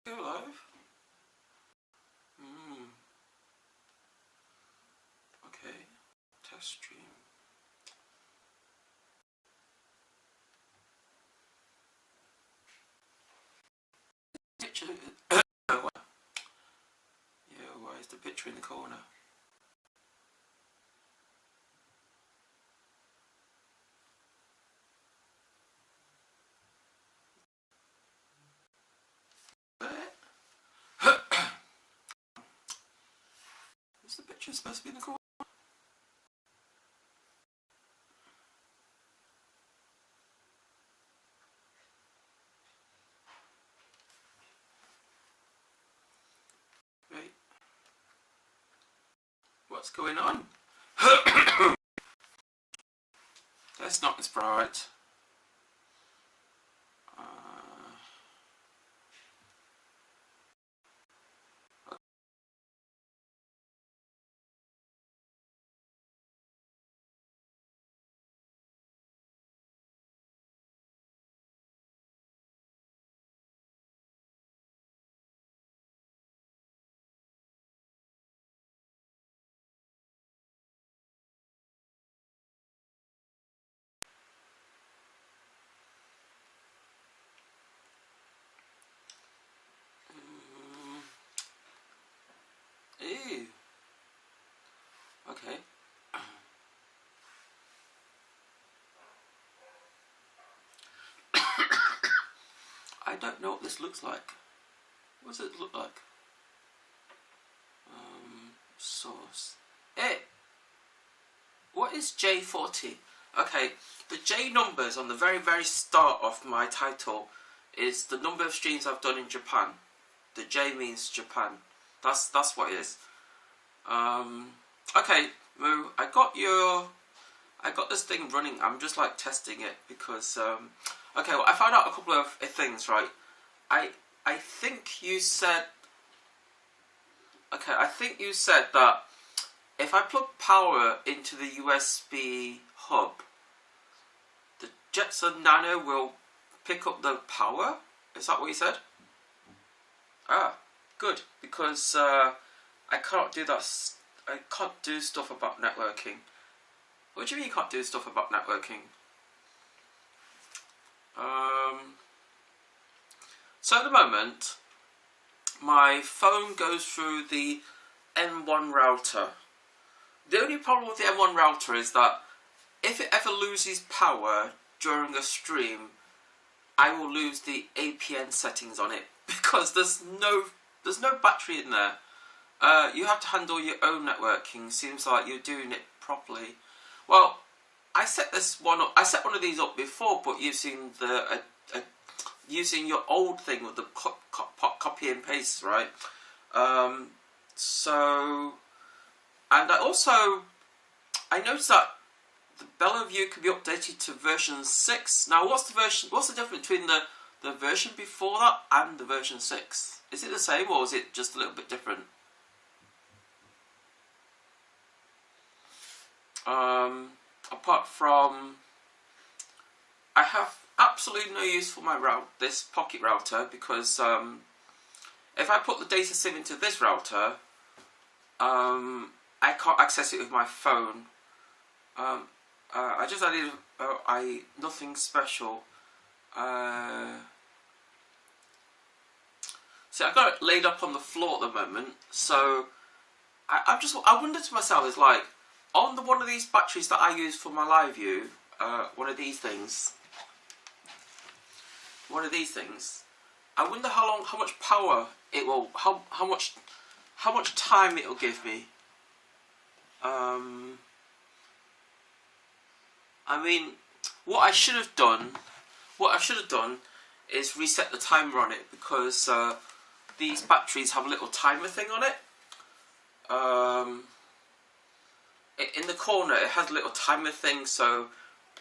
Go live. Okay. Test stream. Picture. Yeah, why is the picture in the corner? Is the picture supposed to be in the corner? Wait. What's going on? That's not as bright. Ew. Okay. I don't know what this looks like. What does it look like? Source. Hey! What is J40? Okay, the J numbers on the very, very start of my title is the number of streams I've done in Japan. The J means Japan. That's what it is. Okay, Moo, I got this thing running. I'm just like testing it because okay, well, I found out a couple of things, right? I think you said, okay, I think you said that if I plug power into the USB hub, the Jetson Nano will pick up the power? Is that what you said? Ah, good, because I can't do that. I can't do stuff about networking. What do you mean you can't do stuff about networking? So at the moment, my phone goes through the M1 router. The only problem with the M1 router is that if it ever loses power during a stream, I will lose the APN settings on it because there's no battery in there. You have to handle your own networking. Seems like you're doing it properly. Well, I set this one up. I set one of these up before, but using the using your old thing with the copy and paste, right? So, and I noticed that the BELABOX can be updated to version 6. Now, what's the difference between the version before that and the version 6? Is it the same or is it just a little bit different? Apart from, I have absolutely no use for my this pocket router because if I put the data sim into this router, I can't access it with my phone. I just added nothing special. See, I've got it laid up on the floor at the moment, so I wonder to myself, is like, on one of these batteries that I use for my live view, one of these things, I wonder how much power it will, how much time it will give me. I mean, what I should have done is reset the timer on it because these batteries have a little timer thing on it. In the corner, it has a little timer thing, so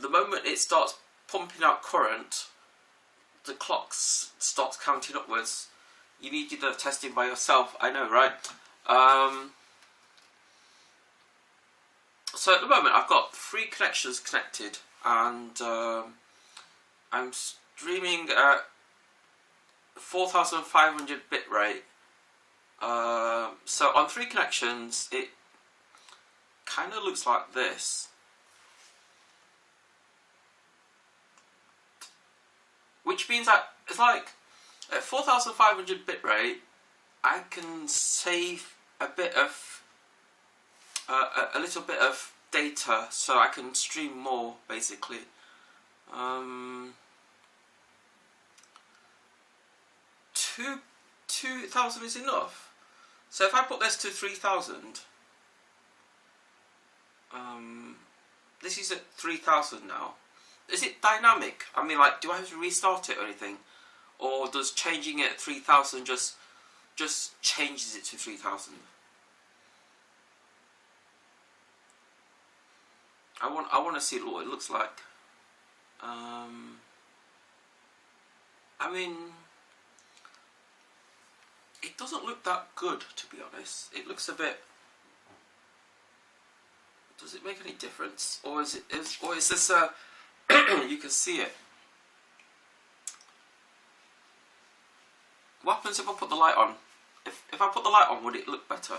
the moment it starts pumping out current, the clock starts counting upwards. You need to do the testing by yourself, I know, right? So at the moment, I've got 3 connections connected, and I'm streaming at 4500 bitrate. So on 3 connections, it kind of looks like this, which means that it's like at 4500 bitrate, I can save a bit of a little bit of data, so I can stream more basically. 2000 is enough. So if I put this to 3000, this is at 3000 now. Is it dynamic? I mean, like, do I have to restart it or anything? Or does changing it at 3000 just changes it to 3000? I want to see what it looks like. I mean, it doesn't look that good, to be honest. It looks a bit. Does it make any difference, or is this you can see it? What happens if I put the light on? If I put the light on, would it look better?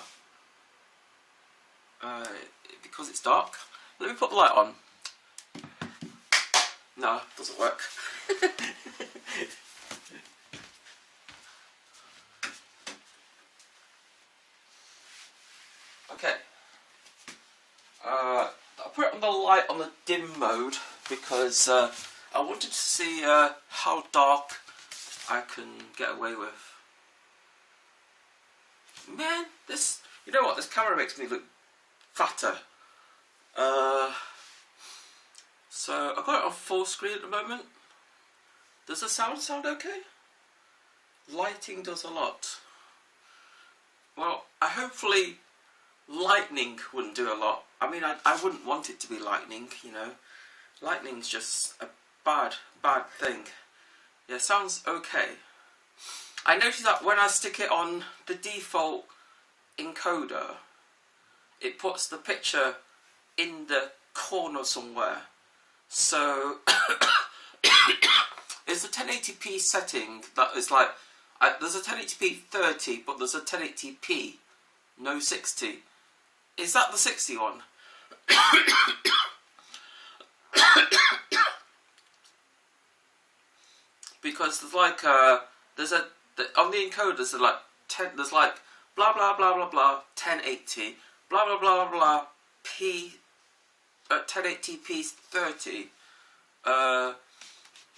Because it's dark. Let me put the light on. No, it doesn't work. Okay. I put it on the light on the dim mode because I wanted to see how dark I can get away with. Man, this, you know what, this camera makes me look fatter. So I've got it on full screen at the moment. Does the sound okay? Lighting does a lot. Well, hopefully lightning wouldn't do a lot. I mean, I wouldn't want it to be lightning, you know. Lightning's just a bad thing. Yeah, sounds okay. I noticed that when I stick it on the default encoder, it puts the picture in the corner somewhere. So it's a 1080p setting that is like, there's a 1080p 30, but there's a 1080p, no 60. Is that the 60 one? Because there's like on the encoders there's like there's like blah blah blah blah blah 1080 blah blah blah blah p 1080p 30.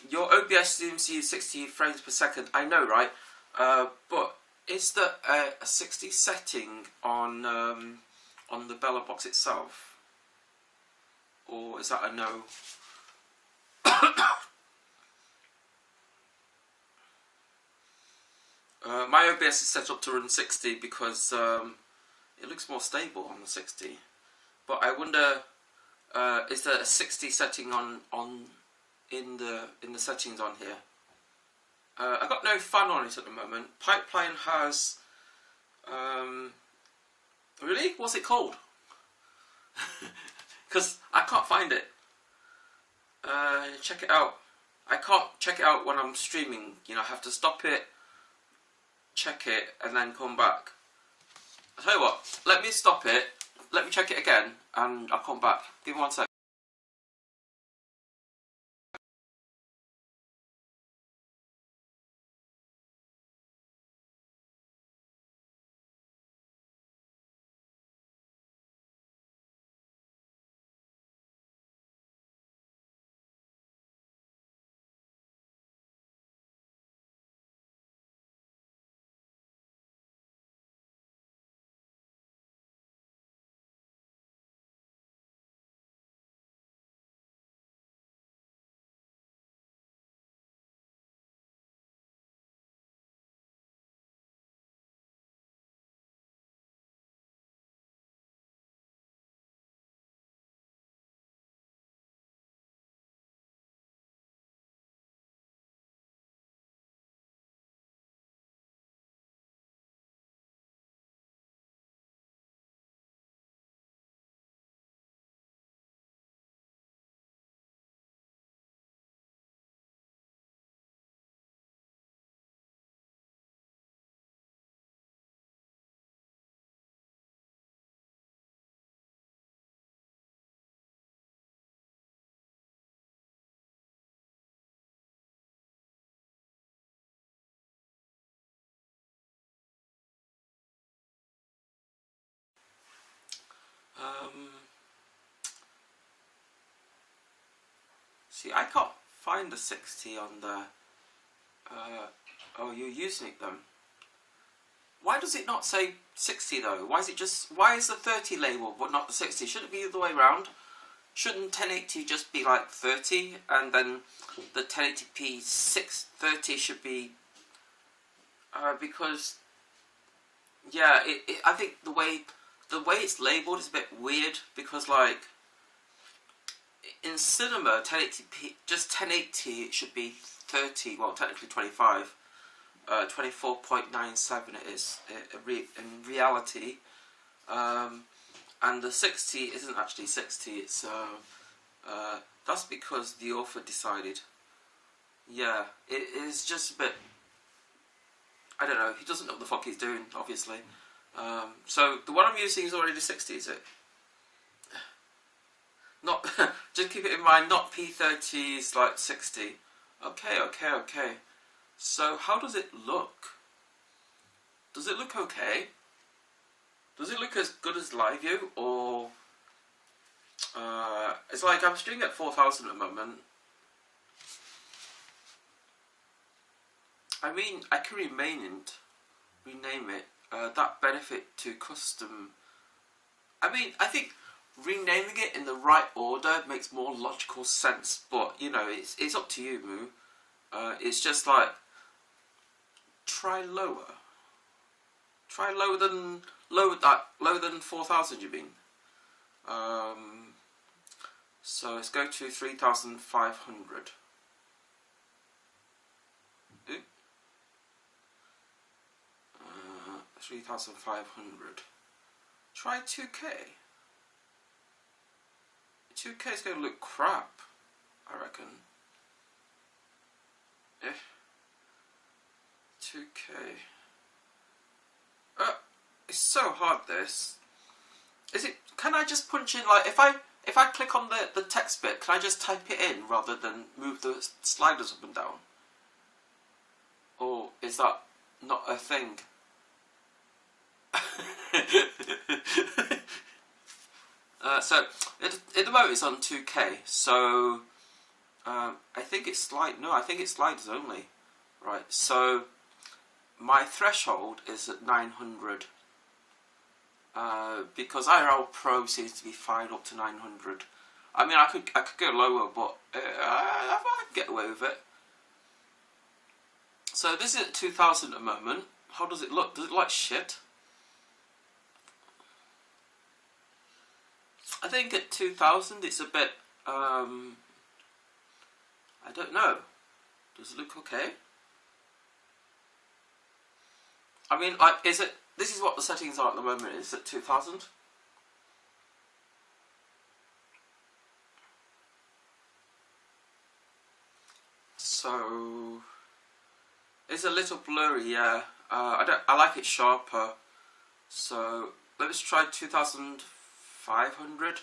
Your OBS seems to use 60 frames per second. I know, right? But is there a 60 setting on the BELABOX itself, or is that a no? My OBS is set up to run 60 because it looks more stable on the 60. But I wonder, is there a 60 setting in the settings on here? I got no fan on it at the moment. Pipeline has really? What's it called? Because I can't find it. Check it out. I can't check it out when I'm streaming. You know, I have to stop it, check it, and then come back. I'll tell you what, let me stop it, let me check it again, and I'll come back. Give me 1 second. See, I can't find the 60 on there. Oh, you're using it then. Why does it not say 60 though? Why is the 30 labeled but not the 60? Shouldn't it be the other way around? Shouldn't 1080 just be like 30 and then the 1080p 630 should be because yeah, I think the way it's labelled is a bit weird, because like in cinema 1080p, just 1080 it should be 30, well technically 25, 24.97 it is in reality, and the 60 isn't actually 60, it's that's because the author decided. Yeah, it is just a bit, I don't know, he doesn't know what the fuck he's doing, obviously. So the one I'm using is already 60, is it? Not, just keep it in mind, not P30 is like 60. Okay. So how does it look? Does it look okay? Does it look as good as live view, or it's like I'm streaming at 4,000 at the moment. I mean, I can rename it. That benefit to custom. I mean, I think renaming it in the right order makes more logical sense. But you know, it's up to you, Moo. It's just like try lower. Try lower than 4,000. You mean? So let's go to 3,500. 3,500. Try 2K. 2K is going to look crap, I reckon. 2K. It's so hard. This is it. Can I just punch in, like, if I click on the text bit, can I just type it in rather than move the sliders up and down? Or is that not a thing? So at the moment it's on 2K, so I think it's sliders only. Right, so my threshold is at 900 because IRL Pro seems to be fine up to 900. I mean, I could go lower, but I can get away with it. So this is at 2,000 at the moment. How does it look? Does it look like shit? I think at 2,000 it's a bit, I don't know. Does it look okay? I mean, like, this is what the settings are at the moment, is at 2,000. So it's a little blurry, yeah. I like it sharper. So let's try 2,500.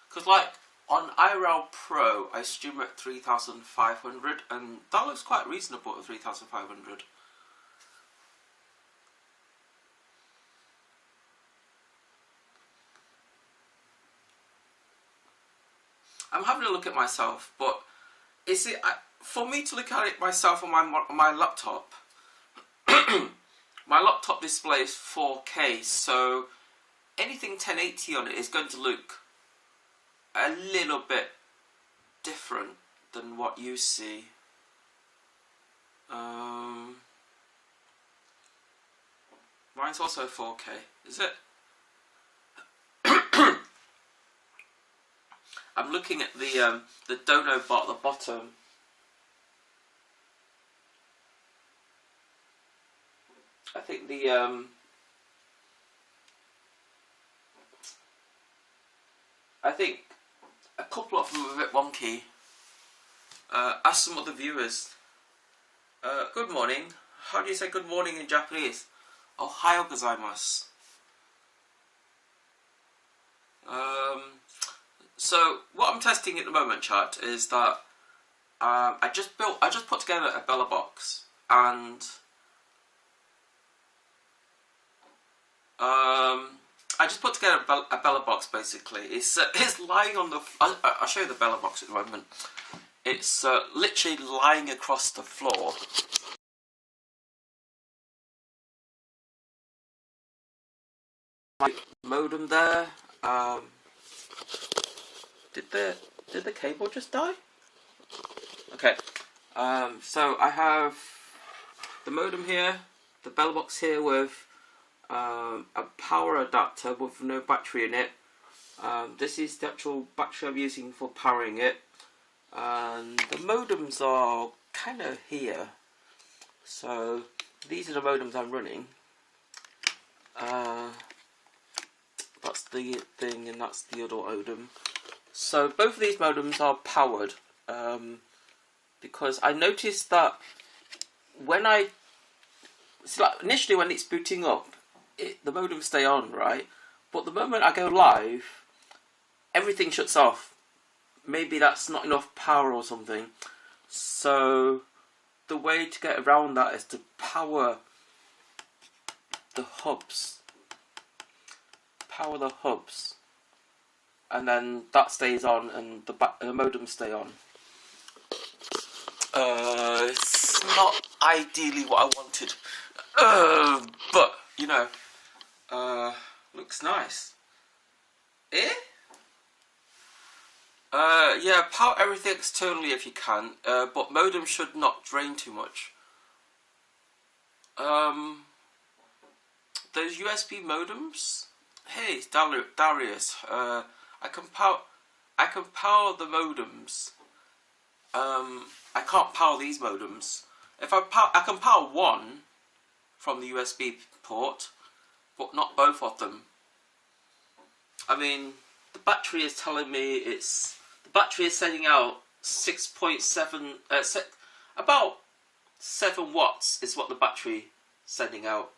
Because like on IRL Pro, I stream at 3,500, and that looks quite reasonable at 3,500. I'm having a look at myself, but is it for me to look at it myself on my laptop? My laptop display is 4K, so anything 1080 on it is going to look a little bit different than what you see. Mine's also 4K, is it? I'm looking at the dono bar at the bottom. I think I think a couple of them are a bit wonky. Ask some other viewers. Good morning. How do you say good morning in Japanese? Ohayo gozaimasu. So what I'm testing at the moment, chat, is that I just put together a BELABOX, and I just put together a BELABOX basically. It's lying on the. I'll show you the BELABOX at the moment. It's literally lying across the floor. My modem there. Did the cable just die? Okay. So I have the modem here, the BELABOX here with a power adapter with no battery in it. This is the actual battery I'm using for powering it. And the modems are kind of here. So these are the modems I'm running. That's the thing, and that's the other modem. So both of these modems are powered, because I noticed that when initially when it's booting up, the modems stay on, right? But the moment I go live, everything shuts off. Maybe that's not enough power or something. So the way to get around that is to power the hubs. Power the hubs, and then that stays on, and the modems stay on. It's not ideally what I wanted, but you know, looks nice. Yeah, power everything externally if you can, but modem should not drain too much. Those USB modems. Hey, it's Darius. I can power the modems. I can't power these modems. I can power one from the USB port, but not both of them. I mean, the battery is telling me the battery is sending out 6.7, about 7 watts is what the battery is sending out.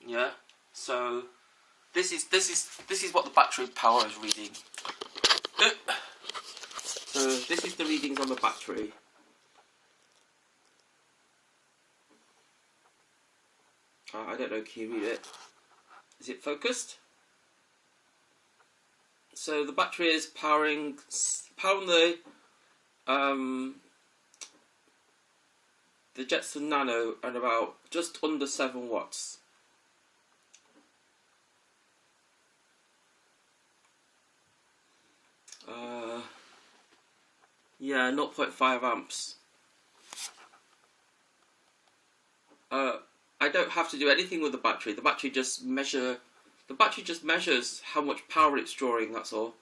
Yeah, so this is what the battery power is reading. So this is the readings on the battery. I don't know, can you read it? Is it focused? So the battery is powering the Jetson Nano at about just under 7 watts. Yeah, 0.5 amps. I don't have to do anything with the battery. The battery just measures how much power it's drawing. That's all.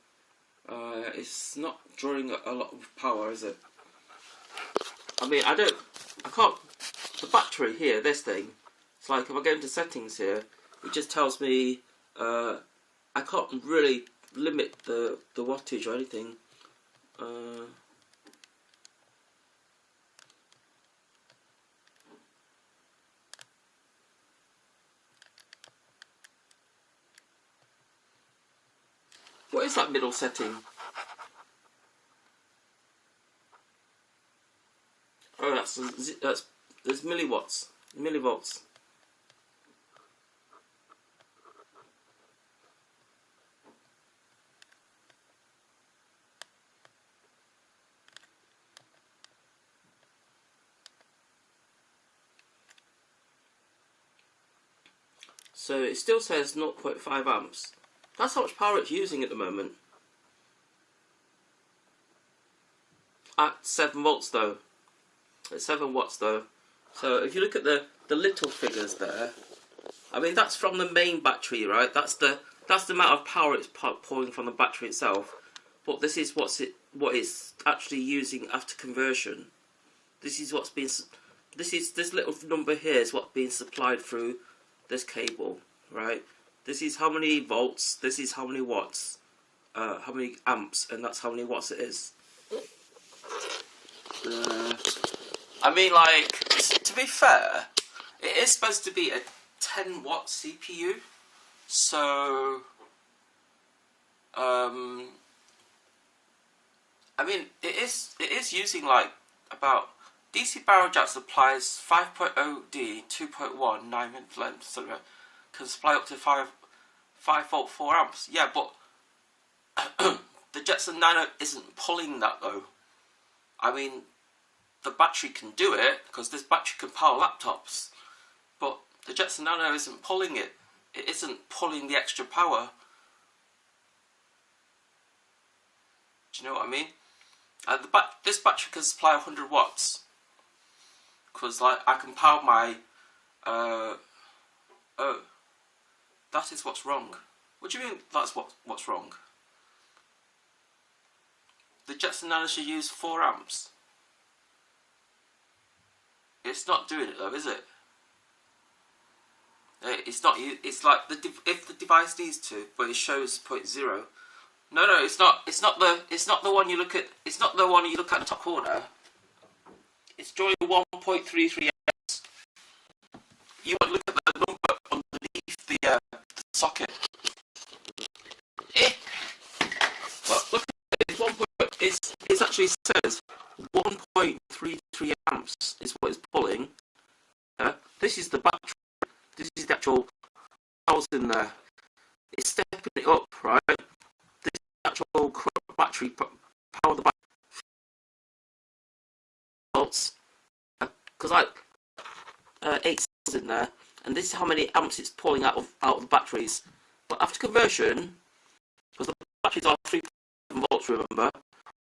It's not drawing a lot of power, is it? I mean, I can't. The battery here, this thing. It's like if I go into settings here, it just tells me I can't really limit the wattage or anything. What is that middle setting? Oh, there's millivolts. So it still says 0.5 amps. That's how much power it's using at the moment. At 7 volts though. At 7 watts though. So if you look at the little figures there, I mean that's from the main battery, right? That's the amount of power it's pulling from the battery itself. But this is what it's actually using after conversion. This little number here is what's being supplied through this cable, right? This is how many volts, this is how many watts, how many amps, and that's how many watts it is. I mean, like, to be fair, it is supposed to be a 10 watt CPU, so, I mean, it is using like about, DC barrel jack supplies 5.0D 2.1 9-inch length, so can supply up to 5 volt 4 amps. Yeah, but the Jetson Nano isn't pulling that though. I mean, the battery can do it because this battery can power laptops, but the Jetson Nano isn't pulling it. It isn't pulling the extra power. Do you know what I mean? This battery can supply 100 watts because like I can power my. Oh, that is what's wrong. What do you mean that's what's wrong? The Jetson Nano should use 4 amps. It's not doing it though, is it? It's not. It's like if the device needs to, but it shows 0.0. No, it's not. It's not the one you look at. It's not the one you look at in the top corner. It's drawing 1.33 amps. You want to look at the number underneath the socket. Well, look at it. It actually says 1.33 amps is what it's pulling. This is the battery. This is the actual power's in there. It's stepping it up, right? This is the actual battery power the battery. Because like 8 cells in there, and this is how many amps it's pulling out of the batteries. But after conversion, because the batteries are 3.7 volts, remember,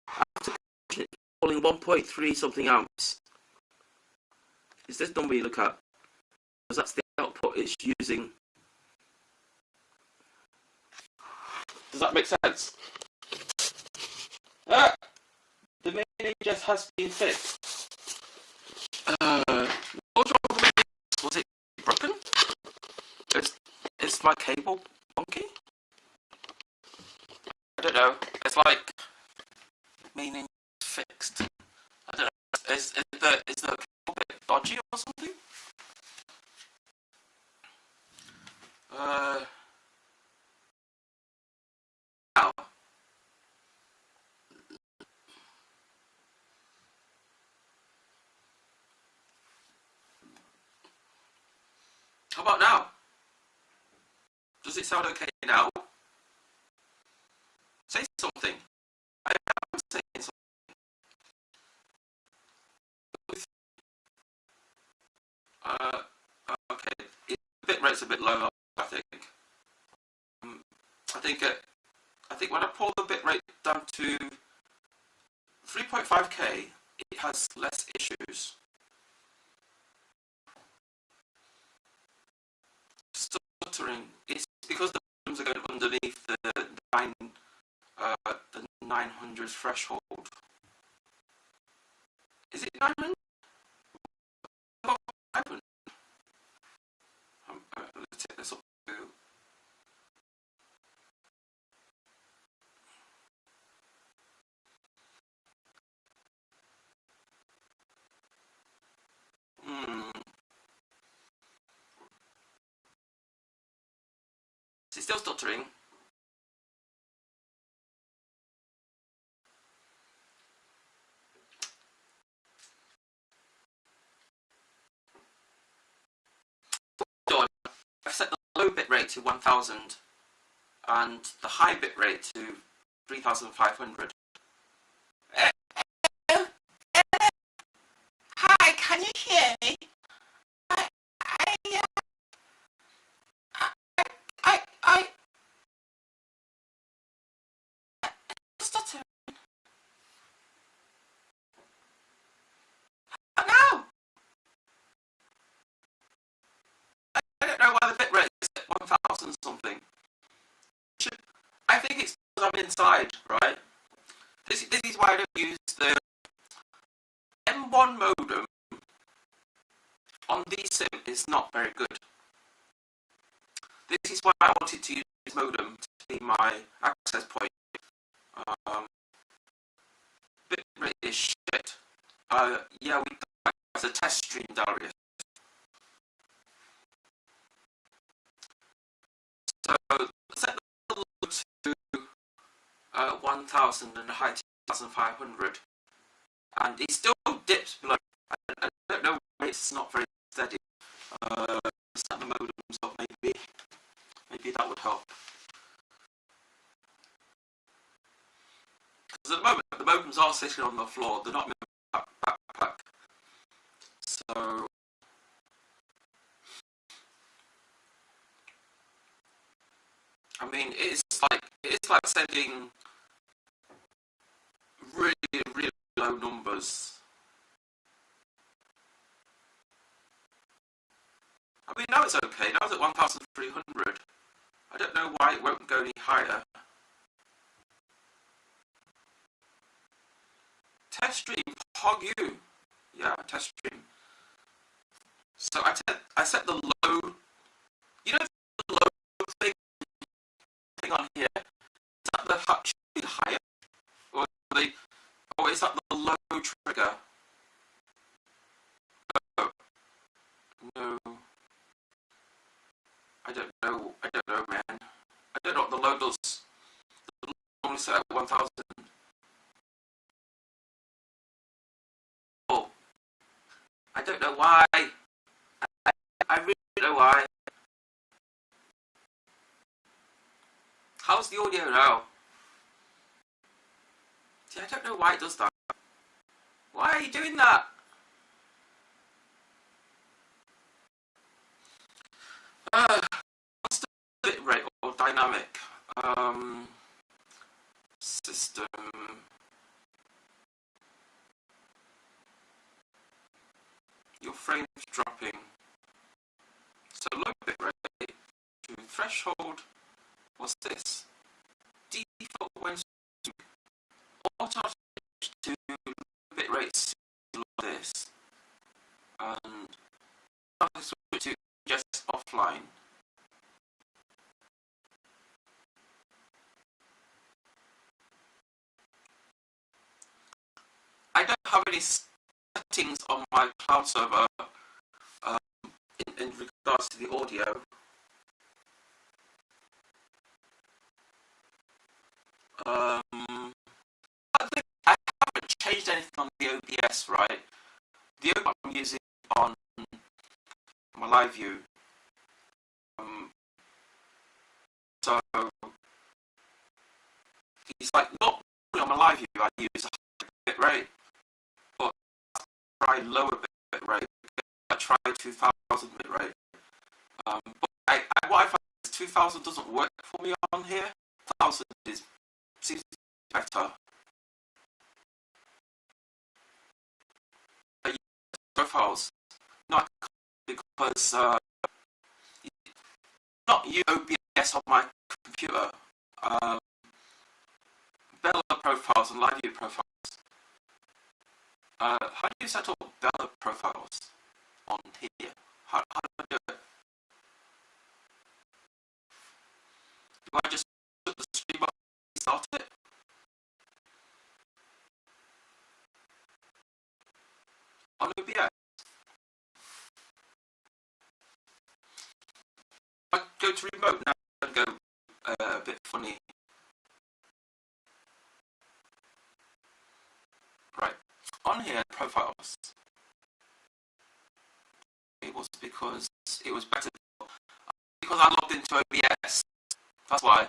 after conversion it's pulling 1.3 something amps. It's this number you look at, because that's the output it's using. Does that make sense? The main ingest has been fixed. What was wrong with the main ingest? Was it broken? Is my cable wonky? I don't know. It's like main ingest fixed. I don't know. Is the cable a bit dodgy or something? Now. How about now? Does it sound okay now? Say something. I am saying something. Okay. The bit rate's a bit low, I think. I think when I pull the bit rate down to 3.5K, it has less issues. Stuttering is because the modems are going underneath the 900 threshold. Is it 900? About 500? Let's take this up to. Is it still stuttering? I've set the low bit rate to 1000 and the high bit rate to 3500. Hi, can you hear me? I stuttering. No. I don't know why the bit rate is at 1000 something. I think it's because I'm inside, right? This is why I don't use the M1 modem on the-SIM. Is not very good. This is why I wanted to use this modem to be my access point. Bit rate is shit. Yeah, we got that as a test stream, Darius. So set the low to 1000 and the high to 2500, and it still dips below. I don't know why it's not very steady. Set the modems up, maybe that would help. Because at the modems are sitting on the floor, they're not in my backpack. So I mean, it's like sending really, really low numbers. I mean, now it's okay. Now it's at 1,300. I don't know why it won't go any higher. Test stream, hog you. Yeah, test stream. So I set the low. You know the low thing on here. Is that the should be higher, or is that the low trigger? No. I don't know, man. I don't know what the low does. The low normally set at 1,000. Oh, I don't know why. I really don't know why. How's the audio now? See, I don't know why it does that. Why are you doing that? What's the bit rate or dynamic? System. Your frame's dropping. So low bit rate to threshold. What's this? Default when auto to bit rates like this, and I switch to just offline. I don't have any settings on my cloud server in regards to the audio. I haven't changed anything on the OBS, right? The OBS I'm using on my live view. So it's like not on my live view. I use a high bit rate, but I try lower bit rate. I try 2,000 bit rate. But what I find is 2,000 doesn't work for me on here. 1,000 seems better. I use profiles, not because not use OBS on my computer. Bella profiles and live view profiles. How do you set up Bella profiles on here? How do I do it? Do I just put the stream up and start it? On OBS? I go to remote now and go a bit funny. Right, on here, profiles. It was because it was better because I logged into OBS. That's why.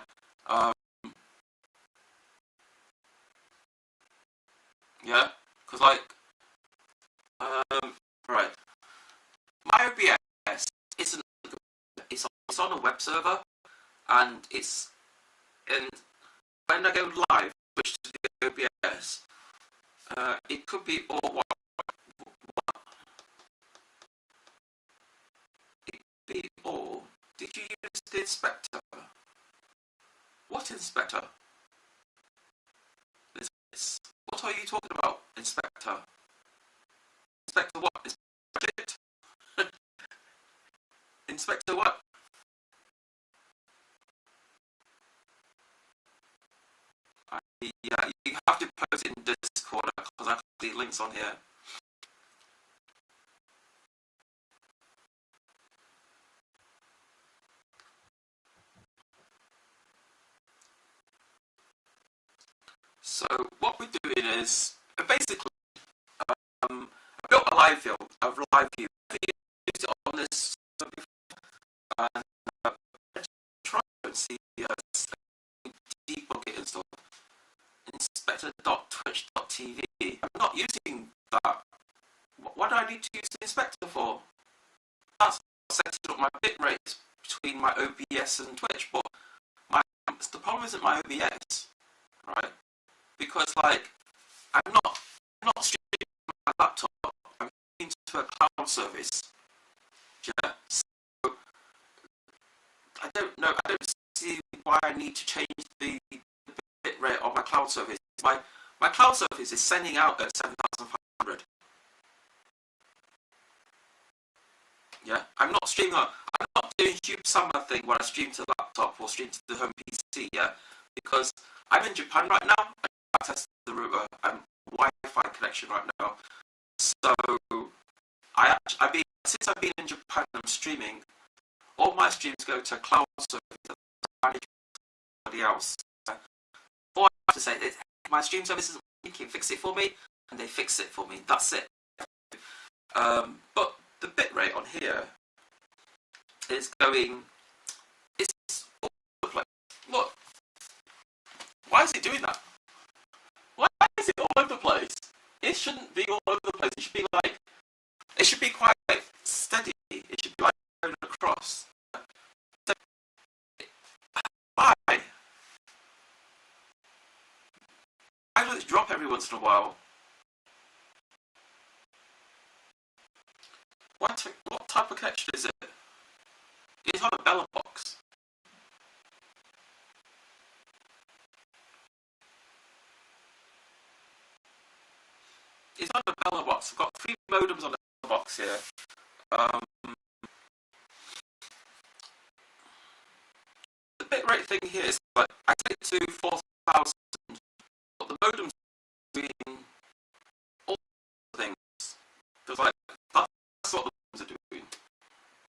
Yeah, because like, right. My OBS isn't. It's on a web server, and when I go live, which to the OBS, it could be all what? It could be all. Did you use the inspector? What inspector? What are you talking about, inspector? Inspector what? Inspector? Inspector what? Yeah, you have to post it in Discord because I can see links on here. So what we're doing is basically I built a live view. I've used it on this and let's try and see debug it and stuff. Inspector.twitch Twitch.tv. I'm not using that. What do I need to use the inspector for? That's setting up my bit rates between my OBS and Twitch, but the problem isn't my OBS, right? Because like I'm not streaming my laptop. I'm streaming to a cloud service. Yeah. So I don't know. I don't see why I need to change the bit rate on my cloud service. My cloud service is sending out at 7,500. Yeah, I'm not streaming. I'm not doing huge summer thing where I stream to the laptop or stream to the home PC. Yeah, because I'm in Japan right now. I tested the router and Wi-Fi connection right now. So since I've been in Japan, I'm streaming. All my streams go to a cloud service that I manage somebody else. All I have to say is my stream service isn't working. Fix it for me, and they fix it for me. That's it. But the bitrate on here is going. It's all over the place. Look, why is it doing that? Why is it all over the place? It shouldn't be all over the place. It should be like. It should be quite steady. It should be like going across. Why? Why does it drop every once in a while? What type of connection is it? It's on a BELABOX. It's on a BELABOX. I've got 3 modems on the box here. The bitrate thing here is like I set it to 4,000, but the modem's doing all the things. Because like that's what the modems are doing.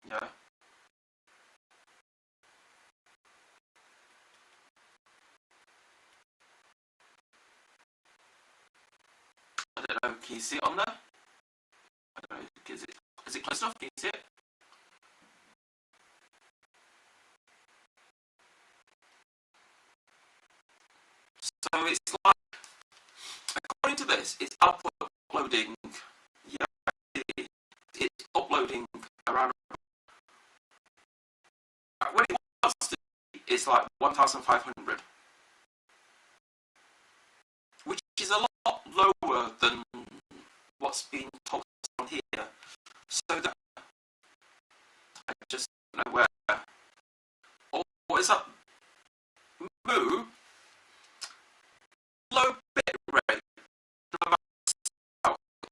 Yeah. I don't know. Can you see it on there? I don't know. Is it close enough? Can you see it? So it's like, according to this, it's uploading. Yeah, it's uploading around. When it wants to, it's like 1,500, which is a lot lower than what's been told on here. So that I just don't know where. Or is that Moo? Low bit rate,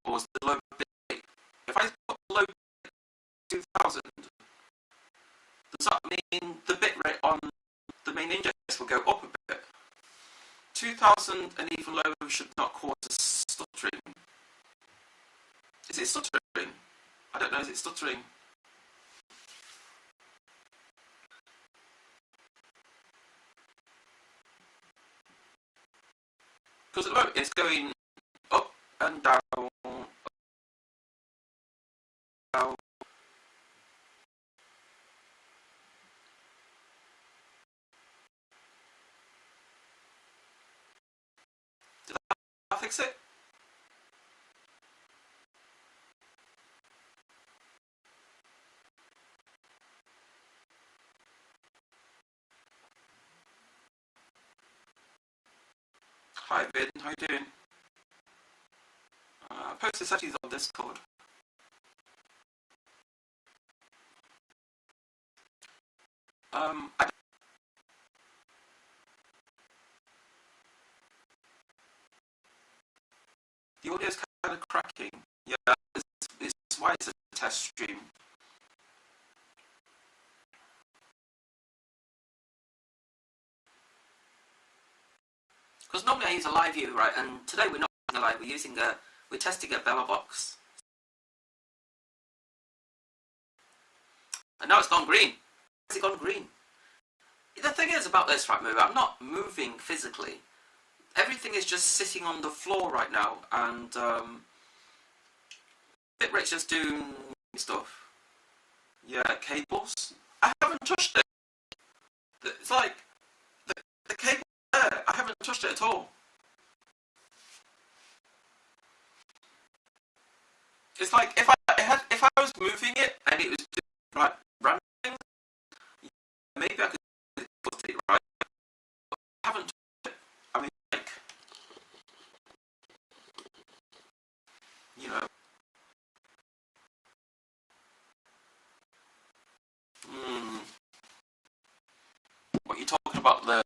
or is the low bit rate? If I put low 2,000, does that mean the bit rate on the main ingest will go up a bit? 2,000 and even lower should not cause stuttering. Is it stuttering? I don't know, is it stuttering? Because at the moment it's going up and down, down. Did I fix it? Hi Vin, how you doing? Post the settings on Discord. The audio's kind of cracking. Yeah, it's why it's a test stream. Because normally I use a live view, right? And today we're not using a live. We're testing a BELABOX. And now it's gone green. Why has it gone green? The thing is about this, right, Moo, I'm not moving physically. Everything is just sitting on the floor right now, and bitrate's just doing stuff. Yeah, cables. I haven't touched it. It's like the cable there. I haven't touched it at all. It's like if I was moving it and it was doing like random things, maybe I could put it right. I haven't. I mean, like, you know. Hmm, what you're talking about the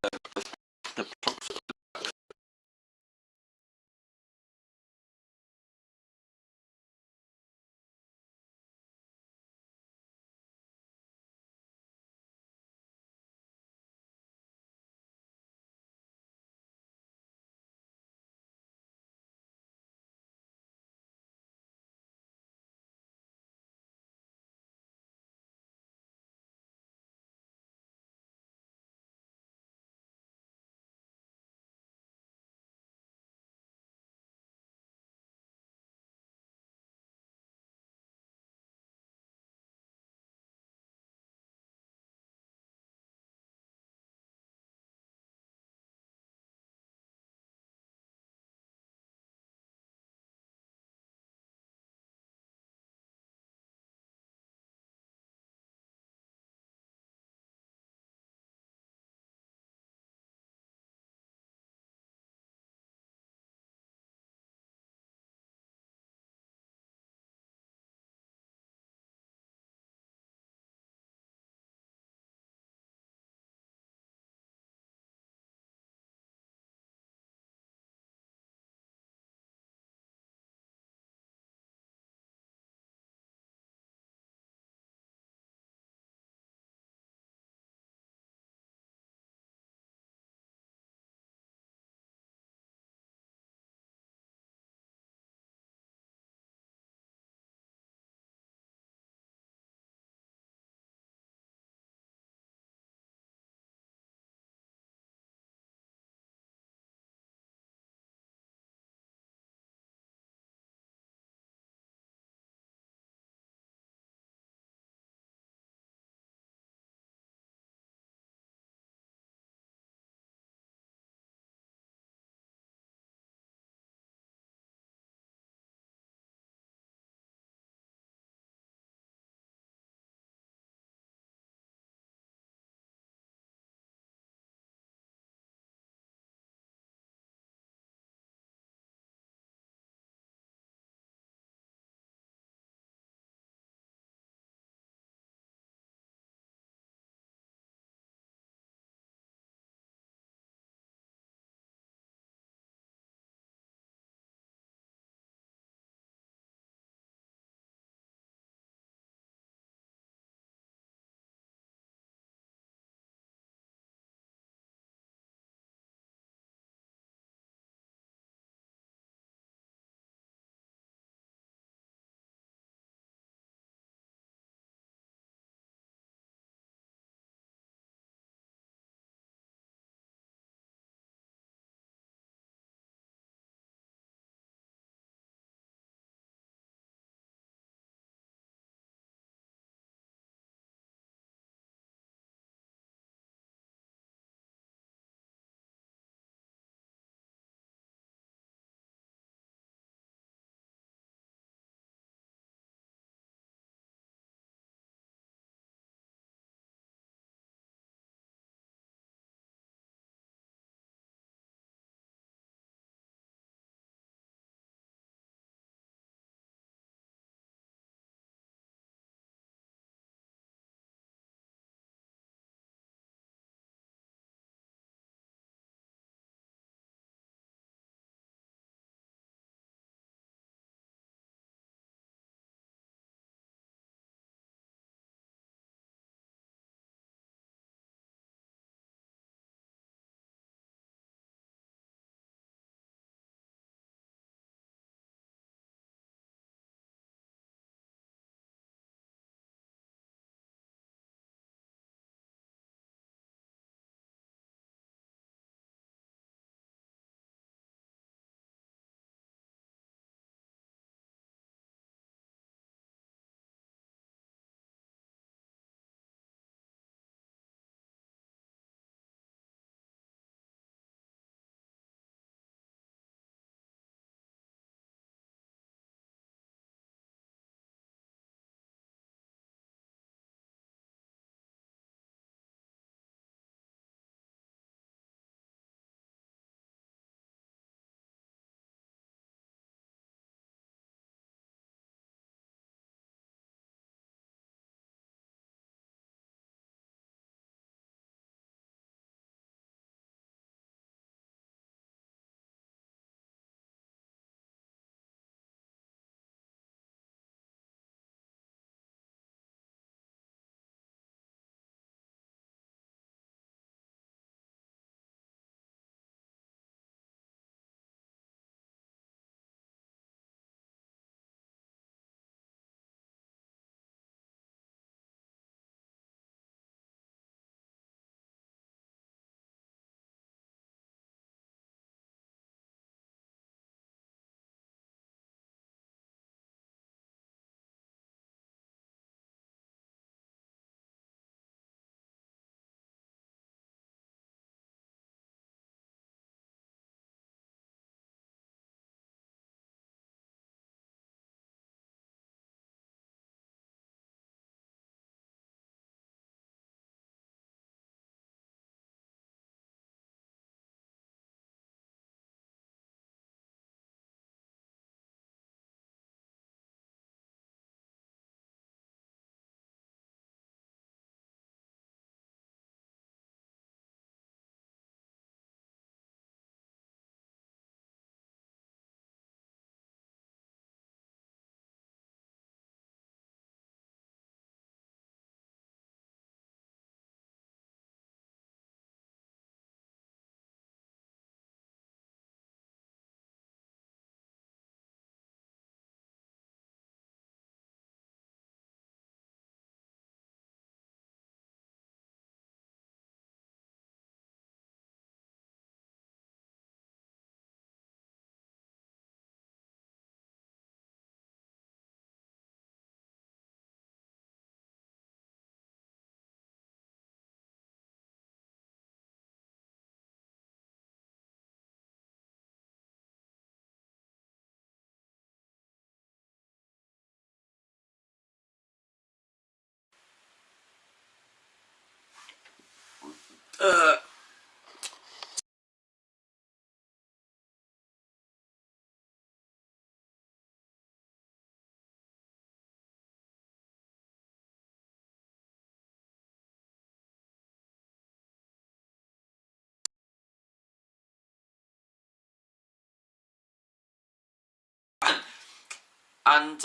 And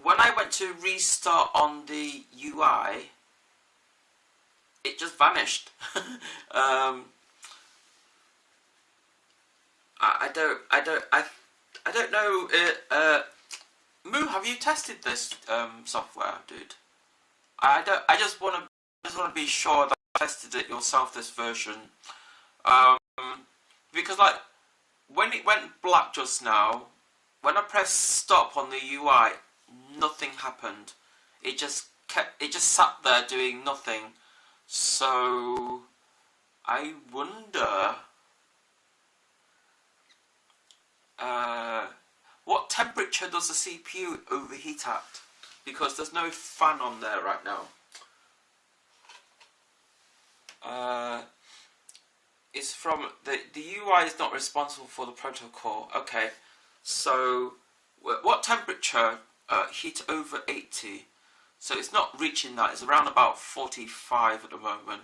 when I went to restart on the UI, it just vanished. I don't know. Moo, have you tested this software, dude? I just want to be sure that you tested it yourself, this version. Because like when it went black just now, when I pressed stop on the UI, nothing happened. It just sat there doing nothing. So I wonder what temperature does the CPU overheat at? Because there's no fan on there right now. It's from the UI is not responsible for the protocol. Okay, so what temperature? Heat over 80. So it's not reaching that. It's around about 45 at the moment.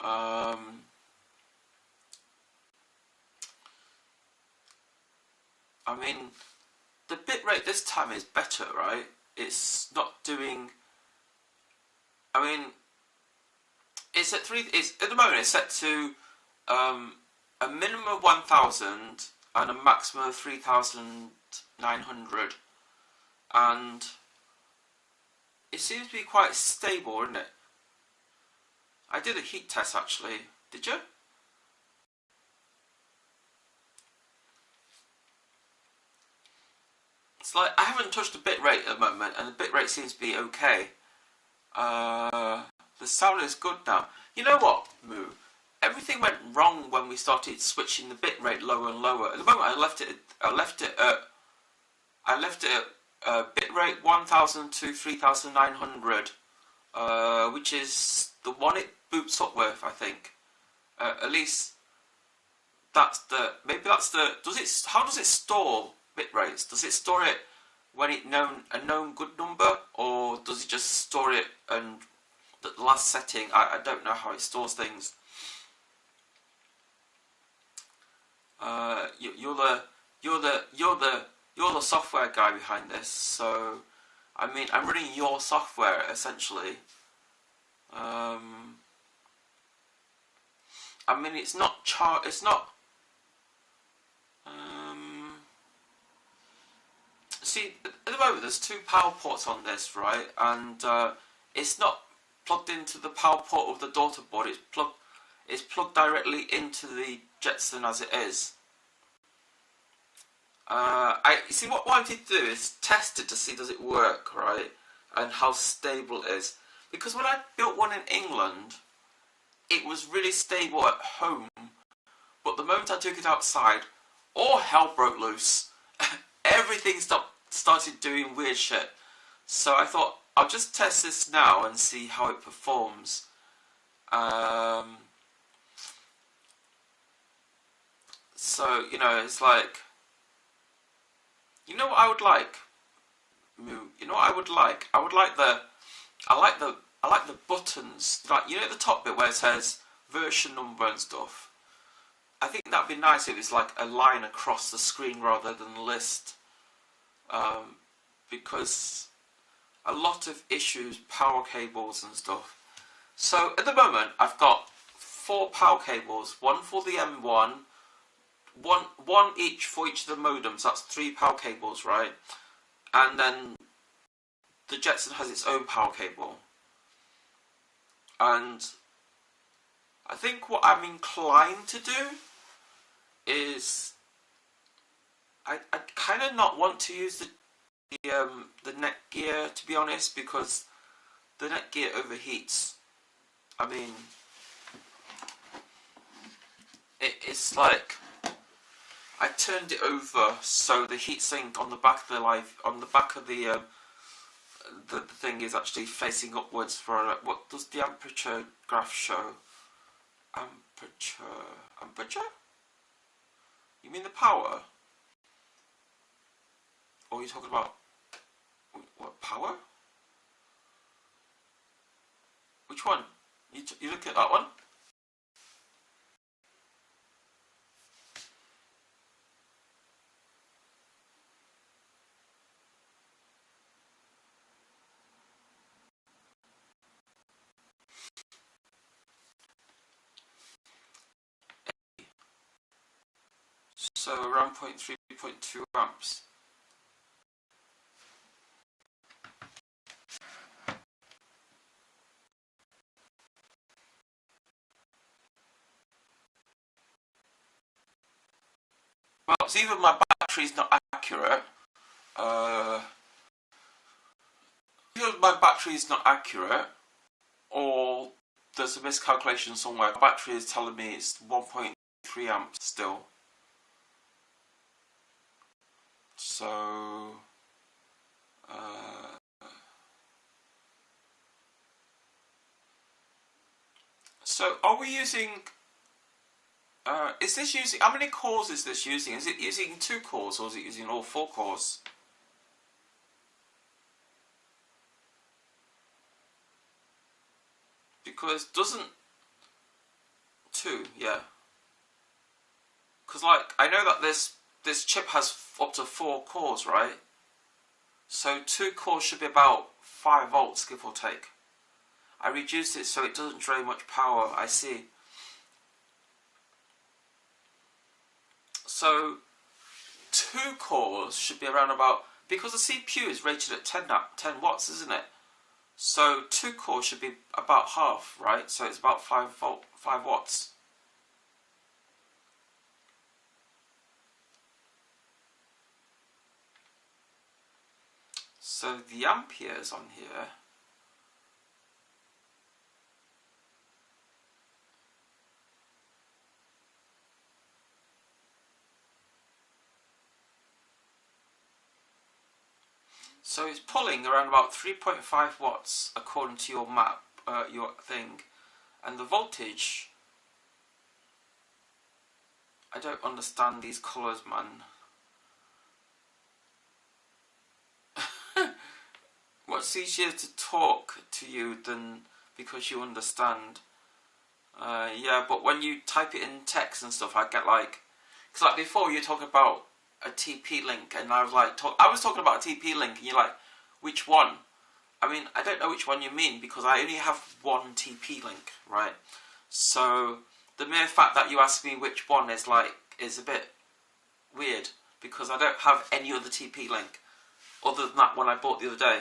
I mean, the bitrate this time is better, right? It's not doing. I mean, it's at at the moment it's set to a minimum of 1,000 and a maximum of 3,900, and it seems to be quite stable, isn't it? I did a heat test actually. Did you? It's like I haven't touched the bitrate at the moment, and the bitrate seems to be okay. The sound is good now. You know what, Moo? Everything went wrong when we started switching the bitrate lower and lower. At the moment, I left it at bitrate 1,000 to 3,900, which is the one it boots up with, I think. At least that's the. Maybe that's the. How does it store bitrates? Does it store it when a known good number, or does it just store it and the last setting? I don't know how it stores things. You're the software guy behind this, so I mean I'm running your software essentially. I mean it's not see, at the moment there's two power ports on this, right? And it's not plugged into the power port of the daughter board. It's plugged directly into the Jetson as it is. See what I wanted to do is test it to see does it work, right? And how stable it is. Because when I built one in England, it was really stable at home. But the moment I took it outside, all hell broke loose. Everything started doing weird shit. So I thought I'll just test this now and see how it performs. So you know, it's like, you know what I would like, Moo? You know what I would like? I like the buttons, like, you know, at the top bit where it says version number and stuff. I think that'd be nice if it's like a line across the screen rather than a list. Because a lot of issues, power cables and stuff. So at the moment I've got 4 power cables, one for the M1, one each for each of the modems. That's 3 power cables, right? And then the Jetson has its own power cable. And I think what I'm inclined to do is I kind of not want to use the Netgear, to be honest, because the Netgear overheats. I mean, it's like I turned it over so the heatsink on the back of the thing is actually facing upwards for what does the amperature graph show? Amperature? You mean the power? Or are you talking about what power? Which one? You look at that one? So around 0.3, 0.2 amps. Well, it's either my battery's not accurate, or there's a miscalculation somewhere. My battery is telling me it's 1.3 amps still. So, are we using? Is this using? How many cores is this using? Is it using 2 cores or is it using all 4 cores? Because doesn't 2, yeah. Because like I know that this chip has up to 4 cores, right? So 2 cores should be about 5 volts, give or take. I reduced it so it doesn't drain much power. I see. So 2 cores should be around about, because the CPU is rated at 10 watts, isn't it? So 2 cores should be about half, right? So it's about 5 watts. So the amperes on here, so it's pulling around about 3.5 watts according to your map, your thing, and the voltage, I don't understand these colours, man. What's easier to talk to you than because you understand? Yeah, but when you type it in text and stuff, I get like, because like before you talk about a TP link, and I was like, I was talking about a TP link, and you're like, which one? I mean, I don't know which one you mean because I only have one TP link, right? So the mere fact that you ask me which one is a bit weird because I don't have any other TP link other than that one I bought the other day,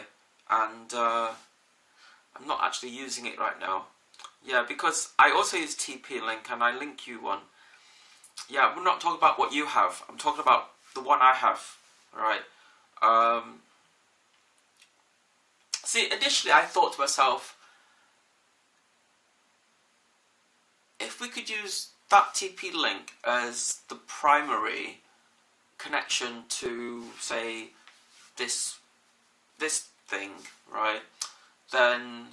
and I'm not actually using it right now. Yeah, because I also use TP-Link and I link you one. Yeah, we're not talking about what you have. I'm talking about the one I have. Alright. See, initially I thought to myself, if we could use that TP-Link as the primary connection to, say, this thing, right, then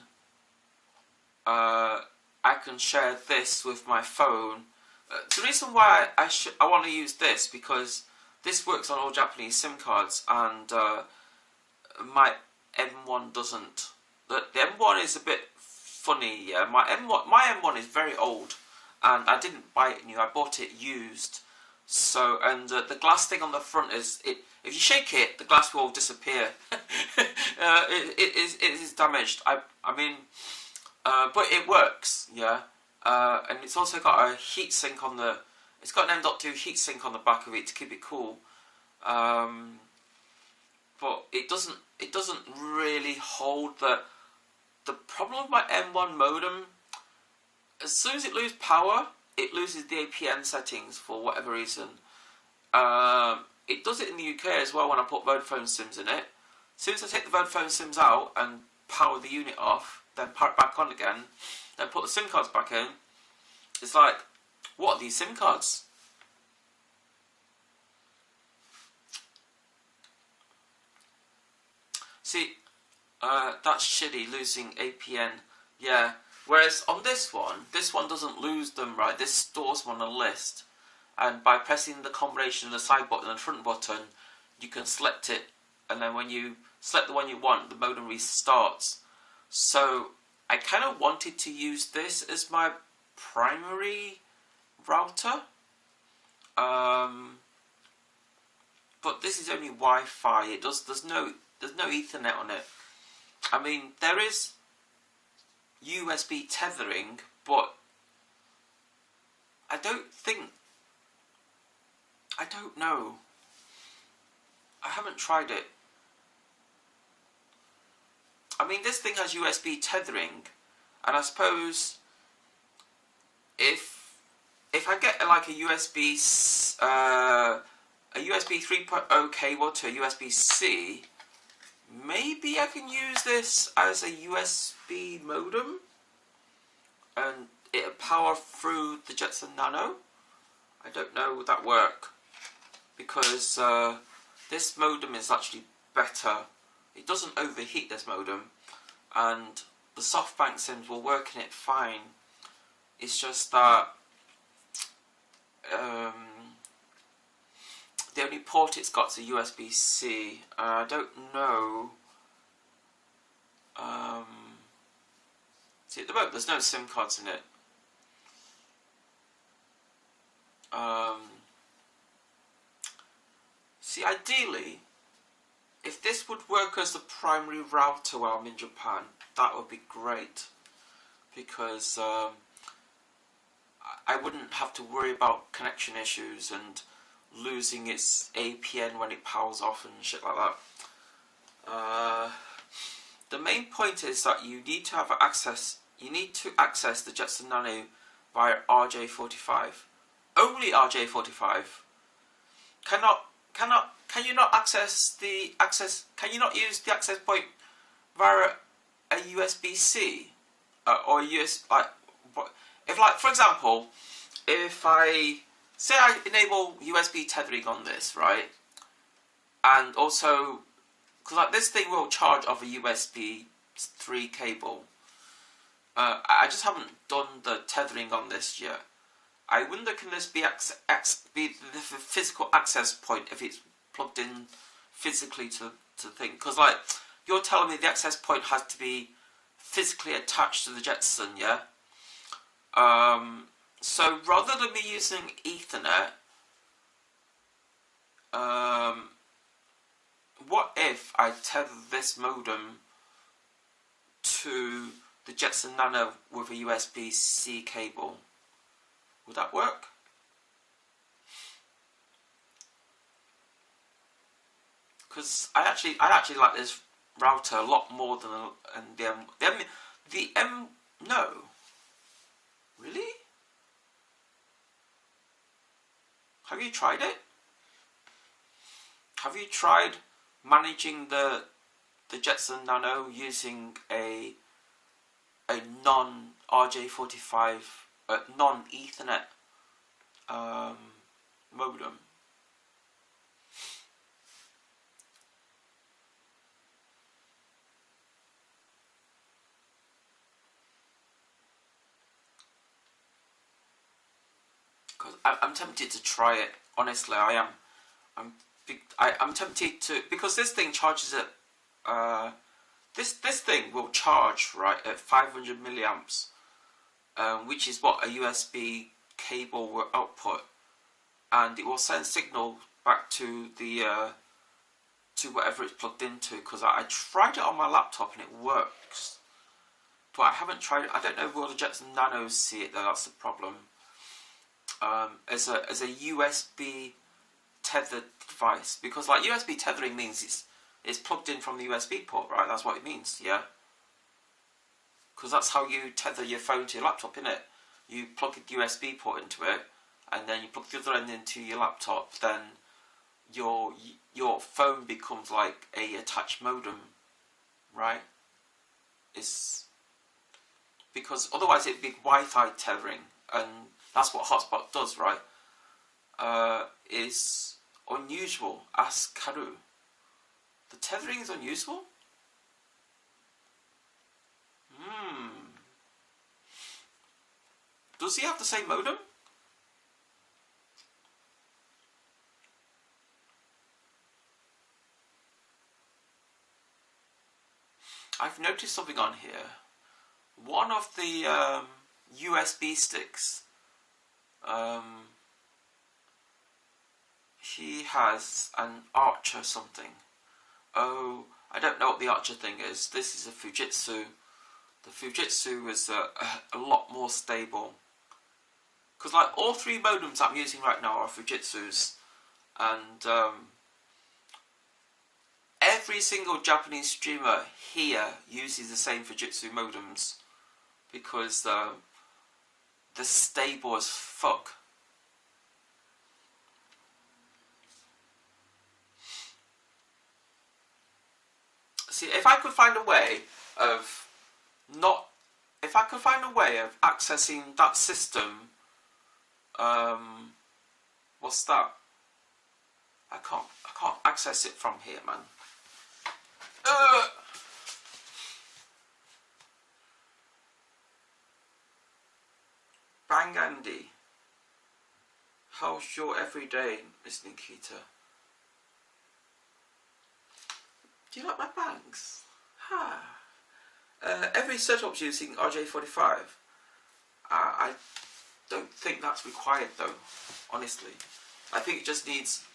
I can share this with my phone. The reason why I want to use this, because this works on all Japanese SIM cards, and my M1 doesn't. The M1 is a bit funny. Yeah, my M1 is very old, and I didn't buy it new. I bought it used. So, and the glass thing on the front is it. If you shake it, the glass will disappear. It is damaged. I mean, but it works. Yeah, and it's also got a heat sink on the. It's got an M.2 heat sink on the back of it to keep it cool. But it doesn't really hold the problem with my M1 modem. As soon as it loses power, it loses the APN settings for whatever reason. It does it in the UK as well when I put Vodafone SIMs in it. As soon as I take the Vodafone SIMs out and power the unit off, then power it back on again, then put the SIM cards back in, it's like, what are these SIM cards? See, that's shitty, losing APN. Yeah, Whereas on this one doesn't lose them, right? This stores them on a list, and by pressing the combination of the side button and the front button, you can select it, and then when you select the one you want, the modem restarts. So I kind of wanted to use this as my primary router, but this is only Wi-Fi. There's no Ethernet on it. I mean, there is USB tethering, but I don't know. I haven't tried it. I mean, this thing has USB tethering, and I suppose if I get like a USB 3.0 cable to a USB-C, maybe I can use this as a USB modem, and it'll power through the Jetson Nano. I don't know, would that work? Because this modem is actually better. It doesn't overheat, this modem, and the SoftBank SIMs will work in it fine. It's just that the only port it's got is a USB-C. I don't know. See, at the moment there's no SIM cards in it. See, ideally, if this would work as the primary router while I'm in Japan, that would be great, because I wouldn't have to worry about connection issues and losing its APN when it powers off and shit like that. The main point is that you need to have access. You need to access the Jetson Nano via RJ45. Only RJ45. Can you not access the access? Can you not use the access point via a USB-C or US? Like, if, like, for example, if I say I enable USB tethering on this, right, and also because like this thing will charge off a USB 3 cable. I just haven't done the tethering on this yet. I wonder, can this be the physical access point if it's plugged in physically to the thing? Because like you're telling me the access point has to be physically attached to the Jetson, yeah? So rather than me using Ethernet, what if I tether this modem to the Jetson Nano with a USB-C cable? Would that work? Because I actually like this router a lot more than the M. No, really? Have you tried it? Have you tried managing the Jetson Nano using a non-RJ45 non-Ethernet modem? Because I'm tempted to try it. Honestly, I am. I'm tempted to, because this thing charges at this thing will charge right at 500 milliamps, which is what a USB cable will output, and it will send signal back to the to whatever it's plugged into. Because I tried it on my laptop and it works, but I haven't tried it. I don't know if all the Jetson Nanos see it though. That's the problem. As a USB tethered device, because like USB tethering means it's plugged in from the USB port, right? That's what it means, yeah. Because that's how you tether your phone to your laptop, innit? You plug a USB port into it, and then you plug the other end into your laptop. Then your phone becomes like a attached modem, right? It's because otherwise it'd be Wi-Fi tethering, and that's what hotspot does, right? Is unusual. Ask Karu. The tethering is unusual? Does he have the same modem? I've noticed something on here. One of the USB sticks, he has an Archer something. Oh, I don't know what the Archer thing is. This is a Fujitsu. The Fujitsu is a lot more stable. Because like all three modems I'm using right now are Fujitsus. And every single Japanese streamer here uses the same Fujitsu modems. Because they're stable as fuck. See, if I could find a way of accessing that system, what's that? I can't access it from here, man. Bang Andy. How's your everyday, MsNIKITA? Do you like my bangs? Ha. Every setup's using RJ45. I don't think that's required though, honestly. I think it just needs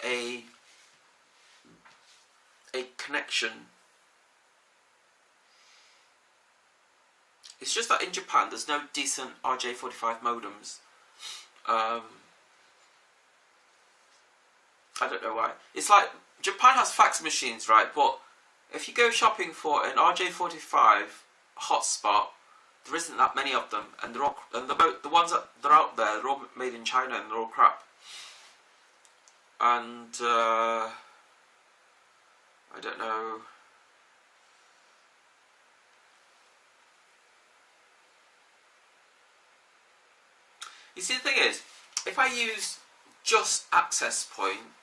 a connection. It's just that in Japan there's no decent RJ45 modems. I don't know why. It's like Japan has fax machines, right? But if you go shopping for an RJ45 hotspot, there isn't that many of them, and they're all, and the ones that are out there, they're all made in China and they're all crap. And I don't know. You see, the thing is, if I use just access point,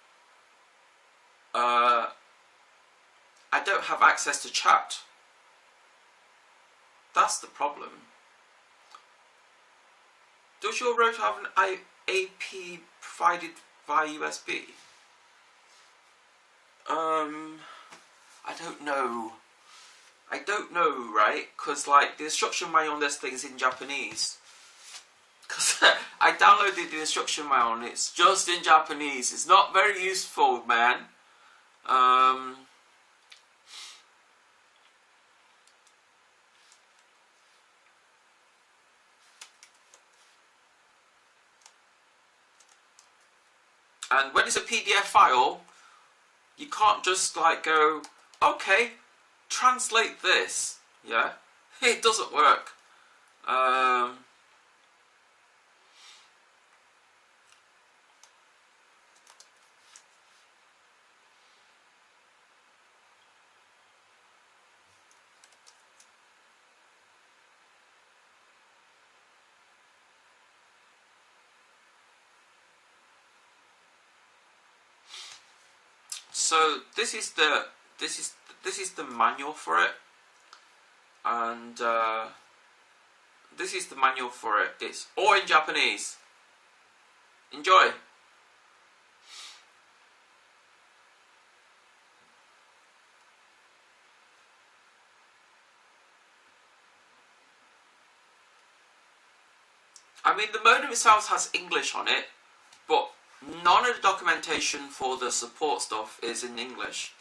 I don't have access to chat. That's the problem. Does your router have an AP provided via USB? I don't know. Right? Because like the instruction manual on this thing is in Japanese. Because I downloaded the instruction manual and it's just in Japanese. It's not very useful, man. And when it's a PDF file, you can't just like go, okay, translate this. Yeah, it doesn't work. So this is the manual for it, and this is the manual for it. It's all in Japanese. Enjoy. I mean, the modem itself has English on it, but none of the documentation for the support stuff is in English.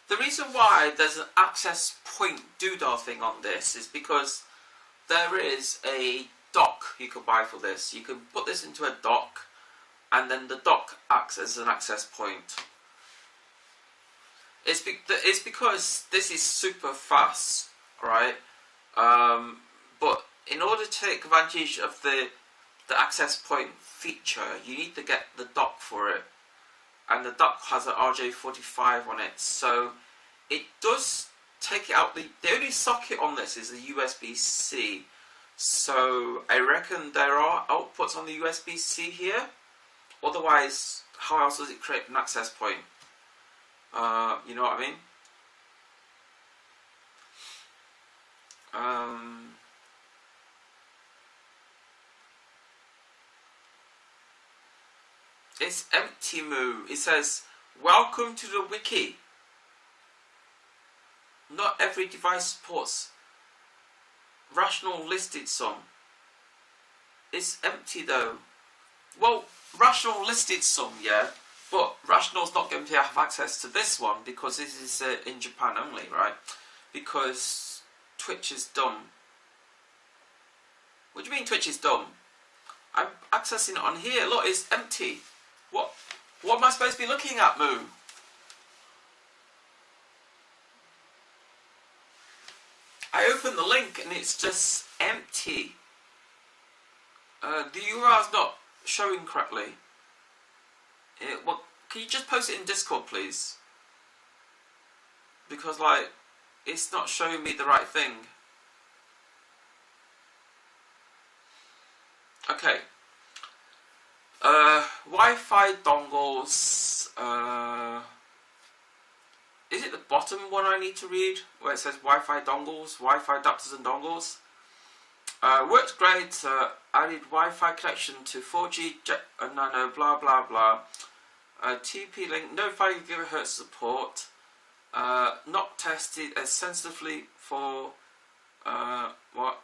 The reason why there's an access point doodah thing on this is because there is a dock you can buy for this. You can put this into a dock, and then the dock acts as an access point. It's because this is super fast, right? But in order to take advantage of the access point feature, you need to get the dock for it, and the dock has an RJ45 on it, so it does take it out. The only socket on this is the USB-C, so I reckon there are outputs on the USB-C here. Otherwise, how else does it create an access point? You know what I mean? It's empty, Moo. It says, welcome to the wiki. Not every device supports. Rational listed some. It's empty though. Well, Rational listed some, yeah, but Rational's not going to have access to this one because this is in Japan only, right? Because Twitch is dumb. What do you mean Twitch is dumb? I'm accessing it on here. Look, it's empty. What am I supposed to be looking at, Moo? I opened the link and it's just empty. The URL's not showing correctly. Well, can you just post it in Discord, please? Because, like, it's not showing me the right thing. Okay. Wi-Fi dongles. Is it the bottom one I need to read? Where it says Wi-Fi dongles, Wi-Fi adapters and dongles. Works great. Added Wi-Fi connection to 4G Jet Nano. Blah blah blah. TP-Link. No 5 GHz support. Not tested as sensitively for what?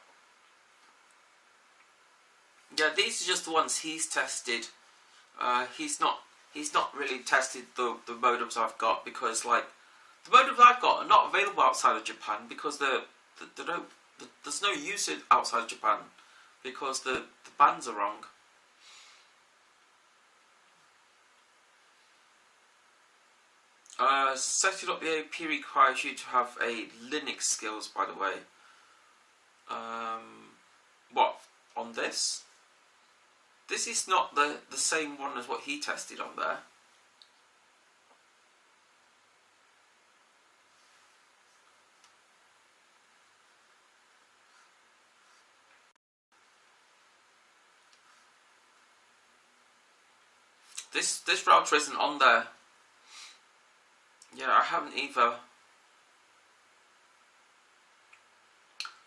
Yeah, these are just the ones he's tested. He's not really tested the modems I've got, because like the modems I've got are not available outside of Japan because there's no usage outside of Japan because the bands are wrong. Setting up the AP requires you to have a Linux skills, by the way. What? On this? This is not the same one as what he tested on there. This router isn't on there. Yeah, I haven't either.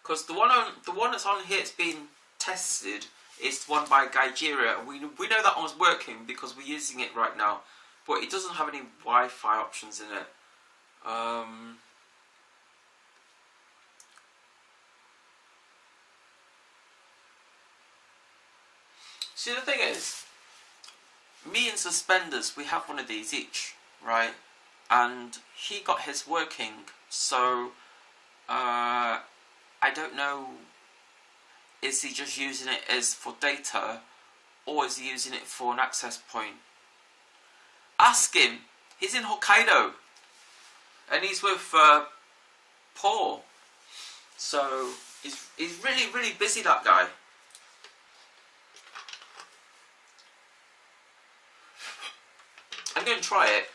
Because the one that's on here, it's been tested. It's the one by Nigeria. We know that one's working because we're using it right now, but it doesn't have any Wi-Fi options in it. See, the thing is, me and Suspenders, we have one of these each, right? And he got his working, so I don't know. Is he just using it as for data, or is he using it for an access point? Ask him. He's in Hokkaido, and he's with Paul. So he's really busy, that guy. I'm going to try it.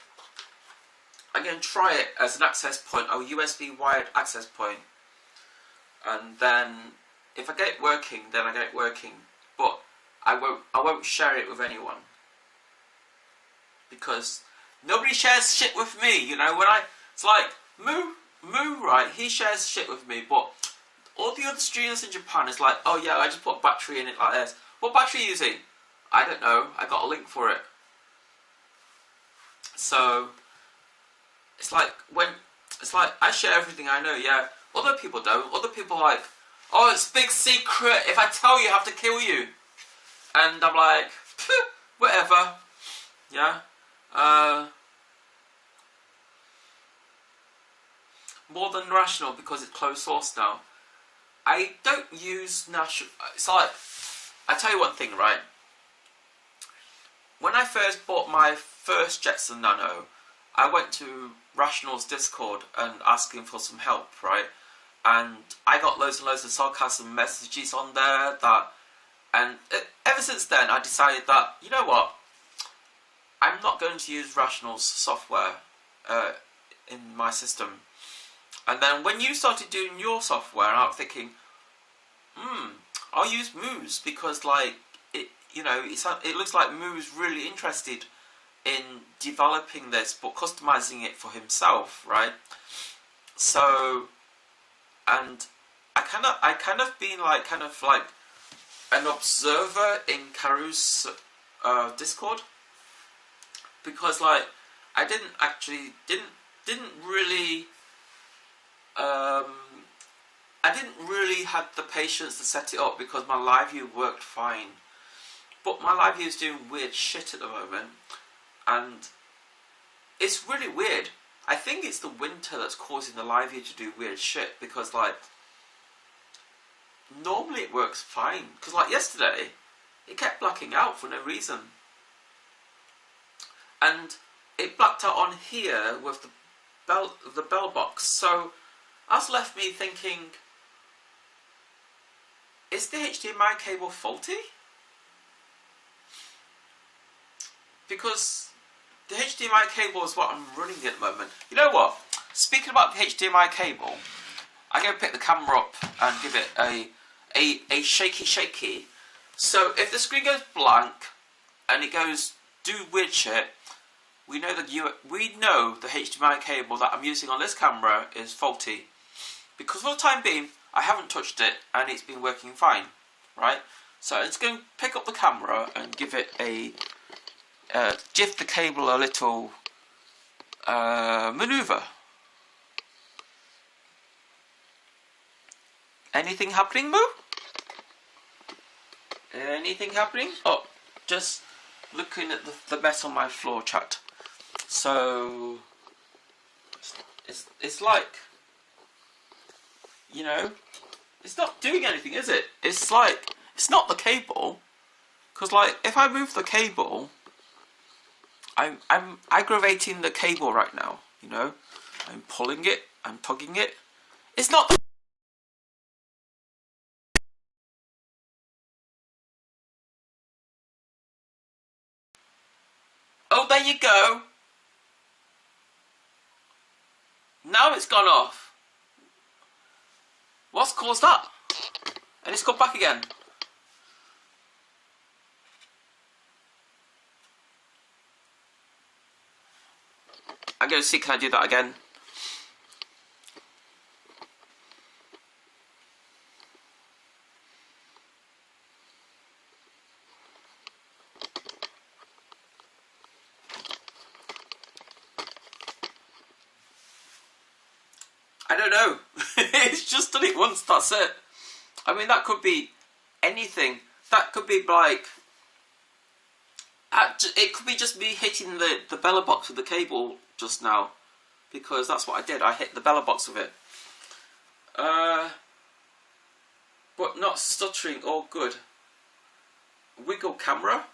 I'm going to try it as an access point, a USB wired access point, and then if I get it working, then I get it working. But I won't share it with anyone because nobody shares shit with me. You know, it's like Moo, right? He shares shit with me, but all the other streamers in Japan is like, oh yeah, I just put a battery in it like this. What battery are you using? I don't know. I got a link for it. So it's like I share everything I know. Yeah, other people don't. Other people are like, oh, it's a big secret. If I tell you, I have to kill you. And I'm like, whatever. Yeah. More than Rational because it's closed source now. I don't use National. It's like, I tell you one thing, right? When I first bought my first Jetson Nano, I went to Rational's Discord and asked him for some help, right? and I got loads and loads of sarcasm messages on there and ever since then I decided that, you know what, I'm not going to use Rational's software in my system. And then when you started doing your software, I'm thinking, I'll use Moose, because like it, you know, it looks like Moo's really interested in developing this but customizing it for himself, right? So, and I kind of been like an observer in Karu's Discord, because like I didn't really I didn't really have the patience to set it up, because my live view worked fine, but my live view is doing weird shit at the moment, and it's really weird. I think it's the winter that's causing the live view to do weird shit, because like normally it works fine, because like yesterday it kept blacking out for no reason, and it blacked out on here with the bell box. So that's left me thinking, is the HDMI cable faulty? Because the HDMI cable is what I'm running at the moment. You know what? Speaking about the HDMI cable, I'm going to pick the camera up and give it a shaky. So if the screen goes blank and it goes do weird shit, we know the HDMI cable that I'm using on this camera is faulty. Because for the time being, I haven't touched it and it's been working fine, right? So it's going to pick up the camera and give it give the cable a little maneuver. Anything happening, Moo? Anything happening? Oh, just looking at the mess on my floor, chat. So it's like, you know, it's not doing anything, is it? It's like, it's not the cable, because like if I move the cable, I'm aggravating the cable right now, you know. I'm pulling it, I'm tugging it. It's not the oh, there you go. Now it's gone off. What's caused that? And it's come back again. I'm going to see, can I do that again? I don't know. It's just done it once, that's it. I mean, that could be anything. That could be like, it could be just me hitting the BELABOX with the cable just now, because that's what I did. I hit the BELABOX with it. But not stuttering, all good. Wiggle camera.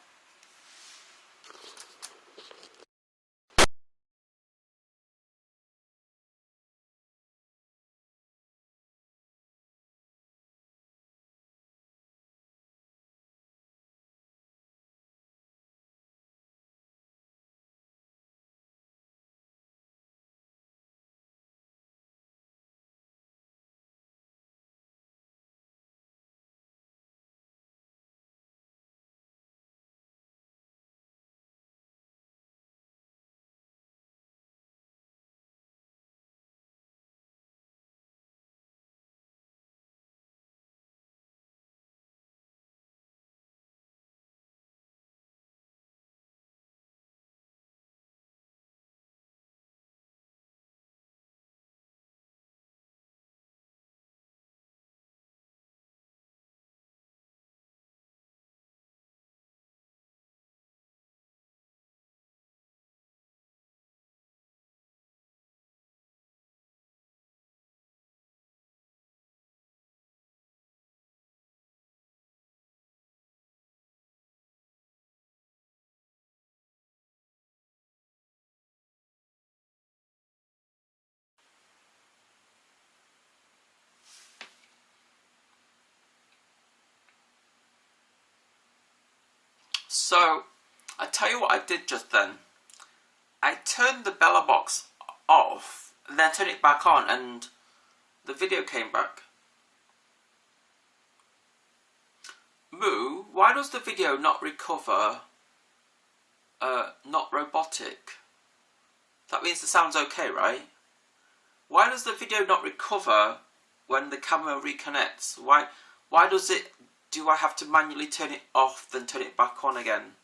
So, I tell you what I did just then. I turned the BELABOX off, and then turned it back on, and the video came back. Moo, why does the video not recover? Not robotic. That means the sound's okay, right? Why does the video not recover when the camera reconnects? Why does it? Do I have to manually turn it off, then turn it back on again?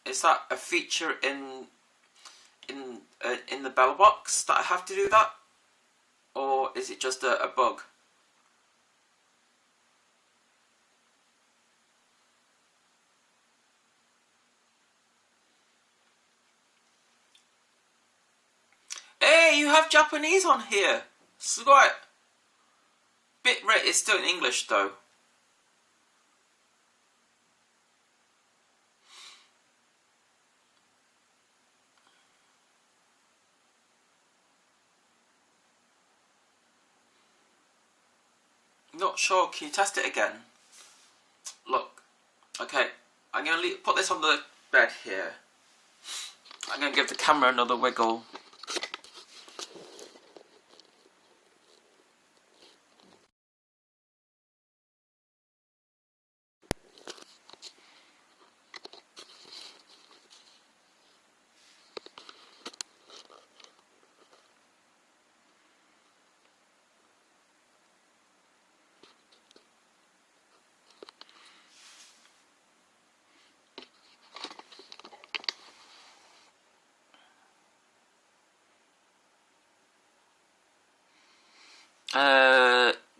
Is that a feature in the BELABOX that I have to do that, or is it just a bug? Hey, you have Japanese on here. Sugoi. Bitrate is still in English though. Not sure. Can you test it again? Look. Okay. I'm going to put this on the bed here. I'm going to give the camera another wiggle.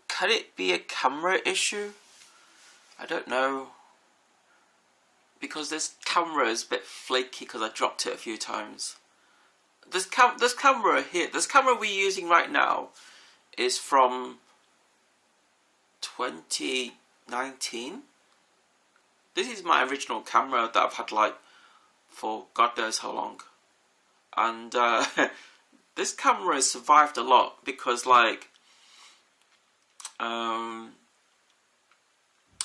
Can it be a camera issue? I don't know. Because this camera is a bit flaky because I dropped it a few times. This camera here, this camera we're using right now is from 2019. This is my original camera that I've had like for God knows how long. And this camera has survived a lot because like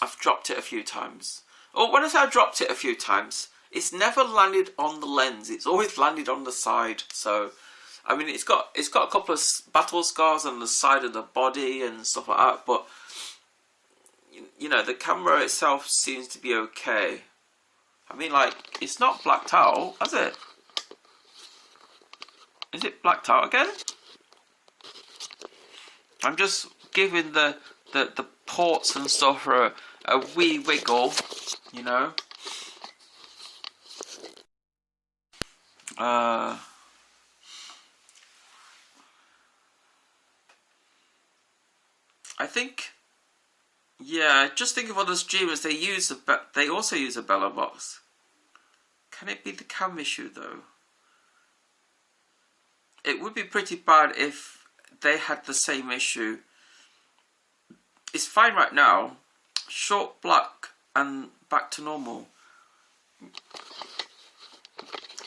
I've dropped it a few times. Oh, when I say I dropped it a few times, it's never landed on the lens. It's always landed on the side. So, I mean, it's got a couple of battle scars on the side of the body and stuff like that. But you know, the camera itself seems to be okay. I mean, like, it's not blacked out, has it? Is it blacked out again? I'm just giving the ports and stuff a wee wiggle, you know. I think, yeah. Just think of other streamers. They also use a BELABOX. Can it be the cam issue though? It would be pretty bad if they had the same issue. It's fine right now. Short black and back to normal.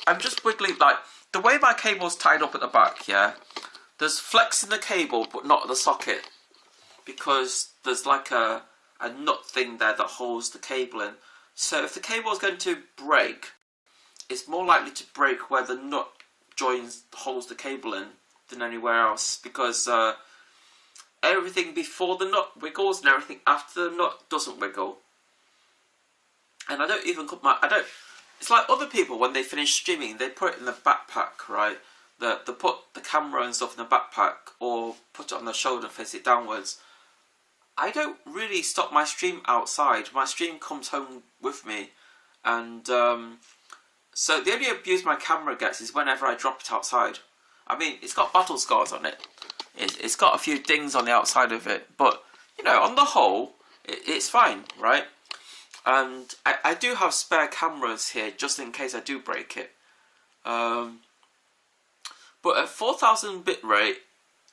I'm just wiggling, like, the way my cable's tied up at the back, yeah, there's flex in the cable but not at the socket, because there's like a nut thing there that holds the cable in. So if the cable is going to break, it's more likely to break where the nut holds the cable in than anywhere else, because everything before the nut wiggles and everything after the nut doesn't wiggle. And I don't even put it's like other people, when they finish streaming, they put it in the backpack, right? They put the camera and stuff in the backpack, or put it on their shoulder and face it downwards. I don't really stop my stream outside. My stream comes home with me, and so the only abuse my camera gets is whenever I drop it outside. I mean, it's got battle scars on it. It's got a few dings on the outside of it, but you know, on the whole, it's fine, right? And I do have spare cameras here just in case I do break it. But at 4000 bitrate,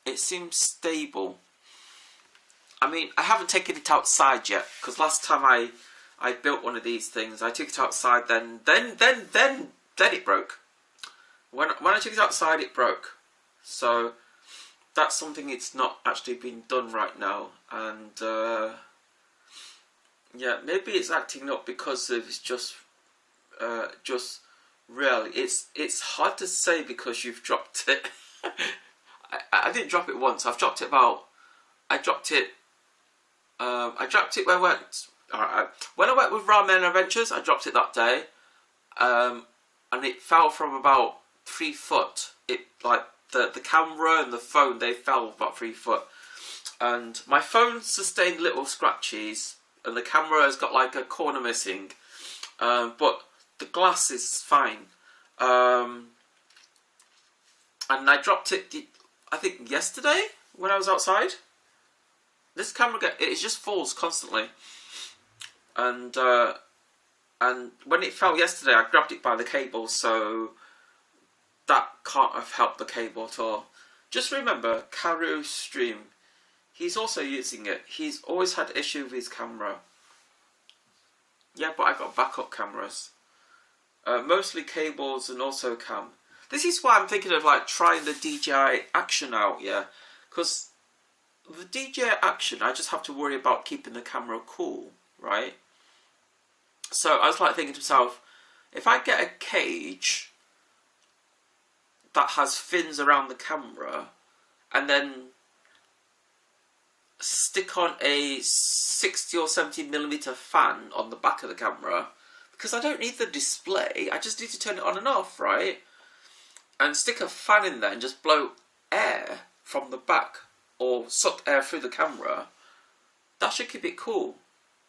it seems stable. I mean, I haven't taken it outside yet, because last time I built one of these things, I took it outside, then it broke. When I took it outside, it broke. So that's something it's not actually being done right now, and Yeah, maybe it's acting up because of it's just really. It's hard to say because you've dropped it. I didn't drop it once. I've dropped it about. I dropped it. I dropped it when I went. When I went with Ramen Adventures, I dropped it that day, and it fell from about 3 foot. It like the camera and the phone, they fell about 3 foot, and my phone sustained little scratches, and the camera has got like a corner missing, but the glass is fine. And I dropped it, I think yesterday when I was outside. This camera it just falls constantly, and when it fell yesterday, I grabbed it by the cable, so that can't have helped the cable at all. Just remember, Karu Stream, he's also using it. He's always had issue with his camera. Yeah, but I got backup cameras, mostly cables and also cam. This is why I'm thinking of like trying the DJI Action out, yeah, because the DJI Action, I just have to worry about keeping the camera cool, right? So I was like thinking to myself, if I get a cage that has fins around the camera and then stick on a 60 or 70mm fan on the back of the camera, because I don't need the display, I just need to turn it on and off, right? And stick a fan in there and just blow air from the back, or suck air through the camera, that should keep it cool.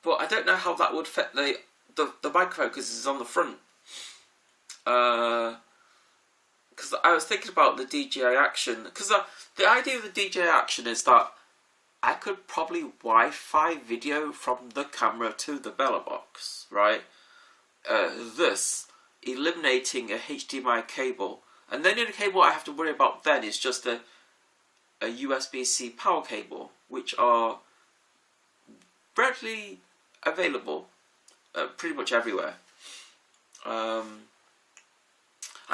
But I don't know how that would fit the microphone because it's on the front. Because I was thinking about the DJI Action, because the idea of the DJI Action is that I could probably Wi-Fi video from the camera to the BELABOX, right? Thus eliminating a HDMI cable, and then the only cable I have to worry about then is just a USB-C power cable, which are readily available pretty much everywhere. I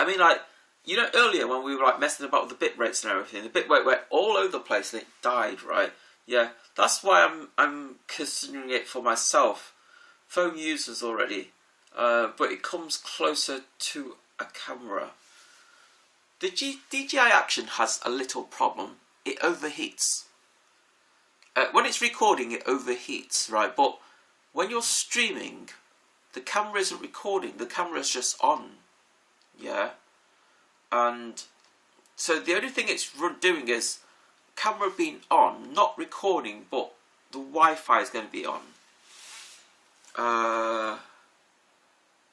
mean, like, you know, earlier when we were like messing about with the bit rates and everything, the bit rate went all over the place and it died, right? Yeah, that's why I'm considering it for myself. Phone users already, but it comes closer to a camera. The DJI Action has a little problem. It overheats. When it's recording, it overheats, right? But when you're streaming, the camera isn't recording. The camera is just on, yeah. And so the only thing it's doing is camera being on, not recording, but the Wi-Fi is going to be on.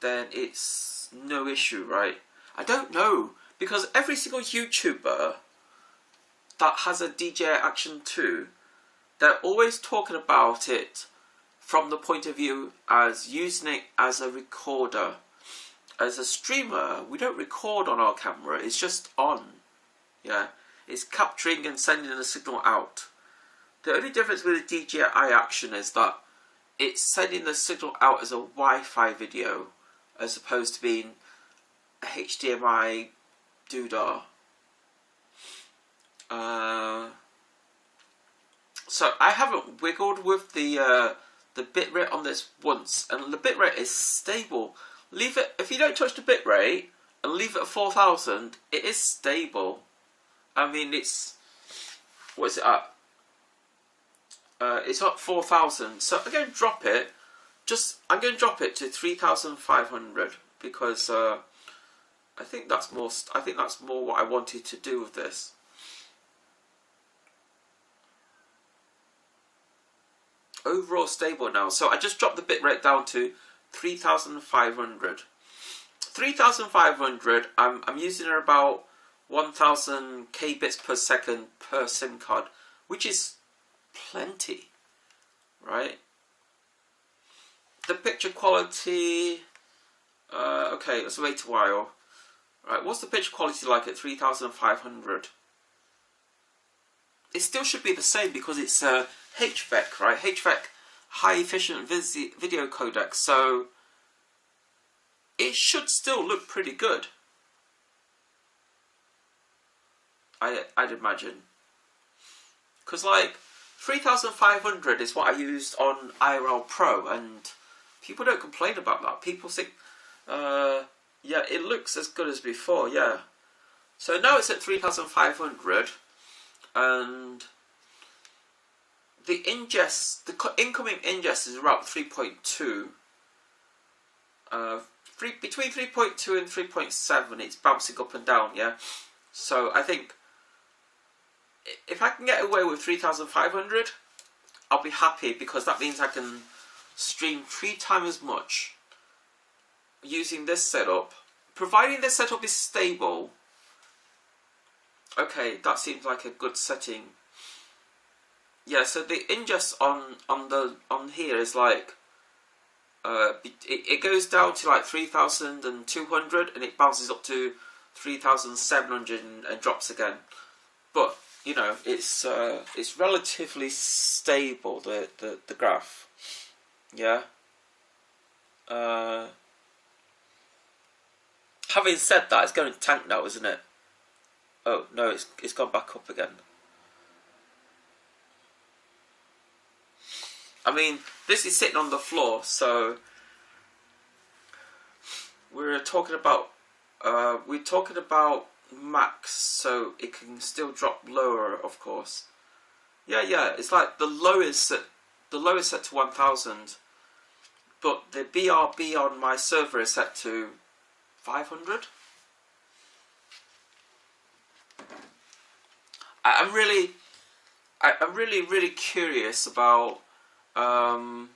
Then it's no issue, right? I don't know, because every single YouTuber that has a DJI Action 2, they're always talking about it from the point of view as using it as a recorder. As a streamer, we don't record on our camera, it's just on. Yeah, it's capturing and sending the signal out. The only difference with the DJI Action is that it's sending the signal out as a Wi-Fi video, as opposed to being a HDMI doodah. So I haven't wiggled with the bitrate on this once, and the bitrate is stable. Leave it, if you don't touch the bitrate and leave it at 4000, it is stable. I mean, it's, what is it at? It's at 4000. So I'm going to drop it. I'm going to drop it to 3500 because I think that's more. I think that's more what I wanted to do with this. Overall stable now. So I just dropped the bitrate down to 3500. 3500. I'm using about 1000 kbits per second per SIM card, which is plenty, right? The picture quality. Okay, let's wait a while. Right, what's the picture quality like at 3500? It still should be the same because it's HVEC, right? HVEC, high efficient video codec, so it should still look pretty good. I'd imagine. Because like 3,500 is what I used on IRL Pro, and people don't complain about that. People think, yeah, it looks as good as before, yeah. So now it's at 3,500, and the ingest, the incoming ingest is around 3.2. Between 3.2 and 3.7, it's bouncing up and down, yeah. So I think if I can get away with 3,500, I'll be happy, because that means I can stream 3 times as much using this setup. Providing this setup is stable, okay, that seems like a good setting. Yeah, so the ingest on here is like it goes down to like 3,200 and it bounces up to 3,700 and drops again. But you know, it's relatively stable, the graph. Yeah. Having said that, it's going to tank now, isn't it? Oh no, it's gone back up again. I mean, this is sitting on the floor, so we're talking about max, so it can still drop lower, of course. Yeah, it's like the lowest set to 1,000, but the BRB on my server is set to 500. I'm really curious about how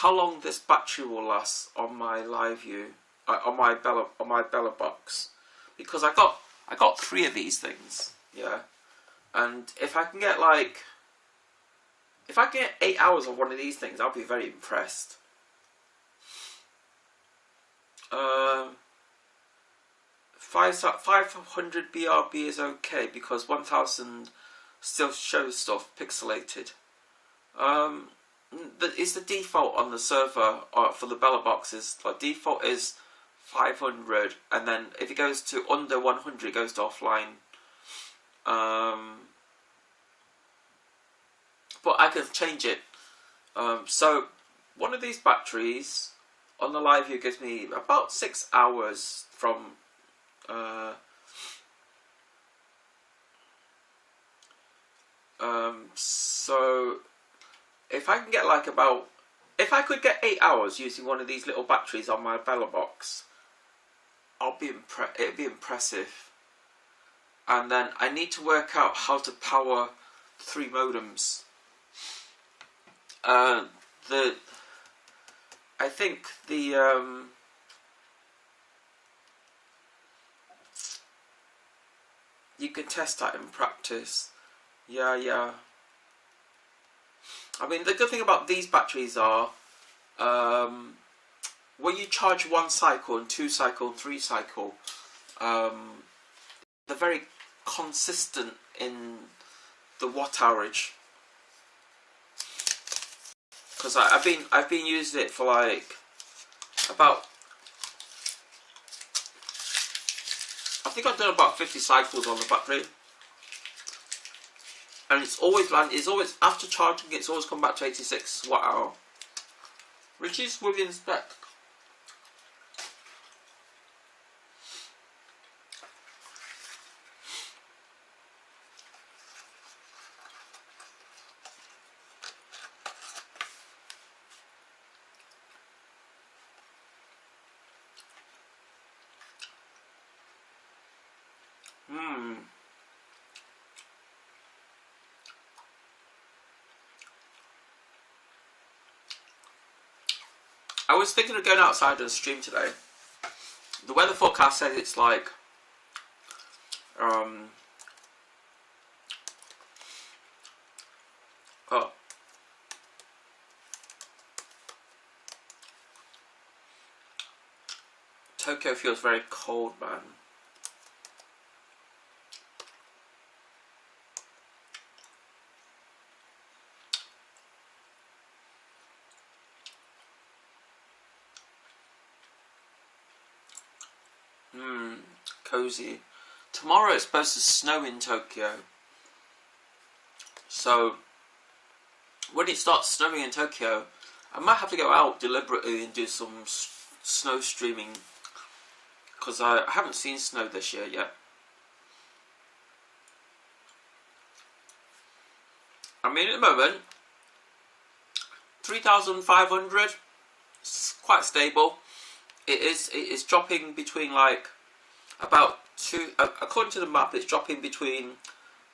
long this battery will last on my live view, on my BELABOX, because I got 3 of these things, yeah, and if I can get 8 hours of one of these things, I'll be very impressed. 500 BRB is okay, because 1,000 still shows stuff pixelated. It's the default on the server for the BELABOX. Is like default is 500, and then if it goes to under 100, it goes to offline. But I can change it. So one of these batteries on the live view gives me about 6 hours from so if I can get if I could get 8 hours using one of these little batteries on my BELABOX, it'd be impressive. And then I need to work out how to power 3 modems. I think you can test that in practice. Yeah. I mean, the good thing about these batteries are when you charge 1 cycle and 2 cycle and 3 cycle, they're very consistent in the watt hourage. Because I've been using it for like about, I think I've done about 50 cycles on the battery, and it's always after charging, it's always come back to 86 watt hour, which is within spec. I was thinking of going outside and stream today. The weather forecast says it's like Tokyo feels very cold, man. Cozy. Tomorrow it's supposed to snow in Tokyo. So when it starts snowing in Tokyo, I might have to go out deliberately and do some snow streaming, because I haven't seen snow this year yet. I mean, at the moment, 3,500, it's quite stable. It is dropping between like about according to the map, it's dropping between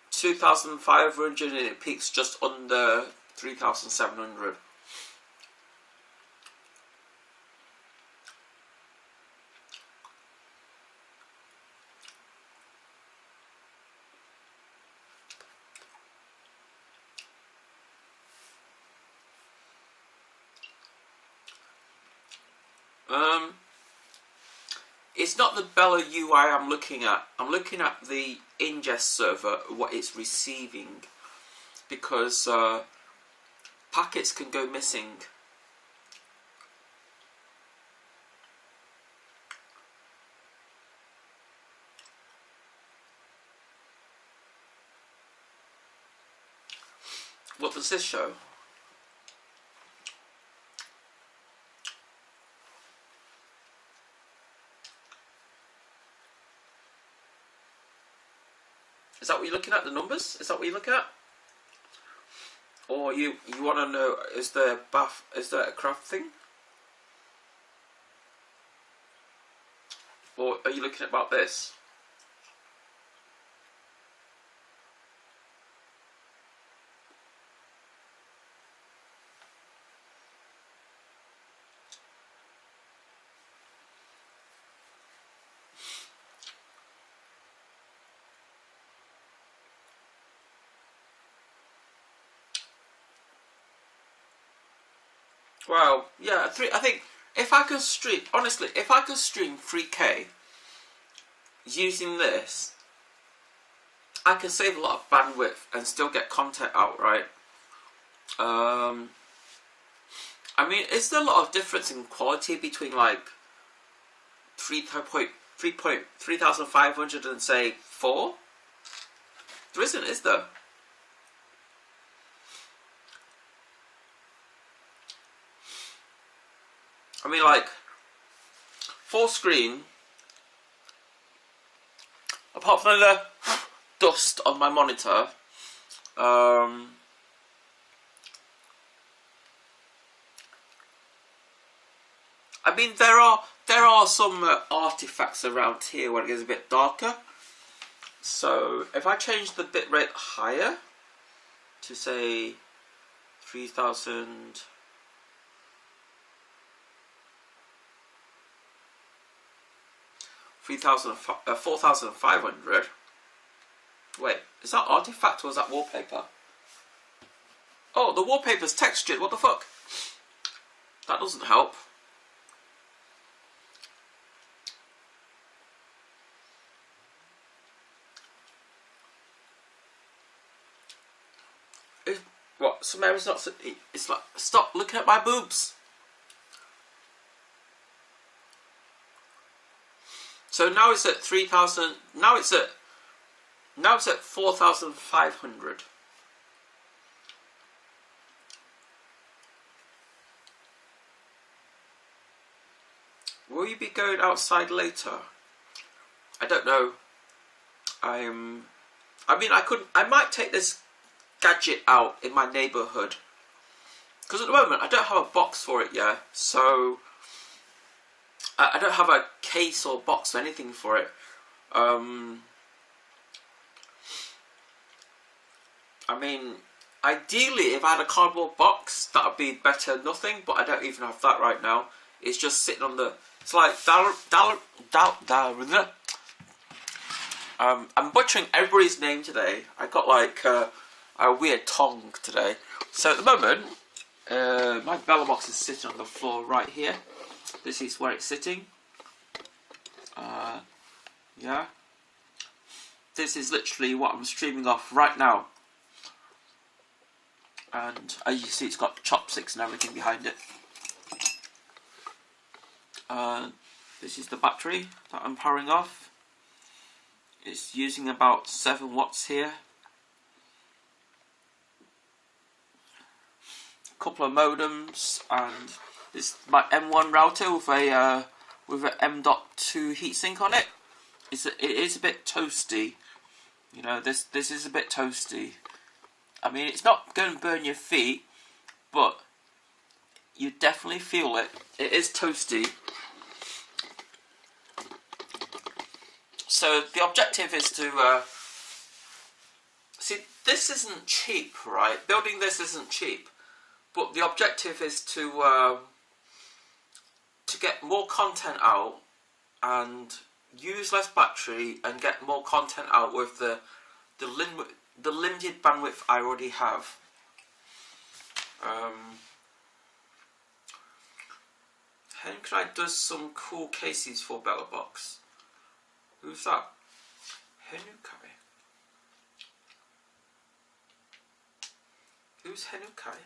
2,500 and it peaks just under 3,700. It's not the Bella UI I'm looking at. I'm looking at the ingest server, what it's receiving, because packets can go missing. What does this show? Is that what you're looking at, the numbers? Is that what you're looking at? Or you want to know, is there a craft thing? Or are you looking at about this? Wow, yeah, I think if I could stream, honestly, if I could stream 3K using this, I can save a lot of bandwidth and still get content out, right? I mean, is there a lot of difference in quality between like 3,500 and say 4? There isn't, is there? I mean, like, full screen, apart from the dust on my monitor, I mean, there are some artifacts around here where it gets a bit darker. So if I change the bitrate higher to say 3,000. 4,500. Wait, is that artifact or is that wallpaper? Oh, the wallpaper's textured. What the fuck? That doesn't help. What? Some areas not. It's like, stop looking at my boobs. So now it's at 3,000. Now it's at 4,500. Will you be going outside later? I don't know. I mean, I might take this gadget out in my neighbourhood, because at the moment I don't have a box for it yet. So I don't have a case or box or anything for it. I mean, ideally, if I had a cardboard box, that would be better than nothing. But I don't even have that right now. It's just sitting on the. It's like I'm butchering everybody's name today. I got like a weird tongue today. So at the moment, my BELABOX is sitting on the floor right here. This is where it's sitting. Yeah. This is literally what I'm streaming off right now. And as you see, it's got chopsticks and everything behind it. This is the battery that I'm powering off. It's using about 7 watts here. couple of modems, and this is my M1 router with a M.2 heatsink on it. It is a bit toasty. You know, this is a bit toasty. I mean, it's not going to burn your feet, but you definitely feel it. It is toasty. So the objective is to see, this isn't cheap, right? Building this isn't cheap, but the objective is to get more content out and use less battery and get more content out with the limited bandwidth I already have. Henkai does some cool cases for BELABOX. Who's that? Henkai. Who's Henkai?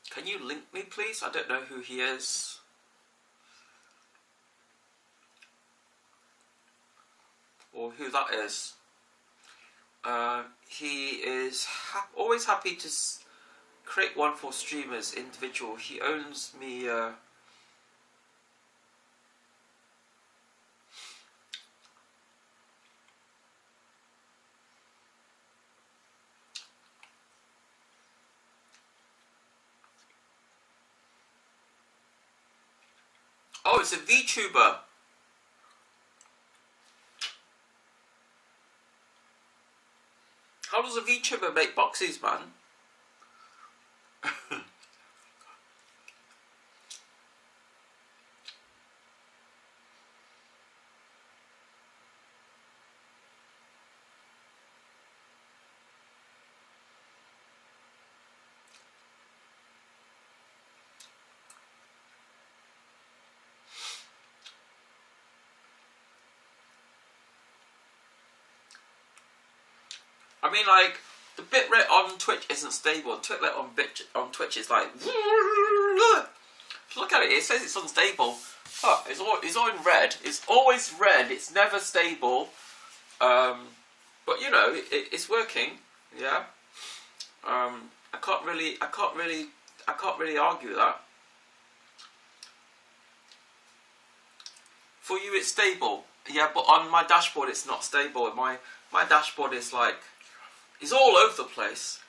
Can you link me, please? I don't know who he is. Or who that is. He is always happy to create one for streamers, individual. He owns me. Oh, it's a VTuber. How does a VTuber make boxes, man? I mean, like, the bitrate on Twitch isn't stable. The bitrate on Twitch is like... If you look at it, it says it's unstable. Oh, it's all in red. It's always red. It's never stable. But, you know, it's working. Yeah. I can't really argue that. For you, it's stable. Yeah, but on my dashboard, it's not stable. My dashboard is like... It's all over the place.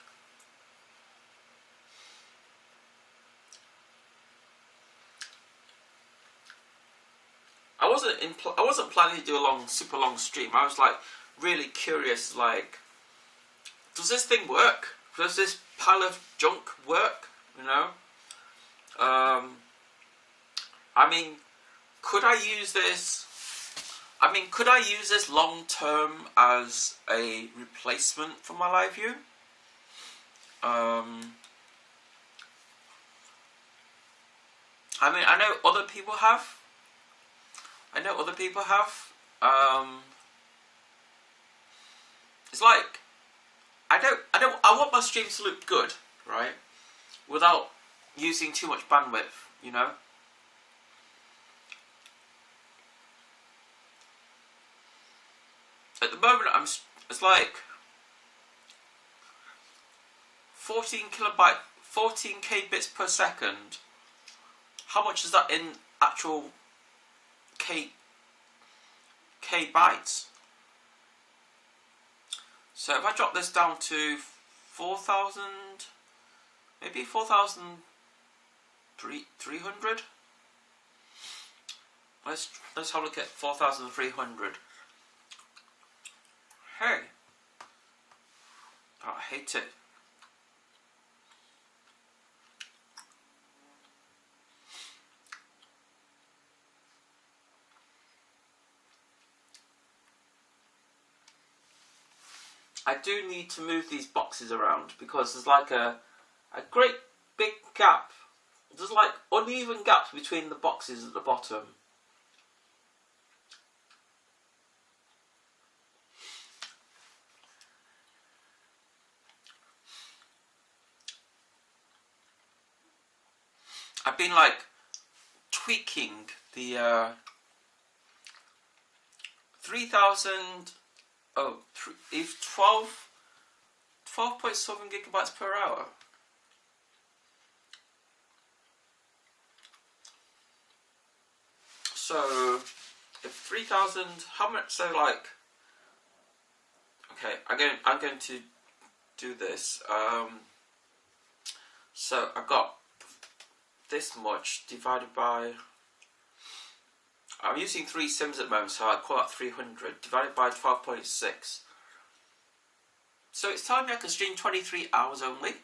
I wasn't planning to do a super long stream. I was like really curious. Like, does this thing work? Does this pile of junk work? You know. I mean, could I use this? Could I use this long term as a replacement for my live view? I mean, I know other people have. It's like I want my streams to look good, right? Without using too much bandwidth, you know. At the moment, it's like 14 kbps per second. How much is that in actual k bytes? So if I drop this down to 4,000, maybe 4,300. Let's have a look at 4,300. Hey, oh, I hate it. I do need to move these boxes around because there's like a great big gap. There's like uneven gaps between the boxes at the bottom. I've been like tweaking the 3000 Oh, if 12.7 gigabytes per hour. So, if 3,000, how much? So like, okay, I'm going to do this. So I got this much divided by. I'm using 3 sims at the moment, so I call that 300 divided by 12.6. So it's telling me I can stream 23 hours only.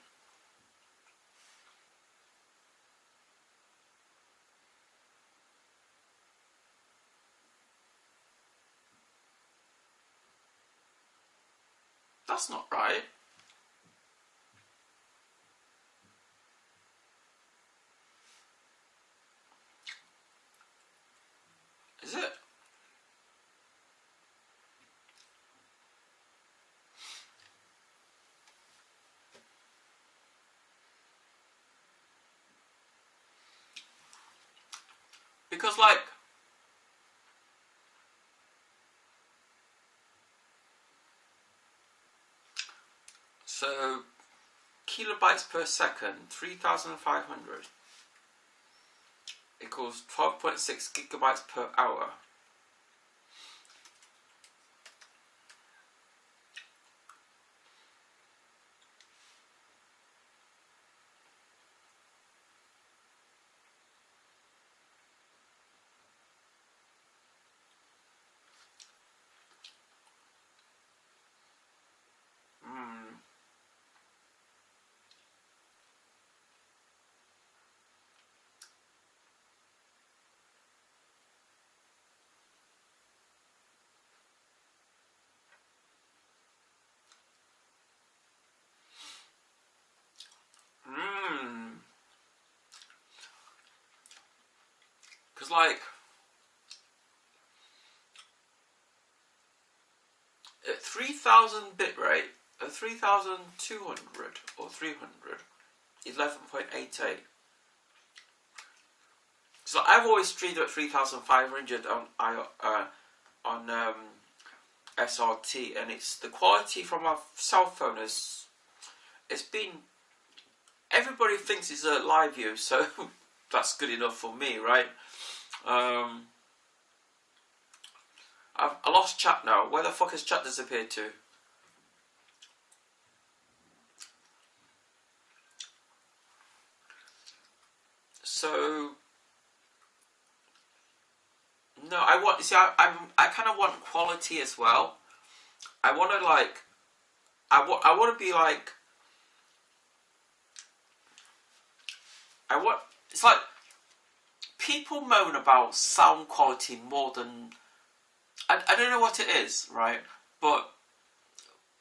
That's not right. Is it? Because like, so kilobytes per second, 3,500 equals 12.6 gigabytes per hour. Because like, at 3,000 bitrate, at 3,200 or 300, 11.88. So I've always streamed at 3,500 on SRT, and it's the quality from my cell phone is. It's been. Everybody thinks it's a live view, so that's good enough for me, right? I lost chat now. Where the fuck has chat disappeared to? So no, I want. You see, I kind of want quality as well. I want to like. I want to be like. It's like people moan about sound quality more than I don't know what it is, right? But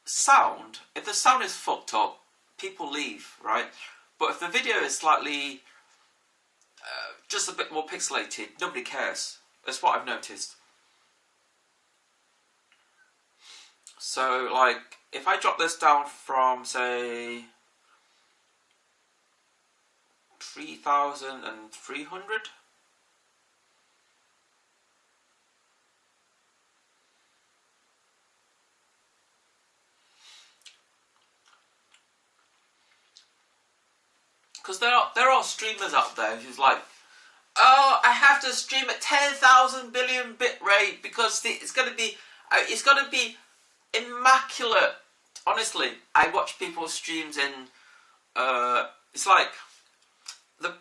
sound, if the sound is fucked up, people leave, right? But if the video is slightly just a bit more pixelated, nobody cares. That's what I've noticed. So like if I drop this down from say 3,300. Because there are streamers out there who's like, oh, I have to stream at 10,000 billion bit rate because it's going to be immaculate. Honestly, I watch people's streams in. It's like.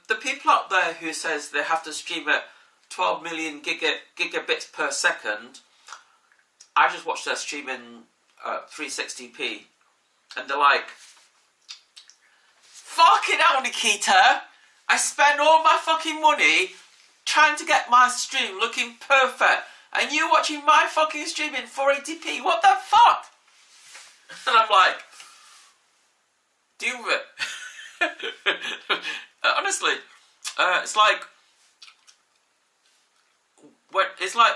The people out there who says they have to stream at 12 million gigabits per second, I just watched their stream in 360p, and they're like, fucking hell, Nikita, I spend all my fucking money trying to get my stream looking perfect, and you watching my fucking stream in 480p, what the fuck? And I'm like, deal with it. Honestly, it's like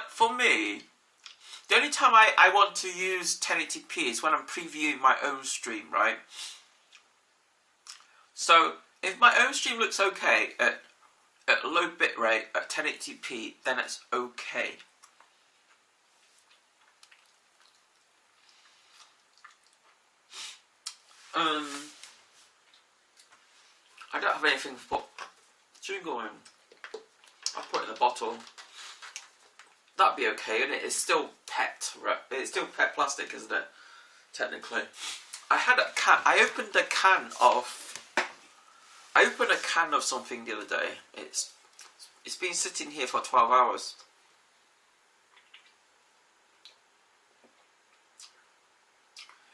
for me, the only time I want to use 1080p is when I'm previewing my own stream, right? So if my own stream looks okay at low bitrate at 1080p, then it's okay. I don't have anything to put jingle in. I'll put it in the bottle. That'd be okay, and it is still PET. It's still PET plastic, isn't it? Technically. I had a can. I opened a can of something the other day. It's been sitting here for 12 hours.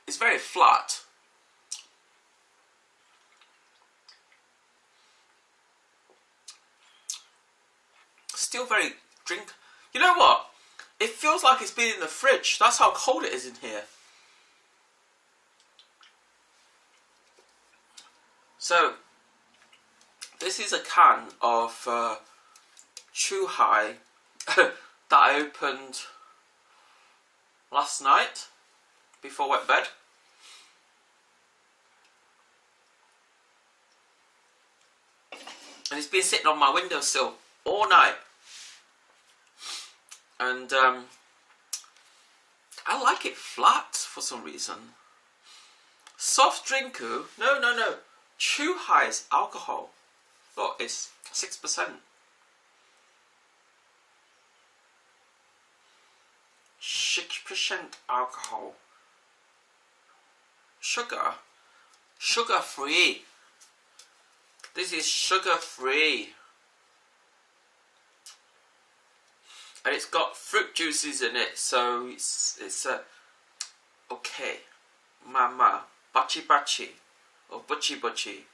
It's very flat. Still very drink. You know what? It feels like it's been in the fridge. That's how cold it is in here. So, this is a can of Chuhai that I opened last night before I went to bed. And it's been sitting on my windowsill all night. And I like it flat for some reason. Soft drinku? No. Chuhai is alcohol. Look, it's 6%. 6% alcohol. Sugar? Sugar free. This is sugar free. And it's got fruit juices in it, so it's okay. Mama, bachi bachi, or butchi butchi.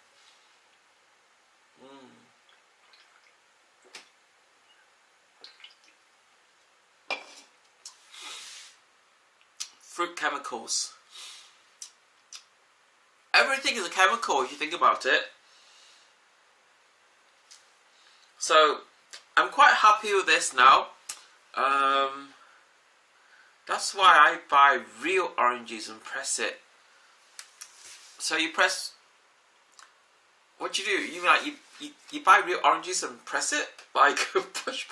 Fruit chemicals. Everything is a chemical if you think about it. So I'm quite happy with this now. That's why I buy real oranges and press it. So you press. What do? You buy real oranges and press it, like push.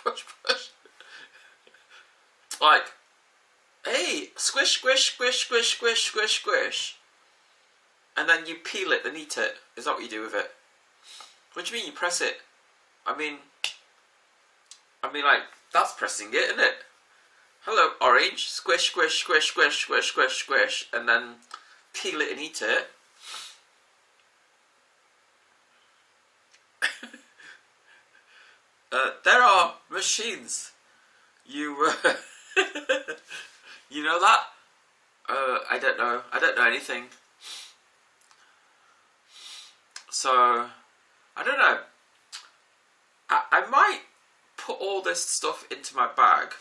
Like, hey, squish, and then you peel it and eat it. Is that what you do with it? What do you mean you press it? I mean, like, that's pressing it, isn't it? Hello, orange. Squish, and then peel it and eat it. There are machines. You you know that? I don't know. I don't know anything. So, I don't know. I might put all this stuff into my bag.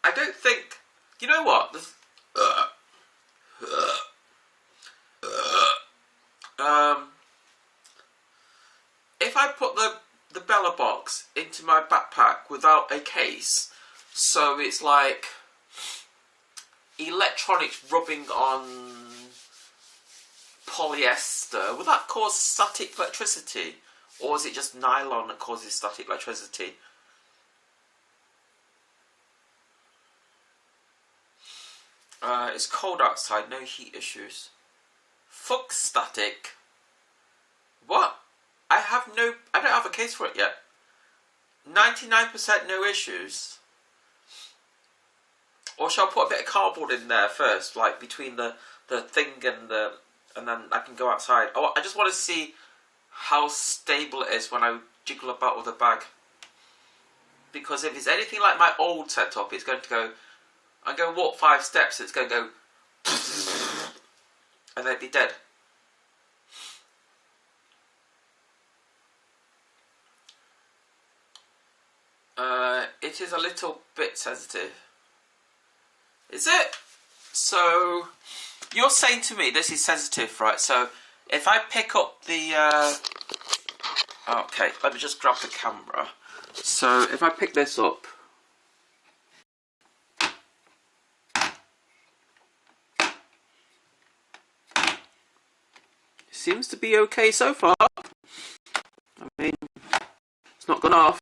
I don't think. You know what? If I put the BELABOX into my backpack without a case, so it's like electronics rubbing on polyester, would that cause static electricity? Or is it just nylon that causes static electricity? It's cold outside, no heat issues. Fuck static. What? I don't have a case for it yet. 99% no issues. Or shall I put a bit of cardboard in there first, like between the thing and then I can go outside. Oh, I just want to see how stable it is when I jiggle about with the bag. Because if it's anything like my old setup, it's going to go. I'm going to walk 5 steps, it's going to go, and then it'd be dead. It is a little bit sensitive. Is it? So, you're saying to me this is sensitive, right? So, if I pick up the... okay, let me just grab the camera. So, if I pick this up... It seems to be okay so far. I mean, it's not gone off.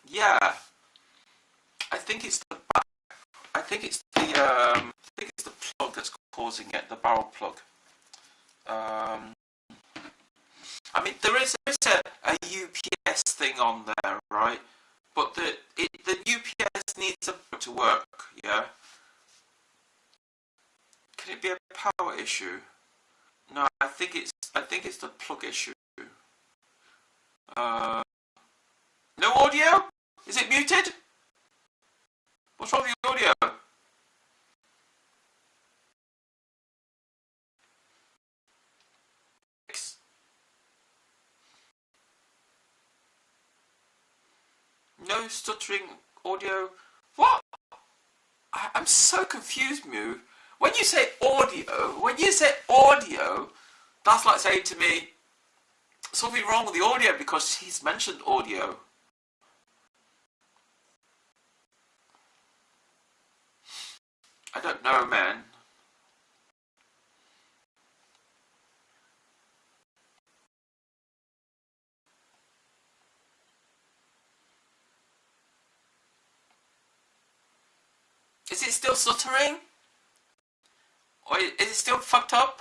Yeah, I think it's the back. I think it's the plug that's causing it. The barrel plug. I mean, there is a UPS thing on there, right? But the UPS needs to work. Yeah. Can it be a power issue? No, I think it's the plug issue. No audio? Is it muted? What's wrong with the audio? No stuttering audio. What? I'm so confused, Mew. When you say audio, that's like saying to me something wrong with the audio because he's mentioned audio. I don't know, man. Is it still stuttering? Or is it still fucked up?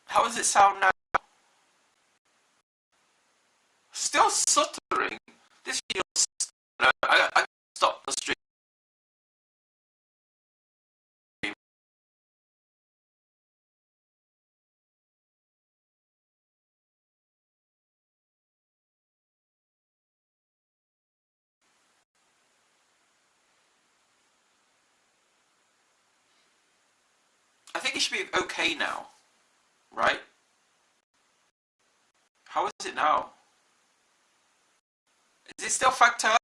How does it sound now? Still stuttering? This feels... No, I stop the stream. I think it should be okay now. Right? How is it now? Is it still fucked up?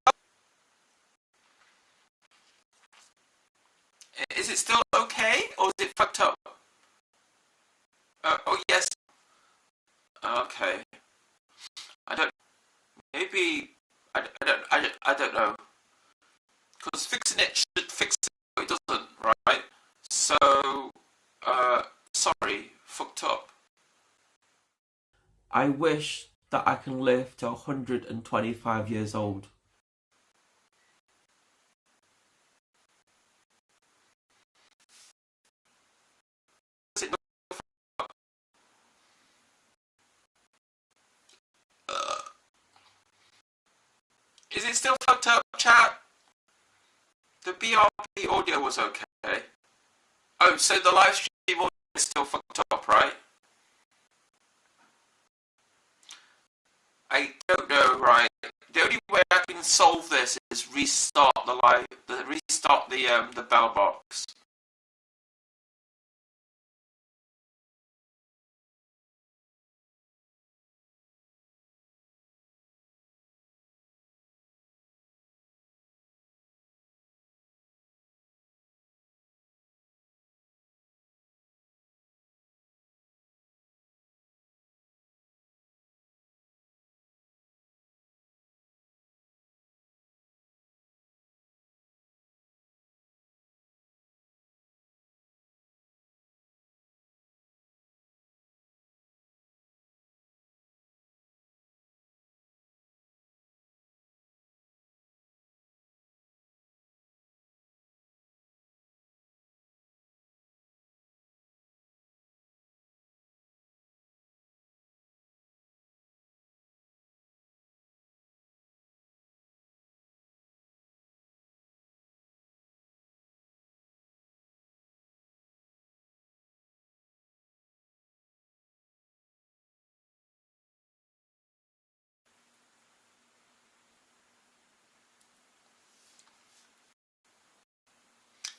Is it still okay? Or is it fucked up? Oh, yes. Okay. I don't... Maybe... I don't know. Because fixing it should fix it, but it doesn't, right? So... sorry. Fucked up. I wish that I can live to 125 years old. Is it still fucked up, chat? The BRB audio was okay. Oh, so the live stream audio is still fucked up, right? I don't know, right? The only way I can solve this is restart the BELABOX.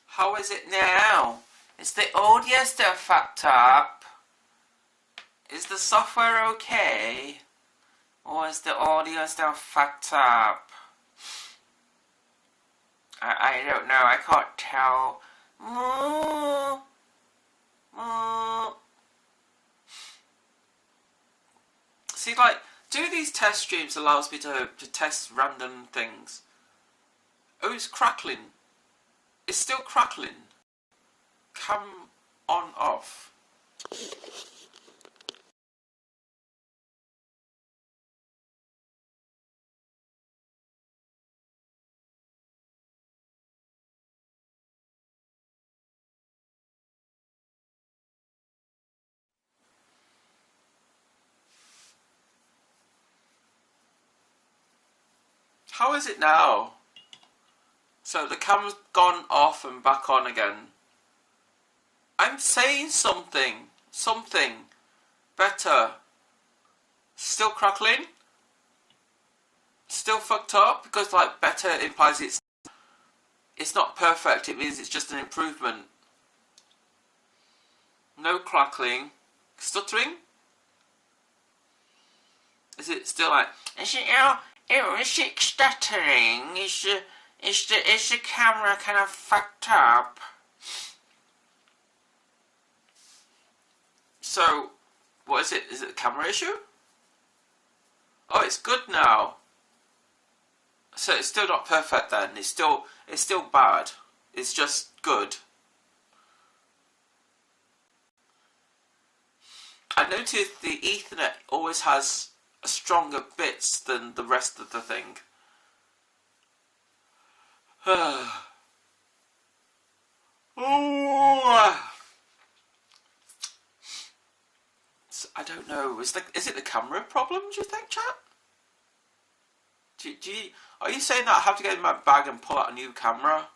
How is it now? Is the audio still fucked up? Is the software okay? Or is the audio still fucked up? I don't know, I can't tell. See, like, doing these test streams allows me to test random things. Oh, it's crackling. It's still crackling. Cam on, off. How is it now? So the camera's gone off and back on again. I'm saying something. Something. Better. Still crackling? Still fucked up? Because like better implies it's not perfect. It means it's just an improvement. No crackling. Stuttering? Is it still like... Is it stuttering? Is the camera kind of fucked up? So, what is it? Is it a camera issue? Oh, it's good now. So it's still not perfect then. It's still bad. It's just good. I noticed the Ethernet always has stronger bits than the rest of the thing. Oh. I don't know. Is it the camera problem? Do you think, chat? Are you saying that I have to get in my bag and pull out a new camera?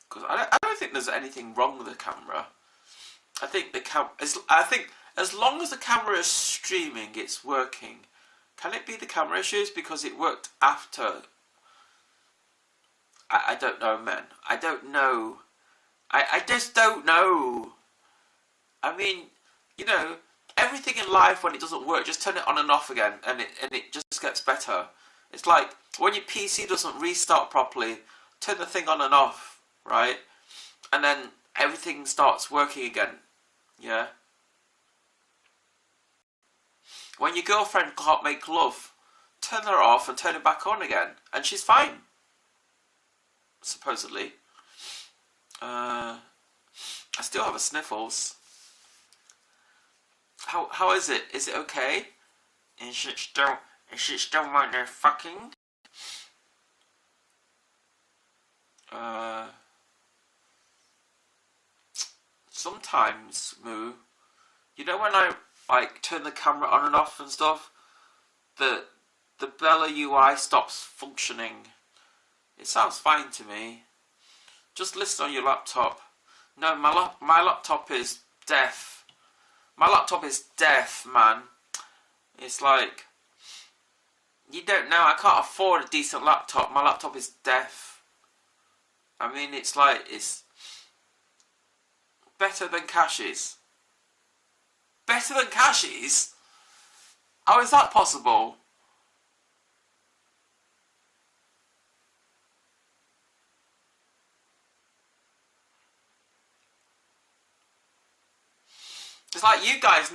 Because I don't think there's anything wrong with the camera. I think as long as the camera is streaming, it's working. Can it be the camera issues because it worked after? I don't know, man. I don't know. I just don't know. I mean, you know, everything in life when it doesn't work, just turn it on and off again, and it just gets better. It's like when your PC doesn't restart properly, turn the thing on and off, right? And then everything starts working again. Yeah. When your girlfriend can't make love, turn her off and turn it back on again, and she's fine. Supposedly. I still have a sniffles. How is it? Is it okay? Is it still motherfucking? Sometimes, Moo, you know when I like turn the camera on and off and stuff, the Bella UI stops functioning. It sounds fine to me. Just listen on your laptop. No, my laptop is deaf. My laptop is deaf, man. It's like, you don't know, I can't afford a decent laptop. My laptop is deaf. I mean, it's like, it's better than Cash's. Better than Cash's? How is that possible? It's like you guys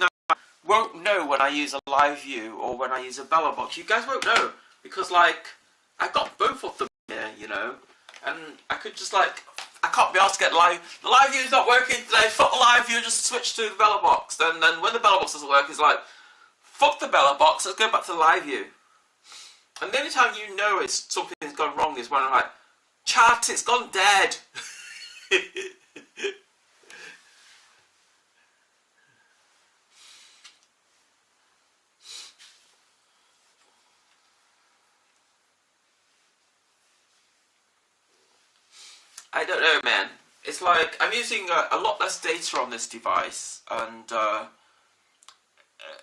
won't know when I use a live view or when I use a BELABOX. You guys won't know because like I've got both of them here, you know, and I could just like I can't be asked to get live. The live view is not working today. Fuck the live view. Just switch to the BELABOX. Then when the BELABOX doesn't work, it's like fuck the BELABOX. Let's go back to the live view. And the only time you know it's something's gone wrong is when I'm like, chat, it's gone dead. I don't know, man. It's like I'm using a lot less data on this device, and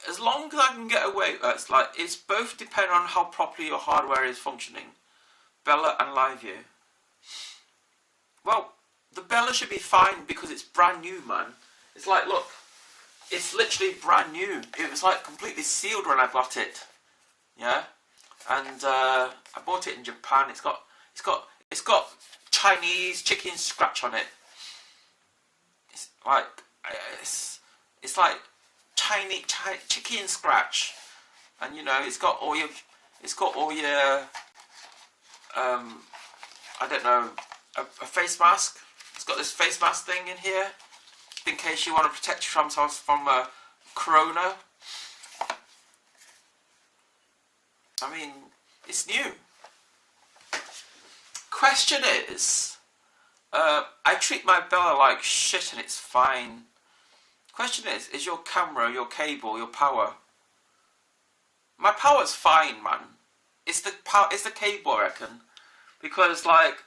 as long as I can get away, it's both depend on how properly your hardware is functioning, Bella and LiveView. Well, the Bella should be fine because it's brand new, man. It's like, look, it's literally brand new. It was like completely sealed when I got it, yeah. And I bought it in Japan. It's got Chinese chicken scratch on it. It's like Chinese chicken scratch, and you know it's got all your I don't know, a face mask. It's got this face mask thing in here in case you want to protect yourself from corona. I mean, it's new. Question is, I treat my Bella like shit and it's fine. Question is your camera, your cable, your power? My power's fine, man. It's the power. It's the cable, I reckon, because like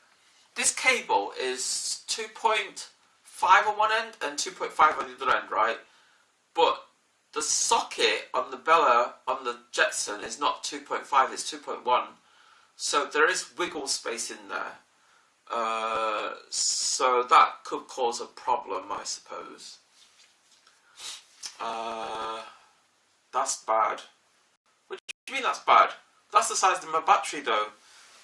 this cable is 2.5 on one end and 2.5 on the other end, right? But the socket on the on the Jetson is not 2.5, it's 2.1. So there is wiggle space in there. So that could cause a problem, I suppose. That's bad. What do you mean that's bad? That's the size of my battery though.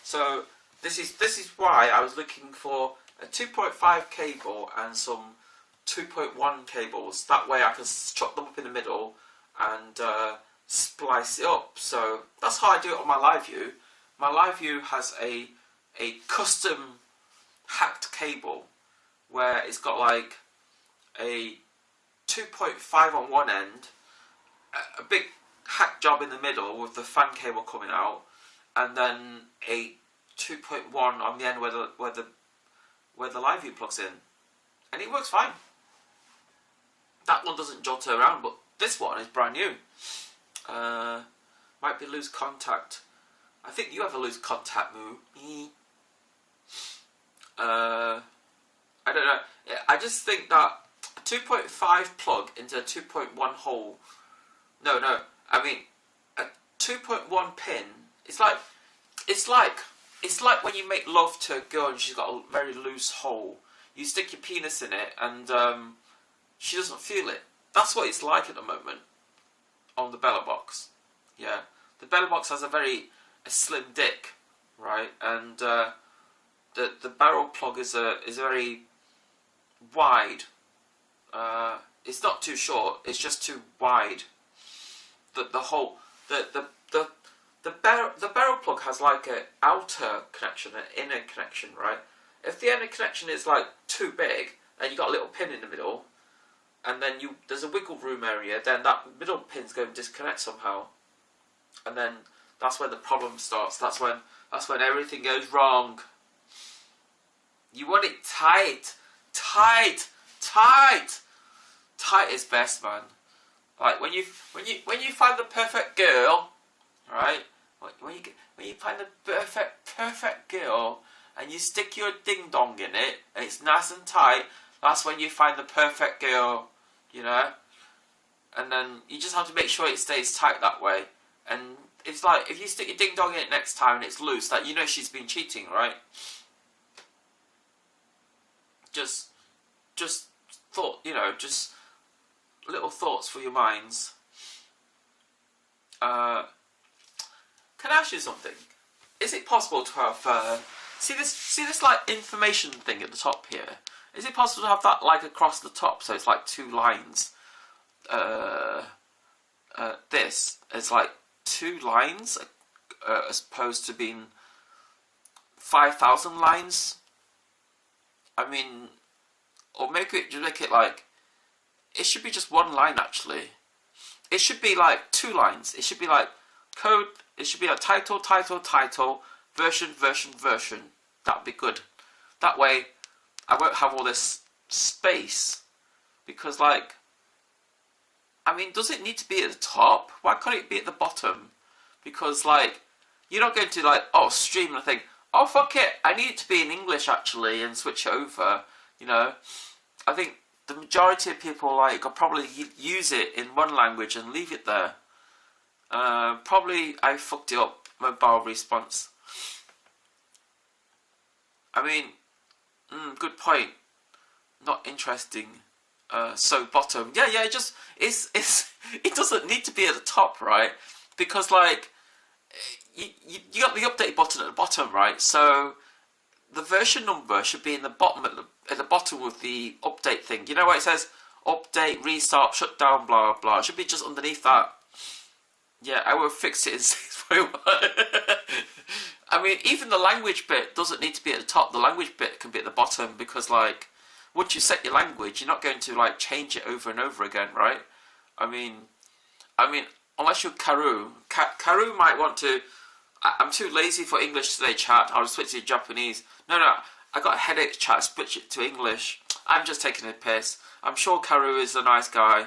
So this is why I was looking for a 2.5 cable and some 2.1 cables. That way I can chop them up in the middle and splice it up. So that's how I do it on my live view. My live view has a custom hacked cable where it's got like a 2.5 on one end, a big hack job in the middle with the fan cable coming out, and then a 2.1 on the end where the live view plugs in, and it works fine. That one doesn't jolt around, but this one is brand new. Might be loose contact. I think you have a loose contact, Moo. I don't know. I just think that a 2.5 plug into a 2.1 hole. No. I mean, a 2.1 pin. It's like when you make love to a girl and she's got a very loose hole. You stick your penis in it and she doesn't feel it. That's what it's like at the moment on the BELABOX. Yeah, the BELABOX has a slim dick, right? And the barrel plug is very wide. It's not too short. It's just too wide. The barrel plug has like an outer connection, an inner connection, right? If the inner connection is like too big and you got a little pin in the middle, and then there's a wiggle room area, then that middle pin's going to disconnect somehow, and then that's when the problem starts. That's when everything goes wrong. You want it tight. Tight is best, man. Like when you find the perfect girl, right? When you find the perfect girl and you stick your ding dong in it and it's nice and tight, that's when you find the perfect girl, you know. And then you just have to make sure it stays tight that way. And it's like if you stick your ding dong in it next time and it's loose, that you know she's been cheating, right? Just thought, you know, just little thoughts for your minds. Can I ask you something? Is it possible to have see this like information thing at the top here? Is it possible to have that like across the top, so it's like two lines? This is like two lines as opposed to being 5,000 lines. I mean, or make it like, it should be just one line actually. It should be like two lines. It should be like code. It should be like title, version. That'd be good. That way, I won't have all this space. Because like, I mean, does it need to be at the top? Why can't it be at the bottom? Because like, you're not going to like, oh, stream and think, oh fuck it, I need it to be in English actually and switch it over. You know, I think the majority of people like will probably use it in one language and leave it there. Probably I fucked it up, mobile response. I mean, good point. Not interesting. So bottom, yeah. It doesn't need to be at the top, right? Because like you got the update button at the bottom, right? So the version number should be in the bottom at the bottom with the update thing. You know where it says update, restart, shutdown, blah blah. It should be just underneath that. Yeah, I will fix it in 6.1. I mean, even the language bit doesn't need to be at the top. The language bit can be at the bottom because, like, once you set your language, you're not going to like change it over and over again, right? I mean, unless you're Karu. Karu might want to. I'm too lazy for English today, chat. I'll switch to Japanese. No, I got a headache, chat. Switch it to English. I'm just taking a piss. I'm sure Karu is a nice guy.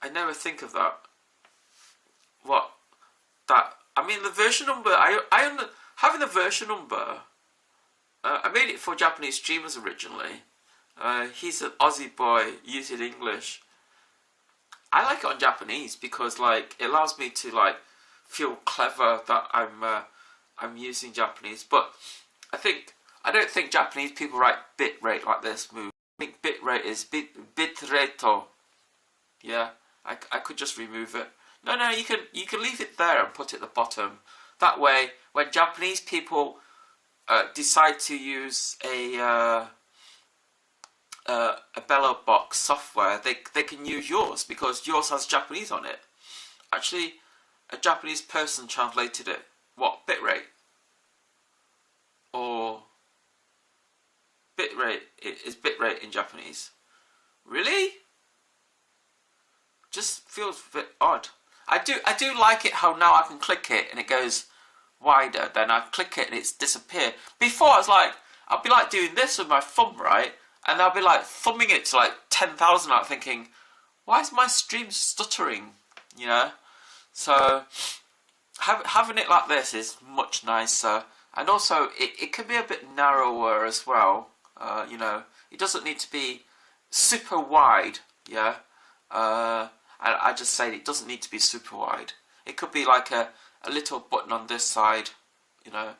I never think of that. What? that. I mean, the version number. Having the version number. I made it for Japanese streamers originally. He's an Aussie boy using English. I like it on Japanese because like it allows me to like feel clever that I'm using Japanese. But I don't think Japanese people write bitrate like this move. I think bitrate is bitrate. Yeah, I could just remove it. No, you can leave it there and put it at the bottom. That way, when Japanese people decide to use a BELABOX software, they can use yours because yours has Japanese on it. Actually, a Japanese person translated it. What, bitrate? Or bitrate is bitrate in Japanese? Really? Just feels a bit odd. I do like it how now I can click it and it goes wider. Then I click it and it's disappeared. Before I was like, I'd be like doing this with my thumb, right? And I'll be like thumbing it to like 10,000, like thinking, why is my stream stuttering? You know? So having it like this is much nicer. And also it can be a bit narrower as well. You know, it doesn't need to be super wide, yeah? I just say it doesn't need to be super wide. It could be like a little button on this side, you know?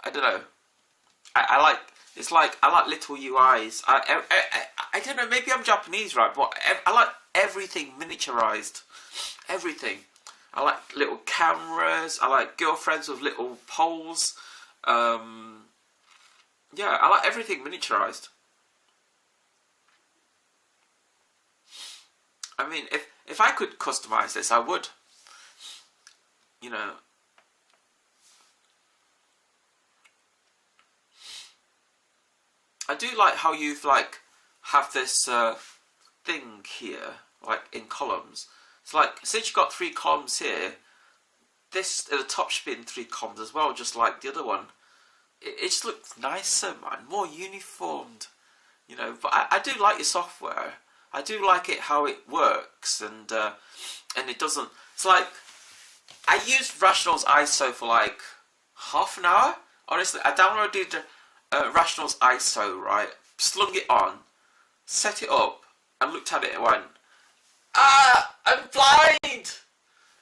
I don't know. I like little UIs. I don't know, maybe I'm Japanese, right? But I like everything miniaturized. Everything. I like little cameras. I like girlfriends with little poles. Yeah, I like everything miniaturized. I mean, if I could customize this, I would. You know. I do like how you've like have this thing here, like in columns. It's like since you've got 3 columns here, this at the top should be in 3 columns as well, just like the other one. It just looks nicer, man, more uniformed, you know. But I do like your software. I do like it how it works, and it doesn't. It's like I used Rational's ISO for like half an hour. Honestly, I downloaded Rational's ISO, right? Slung it on, set it up, and looked at it and went, I'm blind!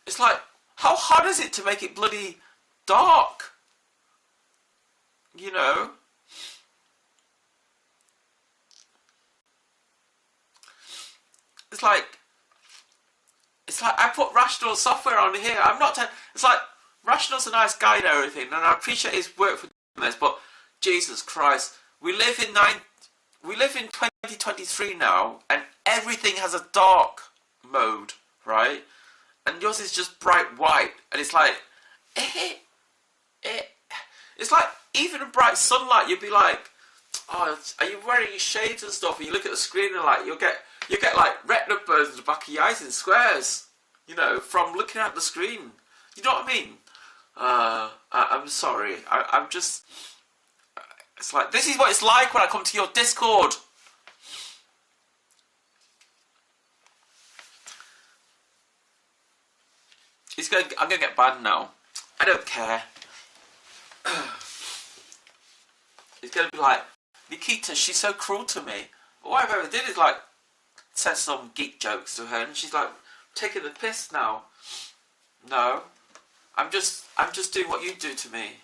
It's like, how hard is it to make it bloody dark? You know? It's like I put Rational software on here. It's like Rational's a nice guy and everything, and I appreciate his work for doing this, but Jesus Christ, we live in 2023 now, and everything has a dark mode, right? And yours is just bright white, and it's like, it's like even in bright sunlight, you'd be like, oh, are you wearing your shades and stuff? And you look at the screen and like you get like retina burns in the back of your eyes in squares, you know, from looking at the screen. You know what I mean? I'm sorry. I'm just. It's like this is what it's like when I come to your Discord. I'm gonna get banned now. I don't care. It's gonna be like, Nikita, she's so cruel to me. All I've ever did is like said some geek jokes to her, and she's like taking the piss now. No, I'm just doing what you do to me.